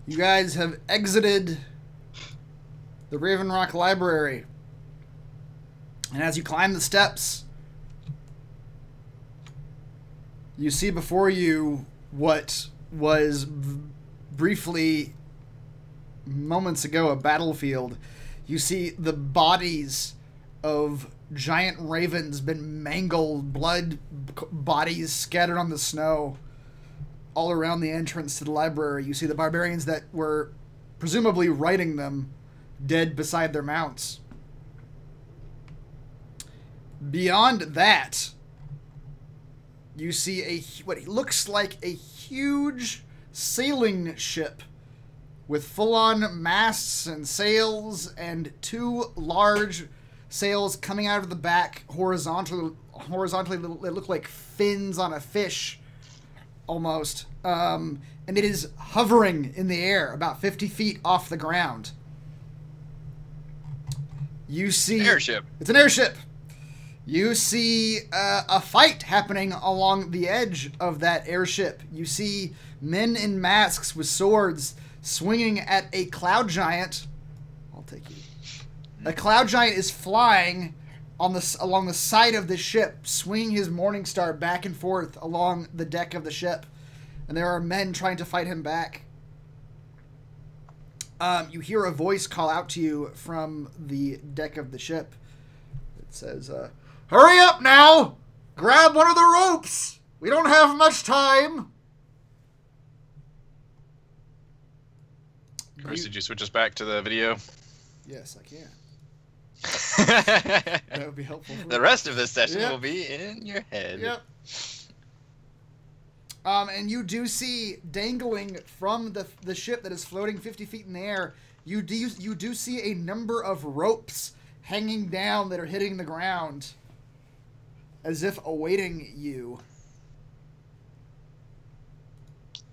Speaker 7: You guys have exited the Raven Rock Library. And as you climb the steps, you see before you what was briefly, moments ago, a battlefield. You see the bodies of giant ravens, been mangled, blood bodies scattered on the snow all around the entrance to the library. You see the barbarians that were presumably riding them dead beside their mounts. Beyond that, you see what looks like a huge sailing ship with full-on masts and sails and two large sails coming out of the back horizontally. They look like fins on a fish, almost. And it is hovering in the air about 50 feet off the ground. You see...
Speaker 2: Airship.
Speaker 7: It's an airship. You see a fight happening along the edge of that airship. You see men in masks with swords swinging at a cloud giant. I'll take you. A cloud giant is flying along the side of the ship, swinging his morning star back and forth along the deck of the ship. And there are men trying to fight him back. You hear a voice call out to you from the deck of the ship. It says, "Hurry up now! Grab one of the ropes! We don't have much time!"
Speaker 2: Chris, did you switch us back to the video?
Speaker 7: Yes, I can. That would be helpful.
Speaker 2: The rest of this session
Speaker 7: Yep.
Speaker 2: will be in your head.
Speaker 7: Yep. And you do see dangling from the ship that is floating 50 feet in the air, you do see a number of ropes hanging down that are hitting the ground as if awaiting you.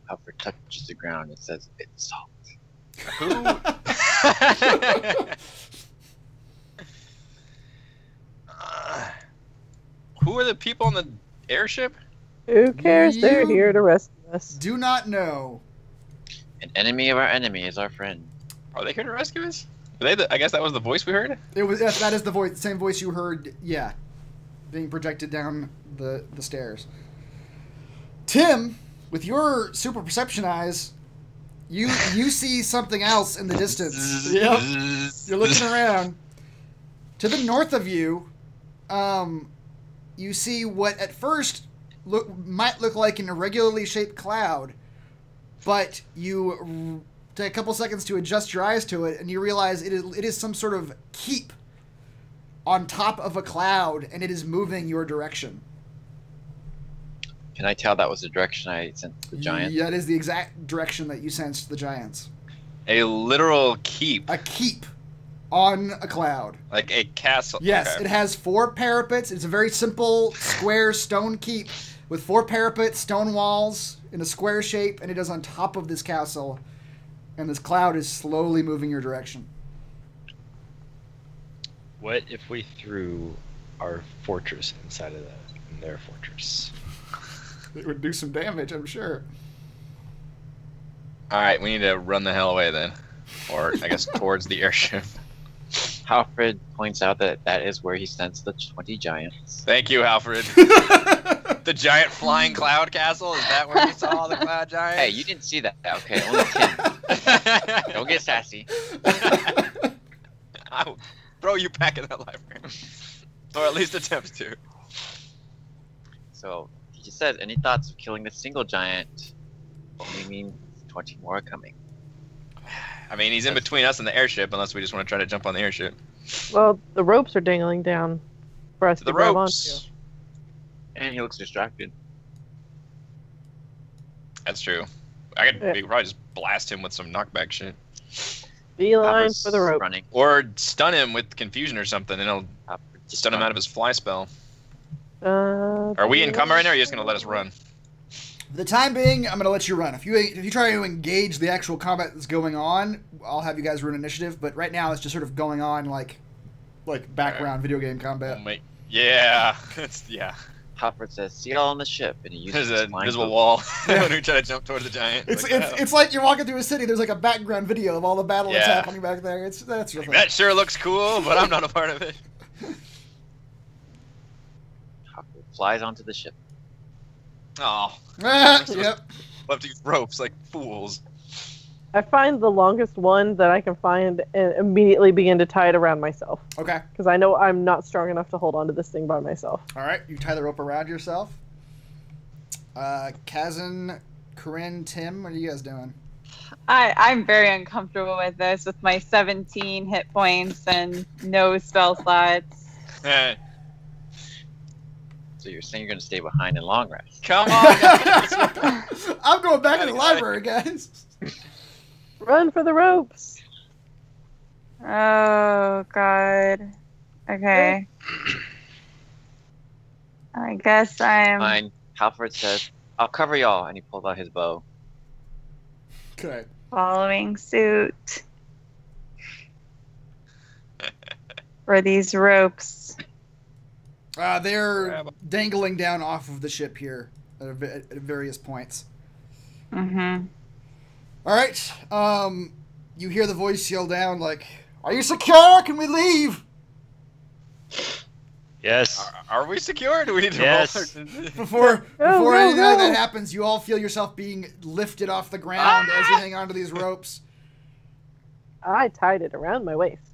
Speaker 8: Alfred touches the ground and says, "It's salt."
Speaker 2: Who are the people on the airship?
Speaker 5: Who cares? They're
Speaker 7: You-
Speaker 5: here to rescue us.
Speaker 7: Do not know.
Speaker 8: An enemy of our enemy is our friend.
Speaker 2: Are they here to rescue us? I guess that was the voice we heard?
Speaker 7: It was that is the voice, the same voice you heard, yeah, being projected down the stairs. Tim, with your super perception eyes, you see something else in the distance. Yep. You're looking around. To the north of you, you see what at first might look like an irregularly shaped cloud, but you take a couple seconds to adjust your eyes to it, and you realize it is some sort of keep on top of a cloud, and it is moving your direction.
Speaker 8: Can I tell that was the direction I sent the giant?
Speaker 7: Yeah, that is the exact direction that you sensed the giants.
Speaker 2: A literal keep.
Speaker 7: A keep on a cloud.
Speaker 2: Like a castle.
Speaker 7: Yes,
Speaker 2: Okay.
Speaker 7: it has 4 parapets. It's a very simple square stone keep with 4 parapets, stone walls in a square shape, and it is on top of this castle. And this cloud is slowly moving your direction.
Speaker 1: What if we threw our fortress inside of their fortress?
Speaker 7: It would do some damage, I'm sure.
Speaker 2: Alright, we need to run the hell away then. Or, I guess, towards the airship.
Speaker 8: Alfred points out that that is where he sensed the 20 giants.
Speaker 2: Thank you, Alfred. The giant flying cloud castle? Is that where you saw the cloud giant?
Speaker 8: Hey, you didn't see that, okay? Only Tim. Don't get sassy.
Speaker 2: I will throw you back in that library. Or at least attempt to.
Speaker 8: So, he just says, any thoughts of killing the single giant only means 20 more are coming.
Speaker 2: I mean, he's in between us and the airship, unless we just want to try to jump on the airship.
Speaker 5: Well, the ropes are dangling down for us
Speaker 2: To
Speaker 5: to
Speaker 2: the
Speaker 5: grab
Speaker 2: ropes.
Speaker 8: And he looks distracted.
Speaker 2: That's true. We could
Speaker 5: Yeah.
Speaker 2: probably just blast him with some knockback shit.
Speaker 5: onto. Beeline
Speaker 8: Alfred's
Speaker 5: for the rope.
Speaker 8: running.
Speaker 2: Or stun him with confusion or something, and it'll
Speaker 8: Alfred's just
Speaker 2: stun him out of
Speaker 8: running.
Speaker 2: his fly spell.
Speaker 5: Are
Speaker 2: Are we in cover right now, or are you just going to let us run?
Speaker 7: For the time being, I'm going to let you run. If you try to engage the actual combat that's going on, I'll have you guys run initiative. But right now, it's just sort of going on like background video game combat.
Speaker 2: Yeah. Yeah.
Speaker 8: Halford says, "See y'all on the ship," and he uses
Speaker 2: There's
Speaker 8: his
Speaker 2: an
Speaker 8: flying
Speaker 2: invisible
Speaker 8: boat.
Speaker 2: wall
Speaker 7: Yeah.
Speaker 2: when we try to jump toward the giant.
Speaker 7: It's like you're walking through a city. There's like a background video of all the battle that's
Speaker 2: Yeah.
Speaker 7: happening back there. That's real fun.
Speaker 2: That sure looks cool, but I'm not a part of it.
Speaker 8: Halford flies onto the ship.
Speaker 2: Oh,
Speaker 7: Yep.
Speaker 2: we'll have to use ropes like fools.
Speaker 5: I find the longest one that I can find and immediately begin to tie it around myself.
Speaker 7: Okay.
Speaker 5: Because I know I'm not strong enough to hold onto this thing by myself.
Speaker 7: All right. You tie the rope around yourself. Kazan, Corinne, Tim, what are you guys doing?
Speaker 6: I'm very uncomfortable with this, with my 17 hit points and no spell slots.
Speaker 2: Eh,
Speaker 8: So you're saying you're gonna stay behind in long rest?
Speaker 2: come on, guys.
Speaker 7: I'm going back to the
Speaker 2: Got it.
Speaker 7: library, guys.
Speaker 5: Run for the ropes.
Speaker 6: Oh, God. Okay. I guess I'm...
Speaker 8: Fine. Halford says, "I'll cover y'all," and he pulls out his bow.
Speaker 7: Okay.
Speaker 6: following suit for these ropes.
Speaker 7: They're
Speaker 2: Grab 'em.
Speaker 7: dangling down off of the ship here at various points.
Speaker 6: Mm-hmm.
Speaker 7: All right. You hear the voice yell down like, "Are you secure? Can we leave?"
Speaker 1: Yes.
Speaker 2: Are we secure? Or do we need to
Speaker 1: Yes.
Speaker 2: roll?
Speaker 7: Before
Speaker 5: Go,
Speaker 7: anything like
Speaker 5: go.
Speaker 7: that happens, you all feel yourself being lifted off the ground as you hang onto these ropes.
Speaker 5: I tied it around my waist.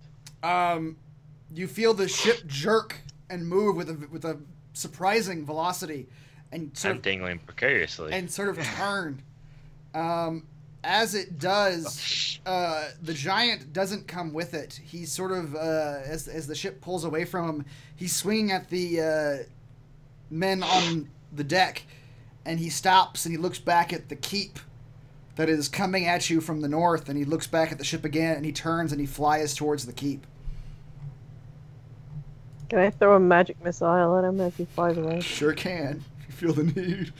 Speaker 7: You feel the ship jerk and move with a surprising velocity, and
Speaker 1: I'm dangling precariously.
Speaker 7: sort of turn. As it does, the giant doesn't come with it. He's sort of as the ship pulls away from him, he's swinging at the men on the deck, and he stops and he looks back at the keep that is coming at you from the north, and he looks back at the ship again, and he turns and he flies towards the keep.
Speaker 5: Can I throw a magic missile at him as he flies away?
Speaker 7: Sure can, if you feel the need.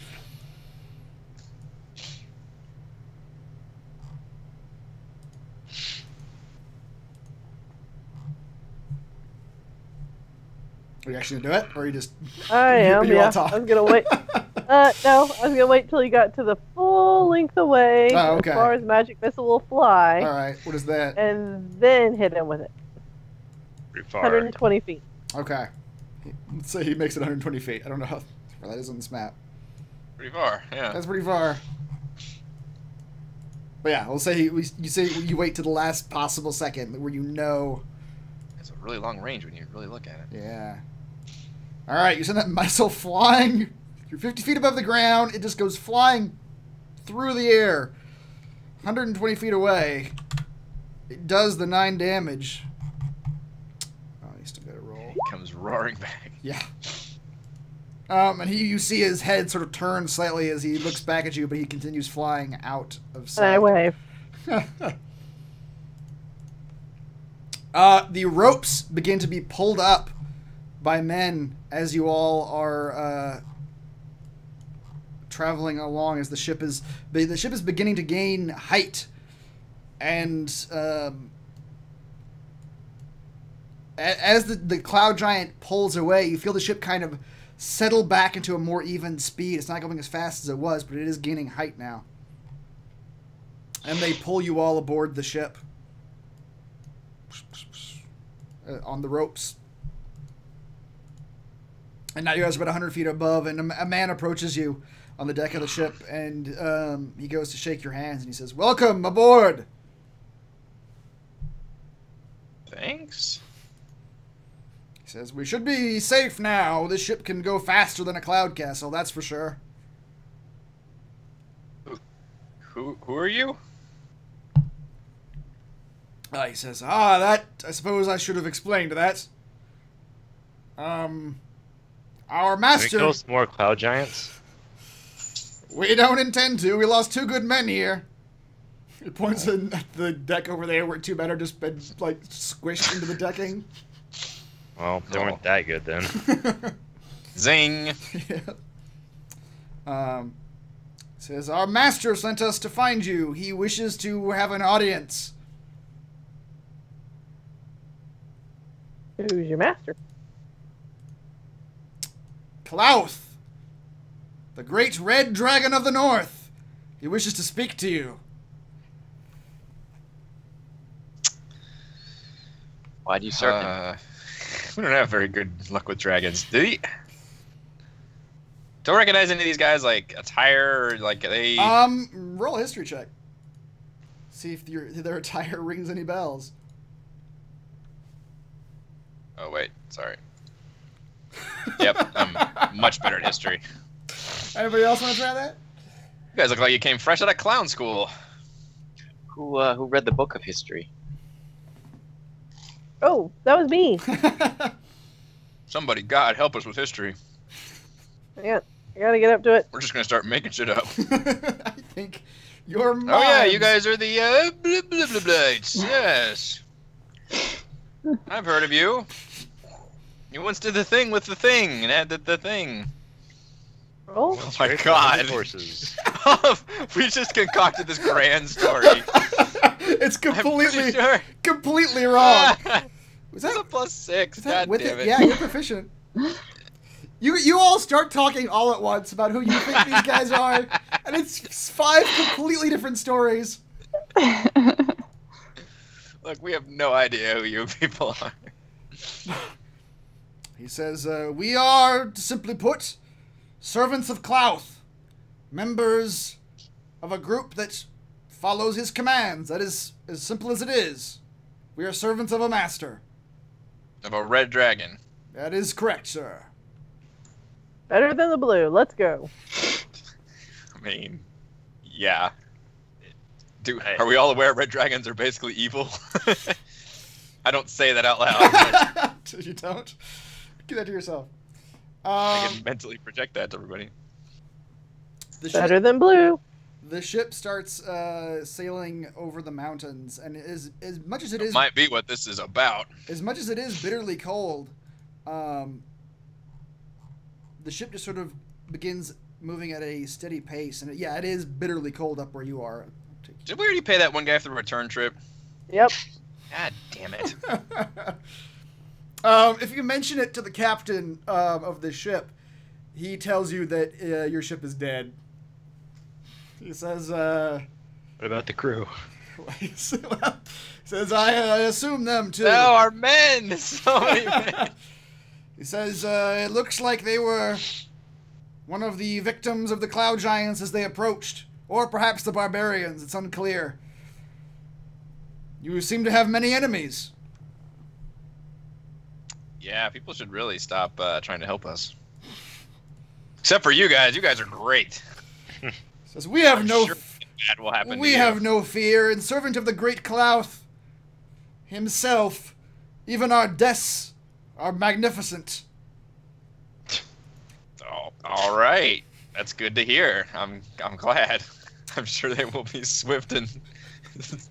Speaker 7: Are you actually gonna do it, or are you just?
Speaker 5: I am,
Speaker 7: you all
Speaker 5: yeah.
Speaker 7: talk?
Speaker 5: I was gonna wait. No, I was gonna wait till he got to the full length away,
Speaker 7: Oh, okay.
Speaker 5: as far as magic missile will fly,
Speaker 7: All right. What is that?
Speaker 5: and then hit him with it.
Speaker 1: Pretty far.
Speaker 5: 120 feet.
Speaker 7: Okay. Let's say he makes it 120 feet. I don't know how far that is on this map.
Speaker 2: Pretty far, yeah.
Speaker 7: That's pretty far. But yeah, we'll say you say you wait to the last possible second where you know.
Speaker 2: It's a really long range when you really look at it.
Speaker 7: Yeah. All right, you send that missile flying. You're 50 feet above the ground. It just goes flying through the air, 120 feet away. It does the 9 damage. Oh, you still got to roll.
Speaker 2: He comes roaring back.
Speaker 7: Yeah. And you see his head sort of turn slightly as he looks back at you, but he continues flying out of
Speaker 5: And
Speaker 7: sight.
Speaker 5: I wave.
Speaker 7: The ropes begin to be pulled up by men as you all are traveling along. As the ship is beginning to gain height, and as the cloud giant pulls away, you feel the ship kind of settle back into a more even speed. It's not going as fast as it was, but it is gaining height now. And they pull you all aboard the ship. On the ropes. And now you guys are about 100 feet above, and a man approaches you on the deck of the ship, and he goes to shake your hands, and he says, "Welcome aboard!"
Speaker 2: Thanks.
Speaker 7: He says, "We should be safe now. This ship can go faster than a cloud castle, that's for sure."
Speaker 2: Who are you?
Speaker 7: He says, that, I suppose I should have explained that. Our
Speaker 1: Can we
Speaker 7: master...
Speaker 1: kill some more cloud giants?
Speaker 7: We don't intend to. We lost 2 good men here. He points at the deck over there where 2 men are just been, like, squished into the decking.
Speaker 1: Well, they weren't that good then.
Speaker 2: Zing.
Speaker 7: Yeah. Says, our master sent us to find you. He wishes to have an audience.
Speaker 5: Who's your master?
Speaker 7: Klauth, The great red dragon of the north. He wishes to speak to you.
Speaker 8: Why do you serve him?
Speaker 2: We don't have very good luck with dragons. Don't recognize any of these guys, like attire or like they.
Speaker 7: Roll a history check. See if their attire rings any bells.
Speaker 2: Oh wait, sorry. Yep, I'm much better at history.
Speaker 7: Anybody else want to try that?
Speaker 2: You guys look like you came fresh out of clown school.
Speaker 8: Who read the book of history?
Speaker 5: Oh, that was me.
Speaker 2: Somebody, God, help us with history.
Speaker 5: I gotta get up to it.
Speaker 2: We're just gonna start making shit up.
Speaker 7: I think your mom.
Speaker 2: Oh yeah, you guys are the blah blah blah blades. Yes, I've heard of you. You once did the thing with the thing and added the thing.
Speaker 5: Roll.
Speaker 2: Oh my God!
Speaker 1: Horses.
Speaker 2: We just concocted this grand story.
Speaker 7: It's completely,
Speaker 2: sure.
Speaker 7: completely wrong. Was
Speaker 2: That's
Speaker 7: that
Speaker 2: a +6.
Speaker 7: is that
Speaker 2: God
Speaker 7: with
Speaker 2: damn
Speaker 7: it?
Speaker 2: it.
Speaker 7: Yeah, you're proficient. You all start talking all at once about who you think these guys are, and it's 5 completely different stories.
Speaker 2: Look, we have no idea who you people are.
Speaker 7: He says, we are, simply put, servants of Clouth, members of a group that follows his commands. That is as simple as it is. We are servants of a master.
Speaker 2: Of a red dragon.
Speaker 7: That is correct, sir.
Speaker 5: Better than the blue. Let's go.
Speaker 2: I mean, yeah. Are we all aware red dragons are basically evil? I don't say that out loud.
Speaker 7: You don't? Keep that to yourself.
Speaker 2: I can mentally project that to everybody.
Speaker 5: Better than blue.
Speaker 7: The ship starts sailing over the mountains, and as much as it is
Speaker 2: Might be what this is about.
Speaker 7: as much as it is bitterly cold, the ship just sort of begins moving at a steady pace, and it is bitterly cold up where you are.
Speaker 2: Did we already pay that one guy for the return trip?
Speaker 5: Yep.
Speaker 2: God damn it.
Speaker 7: If you mention it to the captain of the ship, he tells you that your ship is dead. He says,
Speaker 1: What about the crew?
Speaker 7: he says, I assume them too.
Speaker 2: No, our men! So many men!
Speaker 7: He says, it looks like they were one of the victims of the Cloud Giants as they approached. Or perhaps the barbarians, it's unclear. You seem to have many enemies.
Speaker 2: Yeah, people should really stop trying to help us. Except for you guys. You guys are great.
Speaker 7: Says, we have
Speaker 2: I'm
Speaker 7: no
Speaker 2: sure bad will happen
Speaker 7: we
Speaker 2: to you.
Speaker 7: have no fear, and servant of the great Clouth himself, even our deaths are magnificent.
Speaker 2: Oh, all right. That's good to hear. I'm glad. I'm sure they will be swift and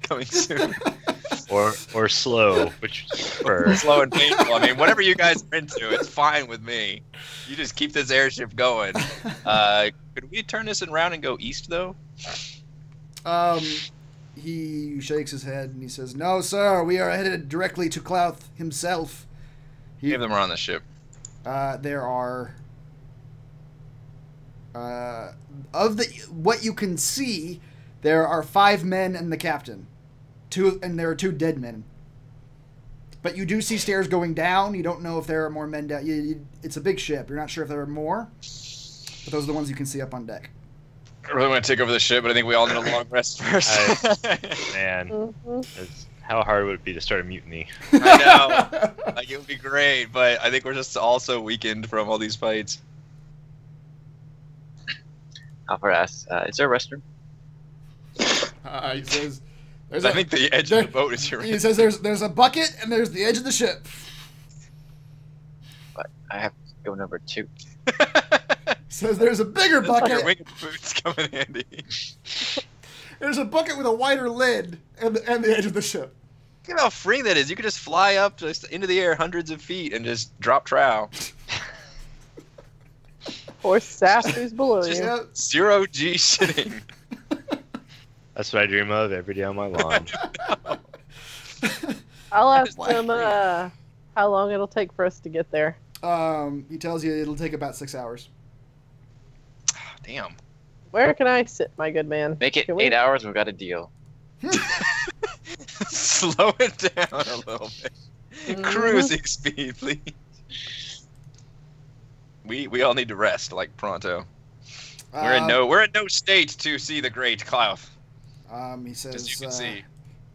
Speaker 2: coming soon.
Speaker 1: Or slow, which you prefer.
Speaker 2: Slow and painful. I mean, whatever you guys are into, it's fine with me. You just keep this airship going. Could we turn this around and go east, though?
Speaker 7: He shakes his head and he says, no, sir, we are headed directly to Clouth himself.
Speaker 2: Give them around the ship.
Speaker 7: There are... what you can see, there are 5 men and the captain. And there are 2 dead men. But you do see stairs going down. You don't know if there are more men down. It's a big ship. You're not sure if there are more. But those are the ones you can see up on deck.
Speaker 2: I really want to take over the ship, but I think we all need a long rest first.
Speaker 1: Man, how hard would it be to start a mutiny?
Speaker 2: I know. Like, it would be great, but I think we're just also weakened from all these fights.
Speaker 8: Alfred asks, is there a restroom?
Speaker 7: He says...
Speaker 2: I think the edge of the boat is your
Speaker 7: He says there's a bucket and there's the edge of the ship.
Speaker 8: But I have to go number 2.
Speaker 7: He says there's a bigger
Speaker 2: Your
Speaker 7: bucket.
Speaker 2: winged boots come in handy.
Speaker 7: There's a bucket with a wider lid and the edge of the ship.
Speaker 2: Think about how freeing that is. You could just fly up just into the air hundreds of feet and just drop trowel.
Speaker 5: Or sap who's below
Speaker 2: Just
Speaker 5: you.
Speaker 7: Yeah.
Speaker 2: 0 G shitting.
Speaker 1: That's what I dream of every day on my lawn.
Speaker 5: I'll ask
Speaker 7: Why?
Speaker 5: them how long it'll take for us to get there.
Speaker 7: He tells you it'll take about 6 hours.
Speaker 2: Damn.
Speaker 5: Where can I sit, my good man?
Speaker 8: Make it
Speaker 5: Can we-
Speaker 8: 8 hours. We've got a deal.
Speaker 2: Slow it down a little bit.
Speaker 5: Mhm.
Speaker 2: Cruising speed, please. We all need to rest, like pronto. We're in no state to see the great Clouth,
Speaker 7: He
Speaker 2: as you
Speaker 7: says,
Speaker 2: can see.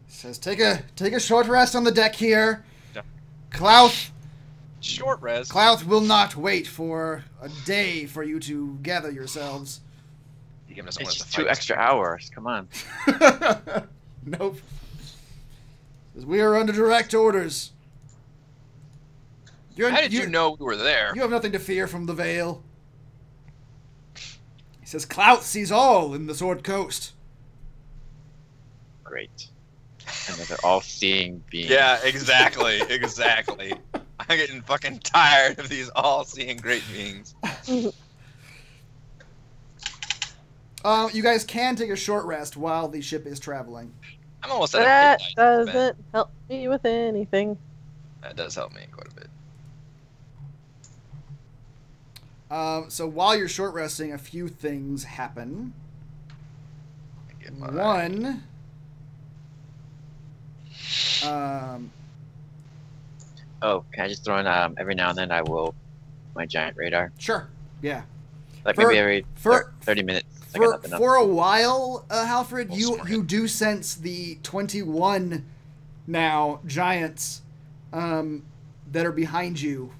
Speaker 7: says, take a short rest on the deck here.
Speaker 2: Yeah.
Speaker 7: Clouth
Speaker 2: Short res.
Speaker 7: will not wait for a day for you to gather yourselves.
Speaker 2: You giving us
Speaker 8: It's
Speaker 2: one of
Speaker 8: just
Speaker 2: the
Speaker 8: 2
Speaker 2: fights.
Speaker 8: extra hours. Come on.
Speaker 7: Nope. Says, we are under direct orders.
Speaker 2: How did you know we were there?
Speaker 7: You have nothing to fear from the Vale. He says, Clout sees all in the Sword Coast.
Speaker 8: Great. And they're all seeing beings.
Speaker 2: Yeah, exactly, exactly. I'm getting fucking tired of these all-seeing great beings.
Speaker 7: You guys can take a short rest while the ship is traveling.
Speaker 2: I'm almost at a
Speaker 5: That
Speaker 2: hit dice, Ben.
Speaker 5: doesn't help me with anything.
Speaker 2: That does help me quite a bit.
Speaker 7: So while you're short resting, a few things happen.
Speaker 2: Get my-
Speaker 7: One,
Speaker 8: Oh, can I just throw in, every now and then I will my giant radar.
Speaker 7: sure, yeah.
Speaker 8: Like
Speaker 7: For-
Speaker 8: maybe every
Speaker 7: for-
Speaker 8: 30 minutes. I got
Speaker 7: For,
Speaker 8: nothing else.
Speaker 7: for a while, Halfred,
Speaker 2: Well,
Speaker 7: you
Speaker 2: smart.
Speaker 7: do sense the 21 now giants that are behind you,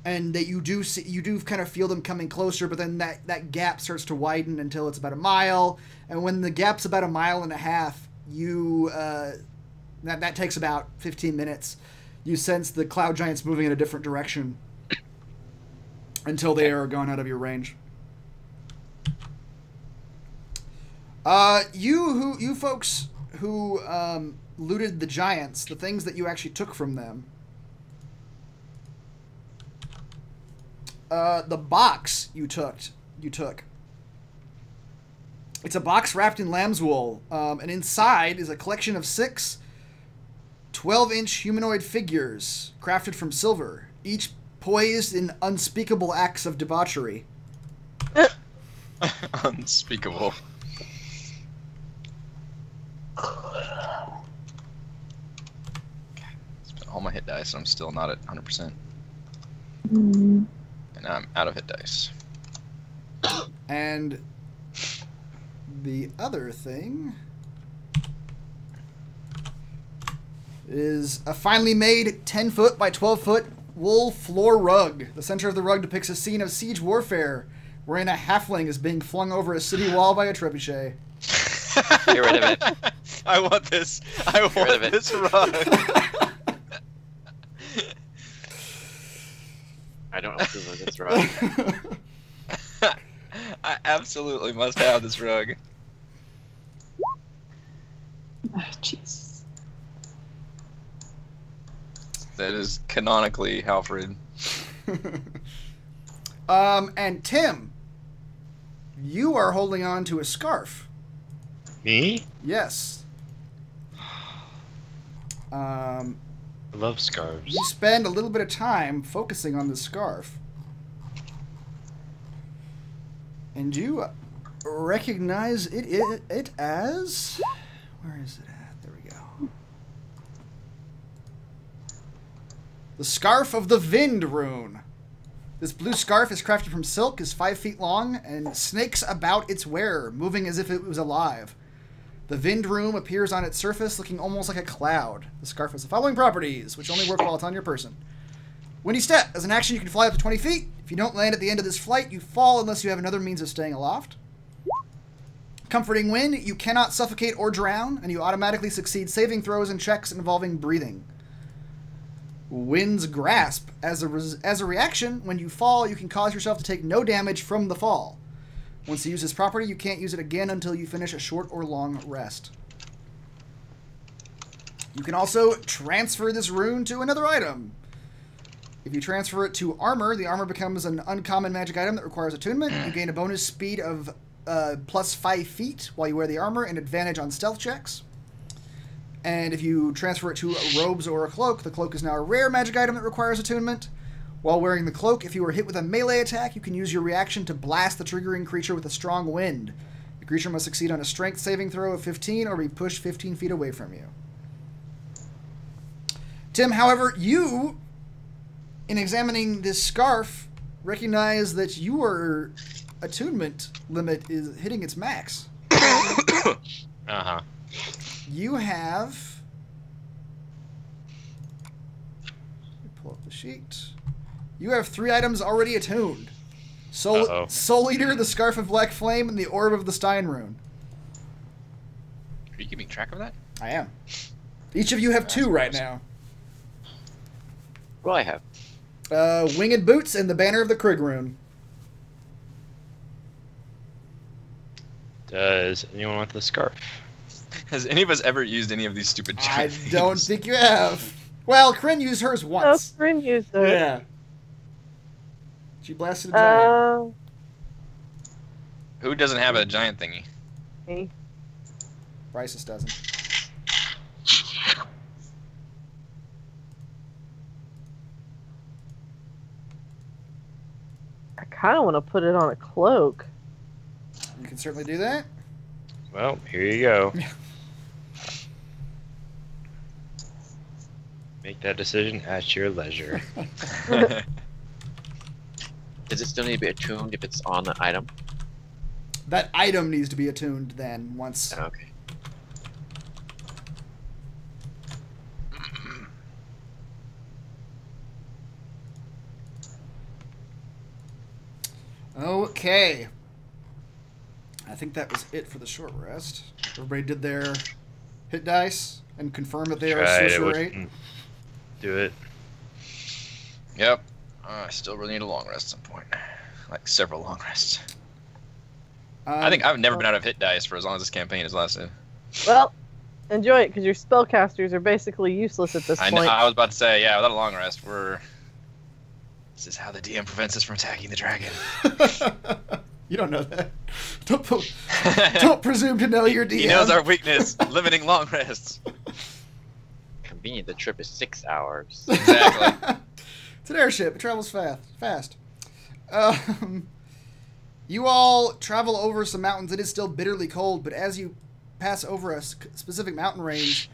Speaker 7: and that you do kind of feel them coming closer. But then that gap starts to widen until it's about a mile, and when the gap's about a mile and a half, you that takes about 15 minutes. You sense the cloud giants moving in a different direction until they are gone out of your range. You folks who looted the giants, the things that you actually took from them. The box you took. It's a box wrapped in lamb's wool, and inside is a collection of 6 12-inch humanoid figures crafted from silver, each poised in unspeakable acts of debauchery.
Speaker 2: Unspeakable. Spent all my hit dice and I'm still not at 100%. And I'm out of hit dice.
Speaker 7: And the other thing is a finely made 10-foot by 12-foot wool floor rug. The center of the rug depicts a scene of siege warfare wherein a halfling is being flung over a city wall by a trebuchet.
Speaker 8: Get rid of it.
Speaker 2: I want this. I
Speaker 8: rid
Speaker 2: want
Speaker 8: of it.
Speaker 2: this rug.
Speaker 8: I don't approve of this rug.
Speaker 2: I absolutely must have this rug.
Speaker 6: Oh, jeez.
Speaker 2: That is canonically Halfred.
Speaker 7: And Tim, you are holding on to a scarf.
Speaker 1: Me?
Speaker 7: Yes.
Speaker 1: I love scarves.
Speaker 7: You spend a little bit of time focusing on the scarf. And you recognize it as... Where is it at? There we go. The Scarf of the Vind rune. This blue scarf is crafted from silk, is 5 feet long, and snakes about its wearer, moving as if it was alive. The Vind rune appears on its surface looking almost like a cloud. The scarf has the following properties, which only work while it's on your person. When you step, as an action you can fly up to 20 feet. If you don't land at the end of this flight, you fall unless you have another means of staying aloft. Comforting wind, you cannot suffocate or drown, and you automatically succeed saving throws and checks involving breathing. Wind's grasp. As a reaction, when you fall, you can cause yourself to take no damage from the fall. Once you use this property, you can't use it again until you finish a short or long rest. You can also transfer this rune to another item. If you transfer it to armor, the armor becomes an uncommon magic item that requires attunement. You gain a bonus speed of plus 5 feet while you wear the armor and advantage on stealth checks. And if you transfer it to robes or a cloak, the cloak is now a rare magic item that requires attunement. While wearing the cloak, if you are hit with a melee attack, you can use your reaction to blast the triggering creature with a strong wind. The creature must succeed on a strength saving throw of 15 or be pushed 15 feet away from you. Tim, however, you, in examining this scarf, recognize that your attunement limit is hitting its max.
Speaker 1: Uh-huh.
Speaker 7: You have... Let me pull up the sheet. You have 3 items already attuned. Soul Eater, the Scarf of Black Flame, and the Orb of the Stein Rune.
Speaker 2: Are you keeping track of that?
Speaker 7: I am. Each of you have 2 right now.
Speaker 8: What do I have?
Speaker 7: Winged Boots and the Banner of the Krug Rune.
Speaker 1: Does anyone want the scarf?
Speaker 2: Has any of us ever used any of these stupid
Speaker 7: I
Speaker 2: giant
Speaker 7: don't
Speaker 2: things?
Speaker 7: think you have. Well, Kryn used hers
Speaker 5: Oh,
Speaker 7: once.
Speaker 5: Bryn used it.
Speaker 7: Yeah. She blasted a giant.
Speaker 2: Who doesn't have a giant thingy?
Speaker 5: Me.
Speaker 7: Bryces doesn't.
Speaker 5: I kind of want to put it on a cloak.
Speaker 7: You can certainly do that.
Speaker 1: Well, here you go. Make that decision at your leisure.
Speaker 8: Does it still need to be attuned if it's on the item?
Speaker 7: That item needs to be attuned then once.
Speaker 8: Okay.
Speaker 7: Okay. I think that was it for the short rest. Everybody did their hit dice and confirmed that they are
Speaker 1: Tried it,
Speaker 7: sorcerer rate.
Speaker 1: wouldn't do it.
Speaker 2: Yep. I still really need a long rest at some point. Like several long rests. I think I've never been out of hit dice for as long as this campaign has lasted.
Speaker 5: Well, enjoy it, because your spellcasters are basically useless at this
Speaker 2: I
Speaker 5: point.
Speaker 2: know, I was about to say, yeah, without a long rest, this is how the DM prevents us from attacking the dragon.
Speaker 7: You don't know that. Don't presume to know your DM.
Speaker 2: He knows our weakness, limiting long rests.
Speaker 8: Convenient, the trip is 6 hours.
Speaker 2: Exactly.
Speaker 7: It's an airship. It travels fast. You all travel over some mountains. It is still bitterly cold, but as you pass over a specific mountain range,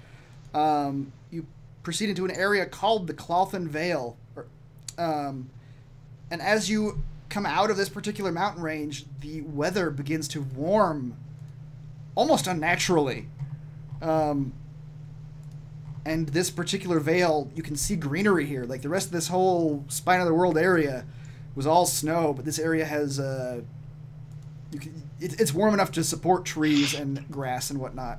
Speaker 7: you proceed into an area called the Clothen Vale. And as you come out of this particular mountain range, the weather begins to warm almost unnaturally. And this particular vale, you can see greenery here. Like the rest of this whole Spine of the World area was all snow, but this area has it's warm enough to support trees and grass and whatnot.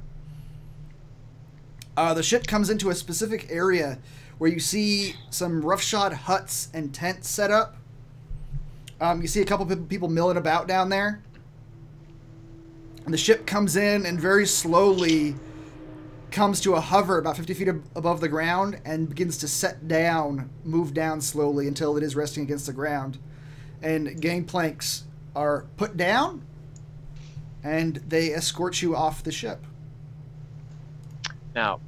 Speaker 7: The ship comes into a specific area where you see some roughshod huts and tents set up. You see a couple people milling about down there. And the ship comes in and very slowly comes to a hover about 50 feet above the ground and begins to set down, move down slowly until it is resting against the ground. And gangplanks are put down, and they escort you off the ship.
Speaker 8: Now,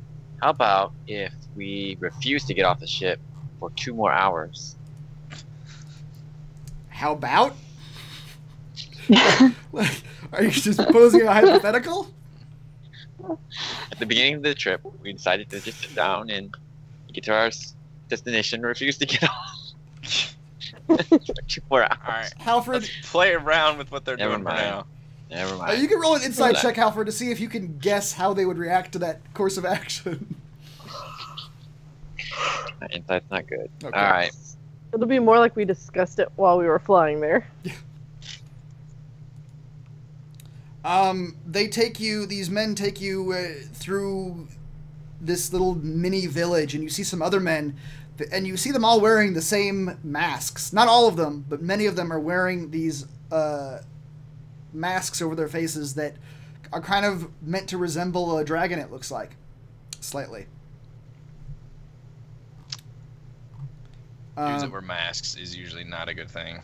Speaker 8: how about if we refuse to get off the ship for 2 more hours?
Speaker 7: How about? Like, are you just posing a hypothetical?
Speaker 8: At the beginning of the trip, we decided to just sit down and get to our destination and refuse to get off. For 2 more hours.
Speaker 2: Alright.
Speaker 7: Halford,
Speaker 2: Let's play around with what they're
Speaker 8: Never
Speaker 2: doing for
Speaker 8: mind.
Speaker 2: now.
Speaker 8: Never mind.
Speaker 7: you can roll an insight
Speaker 8: that.
Speaker 7: check, Halford, to see if you can guess how they would react to that course of action.
Speaker 8: My insight's not good.
Speaker 7: Okay.
Speaker 8: Alright.
Speaker 5: It'll be more like we discussed it while we were flying there.
Speaker 7: These men take you through this little mini village, and you see some other men, and you see them all wearing the same masks. Not all of them, but many of them are wearing these masks over their faces that are kind of meant to resemble a dragon, it looks like. Slightly.
Speaker 2: Dudes that wear masks is usually not a good thing.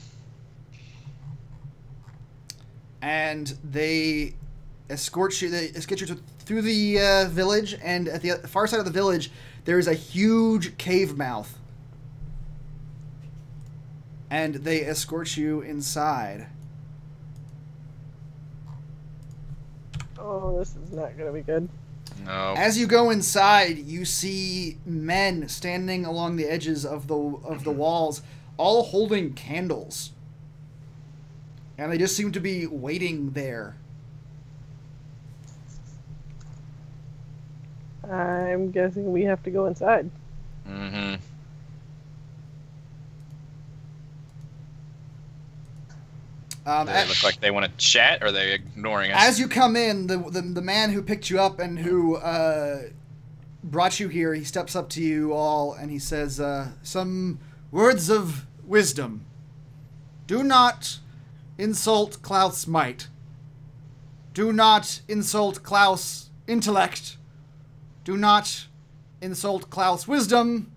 Speaker 7: And they escort you through the village, and at the far side of the village, there is a huge cave mouth. and they escort you inside.
Speaker 5: Oh, this is not gonna be good.
Speaker 2: No.
Speaker 7: As you go inside, you see men standing along the edges of the walls, all holding candles. And they just seem to be waiting there.
Speaker 5: I'm guessing we have to go inside.
Speaker 2: Mm-hmm. Do they look like they want to chat, or are they ignoring us?
Speaker 7: As you come in, the man who picked you up and who brought you here, he steps up to you all and he says, some words of wisdom. Do not insult Klaus' might. Do not insult Klaus' intellect. Do not insult Klaus' wisdom.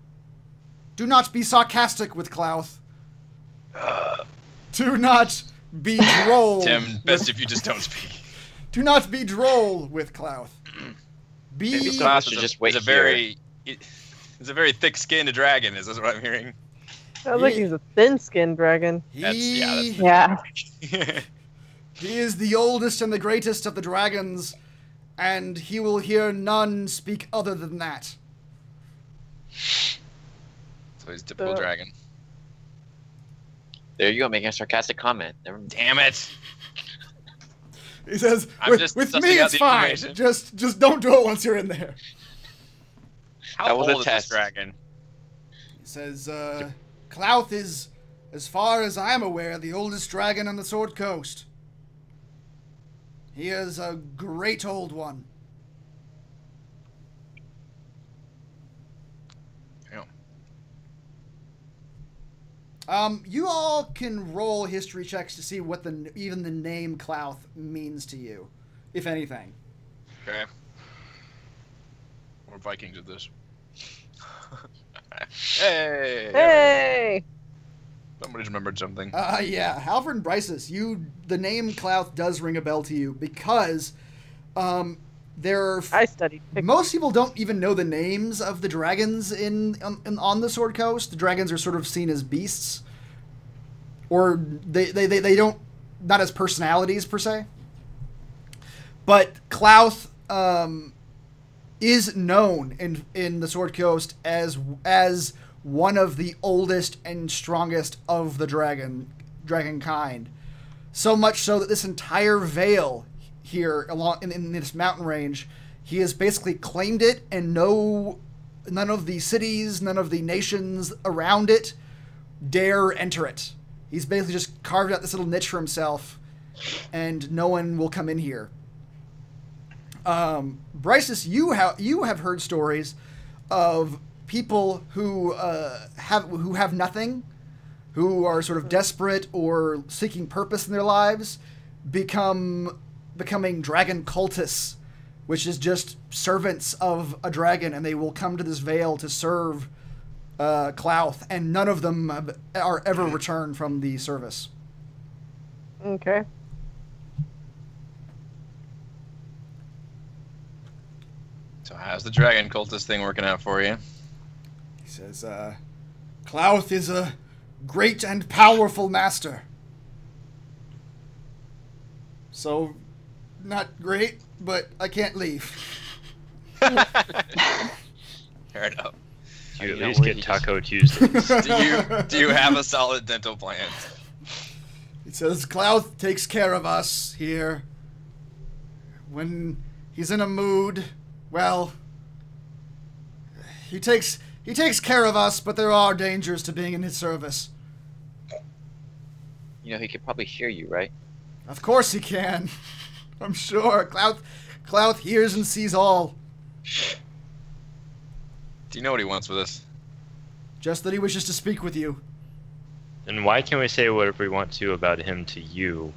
Speaker 7: Do not be sarcastic with Klaus. Do not be droll.
Speaker 2: Tim, best if you just don't speak.
Speaker 7: Do not be droll with Klaus.
Speaker 8: Maybe
Speaker 7: Be
Speaker 8: Klaus should just wait
Speaker 2: It's a very thick-skinned dragon. Is this what I'm hearing?
Speaker 5: Sounds like he's a thin-skinned dragon.
Speaker 6: Yeah.
Speaker 7: He is the oldest and the greatest of the dragons, and he will hear none speak other than that.
Speaker 2: So he's a typical dragon.
Speaker 8: There you go, making a sarcastic comment.
Speaker 2: Damn it!
Speaker 7: He says,
Speaker 2: I'm just
Speaker 7: with
Speaker 2: sussing
Speaker 7: me
Speaker 2: out
Speaker 7: it's
Speaker 2: the
Speaker 7: fine.
Speaker 2: information."
Speaker 7: Just don't do it once you're in there.
Speaker 2: How
Speaker 8: That was
Speaker 2: old
Speaker 8: a
Speaker 2: is
Speaker 8: test.
Speaker 2: this dragon?
Speaker 7: He says, Klauth is, as far as I'm aware, the oldest dragon on the Sword Coast. He is a great old one. You all can roll history checks to see what even the name Klauth means to you, if anything.
Speaker 2: Okay. We're Vikings at this. Hey!
Speaker 5: Hey!
Speaker 2: Somebody's remembered something.
Speaker 7: Yeah, Halford and Bryces, the name Klauth does ring a bell to you because,
Speaker 5: I studied.
Speaker 7: most people don't even know the names of the dragons on the Sword Coast. The dragons are sort of seen as beasts, or they don't, not as personalities per se. But Klauth is known in the Sword Coast as one of the oldest and strongest of the dragon kind. So much so that this entire vale here along in this mountain range, he has basically claimed it, and none of the cities, none of the nations around it dare enter it. He's basically just carved out this little niche for himself, and no one will come in here. Bryces, you have heard stories of people who have nothing, who are sort of desperate or seeking purpose in their lives, becoming dragon cultists, which is just servants of a dragon, and they will come to this vale to serve Klauth, and none of them are ever returned from the service.
Speaker 5: Okay.
Speaker 2: So how's the dragon cultist thing working out for you?
Speaker 7: He says, Klauth is a great and powerful master. So, not great, but I can't leave.
Speaker 2: Fair enough.
Speaker 1: Do you at least get Taco Tuesdays?
Speaker 2: Do you have a solid dental plan?
Speaker 7: He says, Klauth takes care of us here. When he's in a mood, well, he takes care of us, but there are dangers to being in his service.
Speaker 8: You know, he could probably hear you, right?
Speaker 7: Of course he can. I'm sure. Klauth hears and sees all.
Speaker 2: Do you know what he wants with us?
Speaker 7: Just that he wishes to speak with you.
Speaker 1: Then why can't we say whatever we want to about him to you?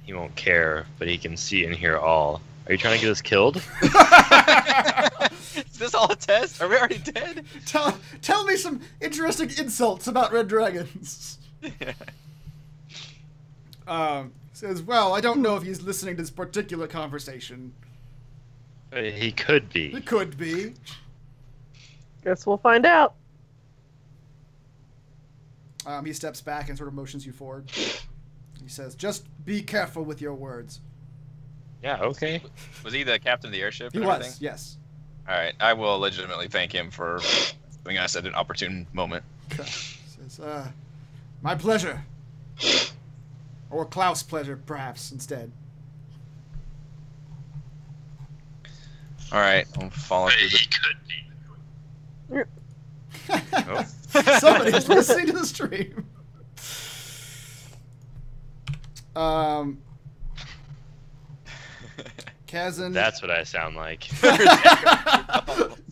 Speaker 1: He won't care, but he can see and hear all. Are you trying to get us killed?
Speaker 2: Is this all a test? Are we already dead?
Speaker 7: Tell me some interesting insults about red dragons. Says, well, I don't know if he's listening to this particular conversation.
Speaker 1: He could be.
Speaker 7: It could be.
Speaker 5: Guess we'll find out.
Speaker 7: He steps back and sort of motions you forward. He says, "Just be careful with your words."
Speaker 1: Yeah, okay.
Speaker 2: Was he the captain of the airship?
Speaker 7: He
Speaker 2: and
Speaker 7: was,
Speaker 2: everything?
Speaker 7: yes.
Speaker 2: All right, I will legitimately thank him for giving us at an opportune moment.
Speaker 7: He says, "My pleasure." Or Klaus' pleasure, perhaps, instead.
Speaker 2: All right, I'm following through the...
Speaker 7: Somebody's listening to the stream. Kazan.
Speaker 1: That's what I sound like.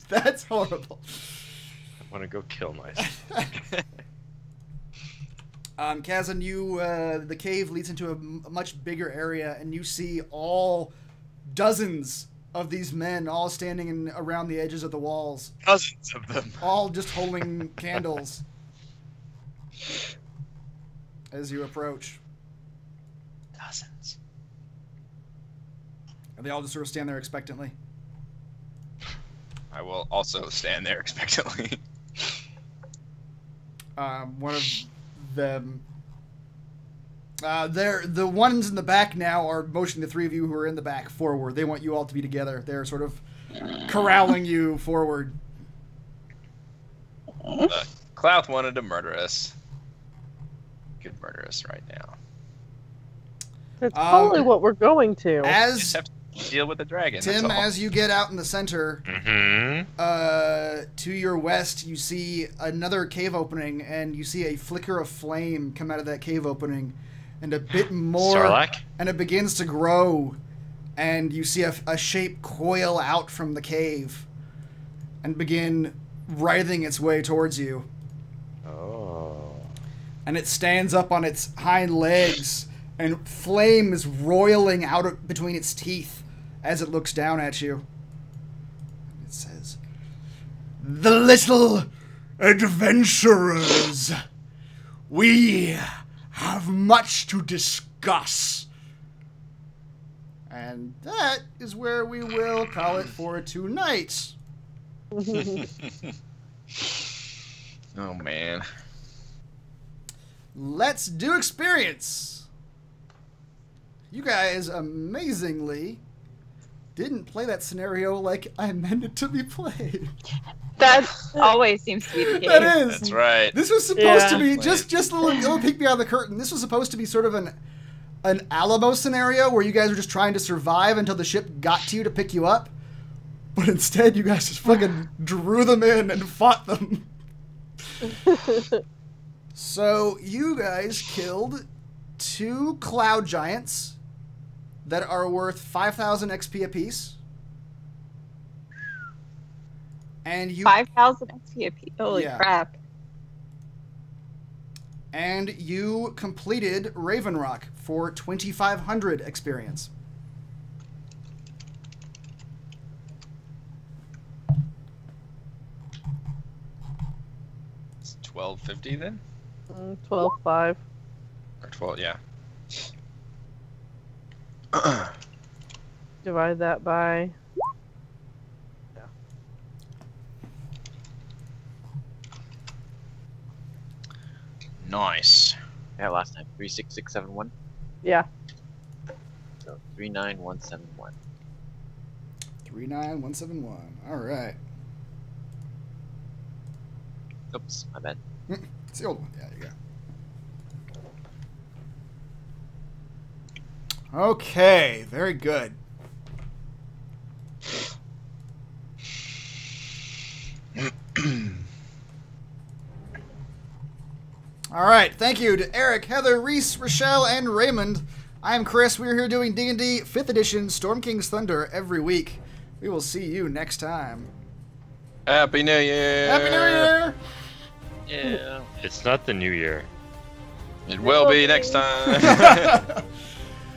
Speaker 7: That's horrible.
Speaker 1: I want to go kill myself.
Speaker 7: Kazan, the cave leads into a much bigger area, and you see all dozens of these men all standing around the edges of the walls.
Speaker 2: Dozens of them.
Speaker 7: All just holding candles as you approach.
Speaker 2: Dozens.
Speaker 7: And they all just sort of stand there expectantly.
Speaker 2: I will also stand there expectantly.
Speaker 7: One of them... the ones in the back now are motioning the three of you who are in the back forward. They want you all to be together. They're sort of corralling you forward.
Speaker 2: Clouth wanted to murder us. Could murder us right now.
Speaker 5: That's probably what we're going to.
Speaker 2: Just
Speaker 7: As
Speaker 2: have to deal with the dragon.
Speaker 7: Tim,
Speaker 2: that's all.
Speaker 7: as you get out in the center, to your west, you see another cave opening, and you see a flicker of flame come out of that cave opening, and a bit more,
Speaker 1: Sarlacc?
Speaker 7: and it begins to grow, and you see a shape coil out from the cave, and begin writhing its way towards you.
Speaker 1: Oh.
Speaker 7: And it stands up on its hind legs, and flame is roiling out between its teeth as it looks down at you. It says, "The little adventurers, we have much to discuss." And that is where we will call it for tonight.
Speaker 2: Oh man.
Speaker 7: Let's do experience. You guys amazingly didn't play that scenario like I meant it to be played.
Speaker 6: That always seems to be the case.
Speaker 7: That is.
Speaker 2: That's right.
Speaker 7: This was supposed to be
Speaker 2: Yeah.
Speaker 7: just a little peek behind the curtain. This was supposed to be sort of an Alamo scenario where you guys were just trying to survive until the ship got to you to pick you up. But instead, you guys just fucking drew them in and fought them. So you guys killed 2 cloud giants that are worth 5,000 XP apiece. And you
Speaker 6: 5,000 XP apiece. Holy
Speaker 7: Yeah.
Speaker 6: crap.
Speaker 7: And you completed Raven Rock for 2,500 experience.
Speaker 2: It's 1250 then?
Speaker 5: 12.5.
Speaker 2: Or 12, yeah.
Speaker 5: Divide that by.
Speaker 2: Nice.
Speaker 8: Yeah, last time 36671.
Speaker 5: Yeah.
Speaker 8: So 39171.
Speaker 7: 39171. All right.
Speaker 8: Oops, my bad.
Speaker 7: It's the old one. Yeah, you go. Okay, very good. All right, thank you to Eric, Heather, Reese, Rochelle, and Raymond. I am Chris. We're here doing D&D 5th Edition Storm King's Thunder every week. We will see you next time.
Speaker 2: Happy New Year!
Speaker 7: Happy New Year!
Speaker 8: Yeah.
Speaker 1: It's not the new year.
Speaker 2: It will be next time. Happy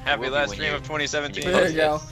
Speaker 8: will be
Speaker 2: last
Speaker 8: when
Speaker 2: stream
Speaker 8: you-
Speaker 2: of 2017.
Speaker 7: There you go.
Speaker 8: Yes.